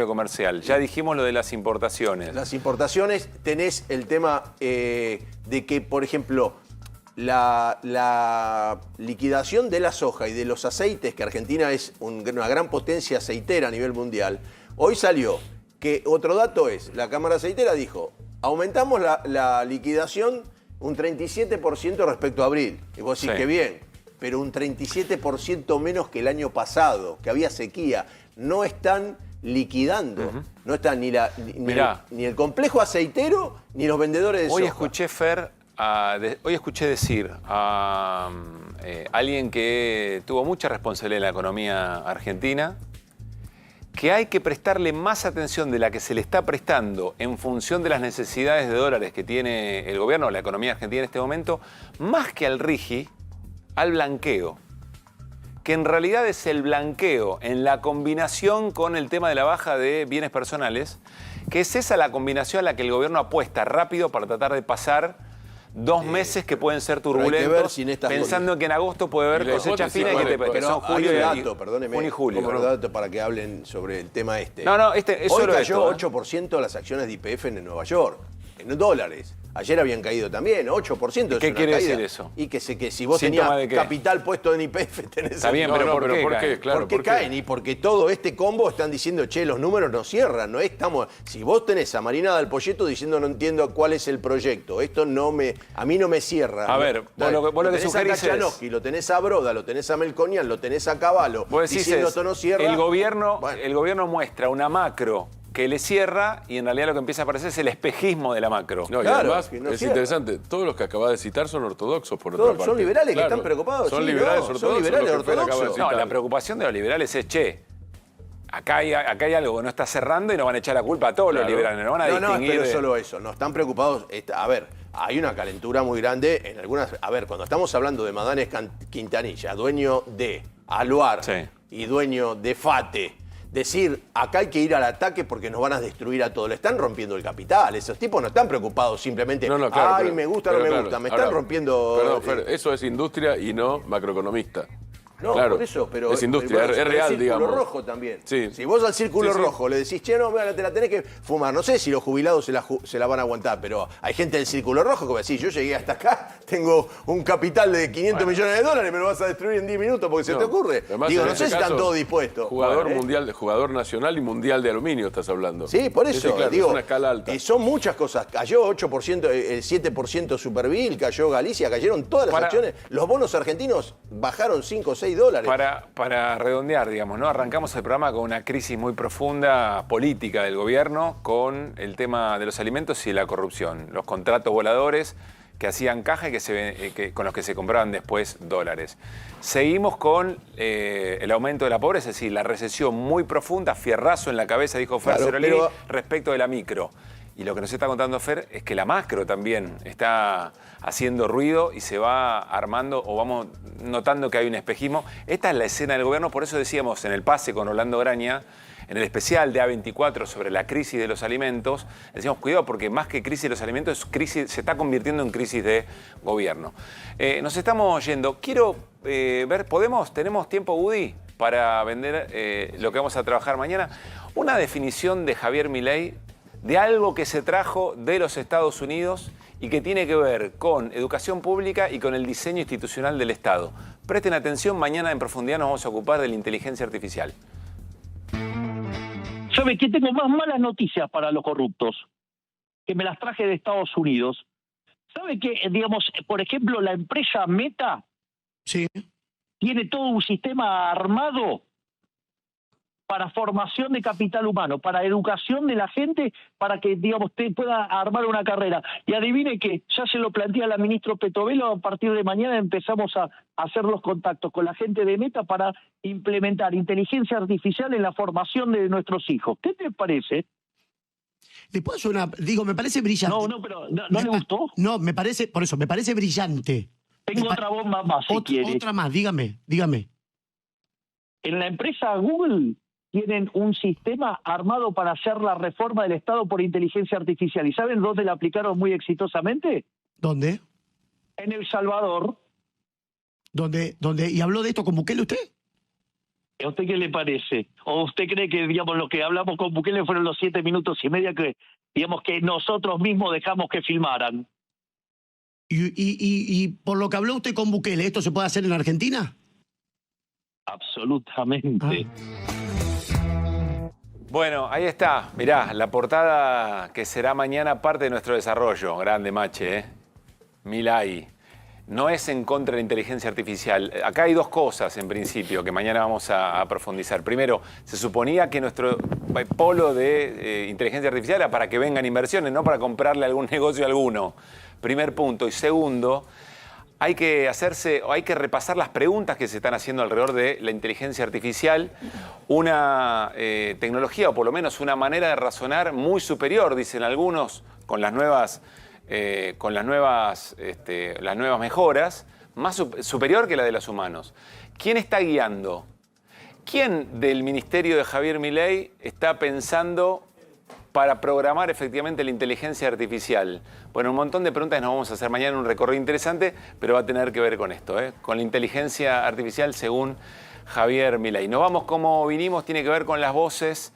comercial. Ya dijimos lo de las importaciones. Las importaciones, tenés el tema de que, por ejemplo, la liquidación de la soja y de los aceites, que Argentina es una gran potencia aceitera a nivel mundial, hoy salió que otro dato es, la Cámara Aceitera dijo, aumentamos la liquidación un 37% respecto a abril. Y vos decís que bien, pero un 37% menos que el año pasado, que había sequía. No están liquidando, no están ni el complejo aceitero ni los vendedores de soja. Hoy escuché decir a alguien que tuvo mucha responsabilidad en la economía argentina que hay que prestarle más atención de la que se le está prestando en función de las necesidades de dólares que tiene el gobierno o la economía argentina en este momento, más que al RIGI, al blanqueo. Que en realidad es el blanqueo en la combinación con el tema de la baja de bienes personales, que es esa la combinación a la que el gobierno apuesta rápido para tratar de pasar 2 meses que pueden ser turbulentos, pensando que en agosto puede haber cosecha fina y que son julio y julio. Como dato para que hablen sobre el tema este. Hoy cayó 8% las acciones de YPF en Nueva York, en dólares. Ayer habían caído también, 8%. ¿Qué quiere decir eso? Y que si vos tenías capital puesto en YPF, tenés... Está bien, pero ¿por qué? ¿Por qué caen? Y porque todo este combo están diciendo, che, los números no cierran, no estamos... Si vos tenés a Marina del Polleto diciendo no entiendo cuál es el proyecto, esto a mí no me cierra. A ver, vos lo que sugerís es... Lo tenés a Broda, lo tenés a Melconian, lo tenés a Cavallo, diciendo esto no cierra... El gobierno muestra una macro que le cierra y en realidad lo que empieza a aparecer es el espejismo de la macro. No, y además es interesante, todos los que acabas de citar son ortodoxos por otra parte. Son liberales que están preocupados. Son liberales ortodoxos. No, la preocupación de los liberales es, acá hay algo que no está cerrando y nos van a echar la culpa a todos los liberales. No van a distinguir. No, solo eso, no están preocupados. A ver, hay una calentura muy grande en algunas... A ver, cuando estamos hablando de Madanes Quintanilla, dueño de Aluar y dueño de FATE, decir, acá hay que ir al ataque porque nos van a destruir a todos. Le están rompiendo el capital. Esos tipos no están preocupados simplemente, me gusta, no me gusta. Me están rompiendo... Perdón, Fer, eso es industria y no macroeconomista. No, por eso, pero... Es industria, es real, digamos. El círculo rojo también. Sí. Si vos al círculo rojo le decís, che, no, te la tenés que fumar. No sé si los jubilados se la van a aguantar, pero hay gente del círculo rojo que va a decir, yo llegué hasta acá, tengo un capital de 500 millones de dólares, me lo vas a destruir en 10 minutos porque se te ocurre. Además, digo, no sé si están todos dispuestos. Jugador nacional y mundial de aluminio estás hablando. Sí, por eso, digo, es una escala alta. Y son muchas cosas. Cayó 8%, el 7% Superville, cayó Galicia, cayeron todas las acciones. Los bonos argentinos bajaron 5 o 6 dólares. Para redondear, digamos, ¿no? Arrancamos el programa con una crisis muy profunda política del gobierno con el tema de los alimentos y la corrupción. Los contratos voladores que hacían caja y con los que se compraban después dólares. Seguimos con el aumento de la pobreza, es decir, la recesión muy profunda, fierrazo en la cabeza, dijo Fer Cerolini, respecto de la micro. Y lo que nos está contando Fer es que la macro también está haciendo ruido y se va armando o vamos notando que hay un espejismo. Esta es la escena del gobierno, por eso decíamos en el pase con Orlando Graña, en el especial de A24 sobre la crisis de los alimentos, decíamos cuidado porque más que crisis de los alimentos, se está convirtiendo en crisis de gobierno. Nos estamos yendo. Quiero ver, ¿tenemos tiempo, Woody, para vender lo que vamos a trabajar mañana? Una definición de Javier Milei de algo que se trajo de los Estados Unidos y que tiene que ver con educación pública y con el diseño institucional del Estado. Presten atención, mañana en profundidad nos vamos a ocupar de la inteligencia artificial. ¿Sabe qué? Tengo más malas noticias para los corruptos, que me las traje de Estados Unidos. ¿Sabe qué? Digamos, por ejemplo, la empresa Meta tiene todo un sistema armado para formación de capital humano, para educación de la gente, para que, digamos, usted pueda armar una carrera. Y adivine que ya se lo plantea la ministra Petovelo, a partir de mañana empezamos a hacer los contactos con la gente de Meta para implementar inteligencia artificial en la formación de nuestros hijos. ¿Qué te parece? ¿Le puedo hacer una...? Digo, me parece brillante. No, pero ¿no le gustó? No, me parece, por eso, me parece brillante. Tengo otra bomba más, si quiere. Otra más, dígame. En la empresa Google tienen un sistema armado para hacer la reforma del Estado por inteligencia artificial. ¿Y saben dónde la aplicaron muy exitosamente? ¿Dónde? En El Salvador. ¿Dónde? ¿Y habló de esto con Bukele usted? ¿A usted qué le parece? ¿O usted cree que, digamos, lo que hablamos con Bukele fueron los 7 minutos y medio que, digamos, que nosotros mismos dejamos que filmaran? ¿Y por lo que habló usted con Bukele, esto se puede hacer en Argentina? Absolutamente. Bueno, ahí está. Mirá, la portada que será mañana parte de nuestro desarrollo. Grande, Mache, Milei. No es en contra de la inteligencia artificial. Acá hay dos cosas, en principio, que mañana vamos a profundizar. Primero, se suponía que nuestro polo de inteligencia artificial era para que vengan inversiones, no para comprarle algún negocio a alguno. Primer punto. Y segundo, hay que repasar las preguntas que se están haciendo alrededor de la inteligencia artificial. Una tecnología, o por lo menos una manera de razonar muy superior, dicen algunos, con las nuevas mejoras, más superior que la de los humanos. ¿Quién está guiando? ¿Quién del ministerio de Javier Milei está pensando para programar efectivamente la inteligencia artificial? Bueno, un montón de preguntas nos vamos a hacer mañana en un recorrido interesante, pero va a tener que ver con esto, con la inteligencia artificial según Javier Milei. Nos vamos como vinimos, tiene que ver con las voces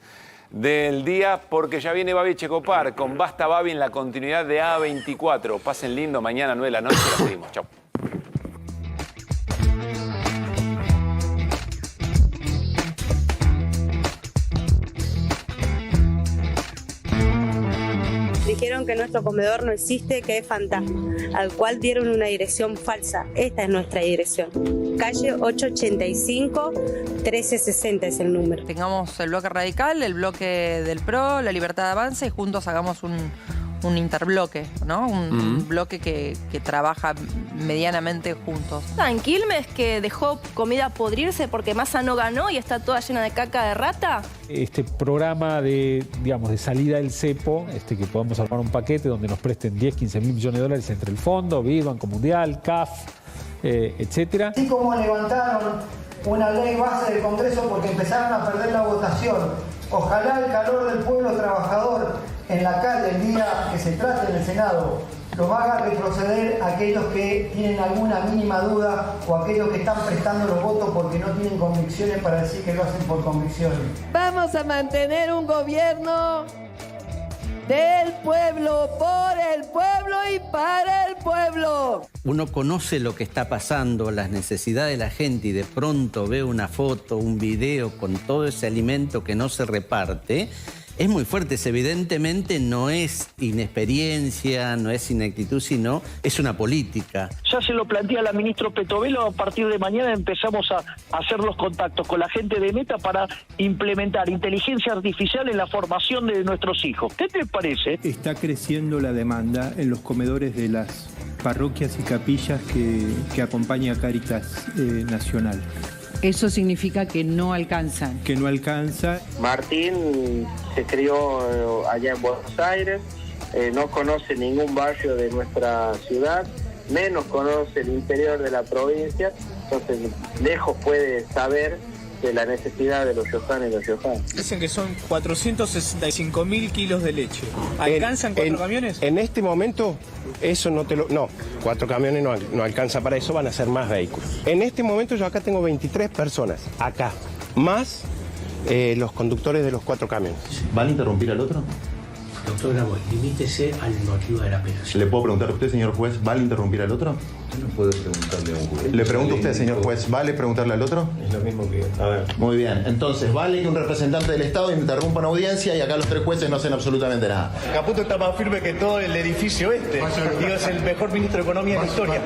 del día, porque ya viene Babi Checopar con Basta Babi en la continuidad de A24. Pasen lindo, mañana 9 de la noche, la seguimos. Chau. Dijeron que nuestro comedor no existe, que es fantasma, al cual dieron una dirección falsa. Esta es nuestra dirección. Calle 885, 1360 es el número. Tengamos el bloque radical, el bloque del PRO, la Libertad de Avance, y juntos hagamos un interbloque, ¿no? Un bloque que trabaja medianamente juntos. En Quilmes, que dejó comida podrirse porque Massa no ganó y está toda llena de caca de rata. Este programa de salida del cepo, que podamos armar un paquete donde nos presten 10, 15 mil millones de dólares entre el fondo, BID, Banco Mundial, CAF, etcétera. Así como levantaron una ley base del Congreso porque empezaron a perder la votación, ojalá el calor del pueblo trabajador en la calle el día que se trate en el Senado los haga retroceder a aquellos que tienen alguna mínima duda o aquellos que están prestando los votos porque no tienen convicciones para decir que lo hacen por convicciones. Vamos a mantener un gobierno del pueblo, por el pueblo y para el pueblo. Uno conoce lo que está pasando, las necesidades de la gente, y de pronto ve una foto, un video con todo ese alimento que no se reparte. Es muy fuerte, evidentemente no es inexperiencia, no es ineptitud, sino es una política. Ya se lo plantea la ministra Petovelo, a partir de mañana empezamos a hacer los contactos con la gente de Meta para implementar inteligencia artificial en la formación de nuestros hijos. ¿Qué te parece? Está creciendo la demanda en los comedores de las parroquias y capillas que acompaña Cáritas Nacional. Eso significa que no alcanzan. Que no alcanza. Martín se crió allá en Buenos Aires, no conoce ningún barrio de nuestra ciudad, menos conoce el interior de la provincia, entonces lejos puede saber de la necesidad de los riojanos y los riojanos. Dicen que son 465.000 kilos de leche. ¿Alcanzan 4 camiones? En este momento, eso no 4 camiones no alcanza para eso, van a ser más vehículos. En este momento yo acá tengo 23 personas, acá, más los conductores de los 4 camiones. ¿Van a interrumpir al otro? Doctor Grabois, limítese al motivo de la apelación. ¿Le puedo preguntar a usted, señor juez, ¿vale interrumpir al otro? Usted no puede preguntarle a un juez. Le pregunto a usted, señor juez, ¿vale preguntarle al otro? Es lo mismo que... A ver. Muy bien, entonces, ¿vale que un representante del Estado interrumpa una audiencia y acá los 3 jueces no hacen absolutamente nada? Caputo está más firme que todo el edificio este. Digo, es el mejor ministro de Economía de la historia.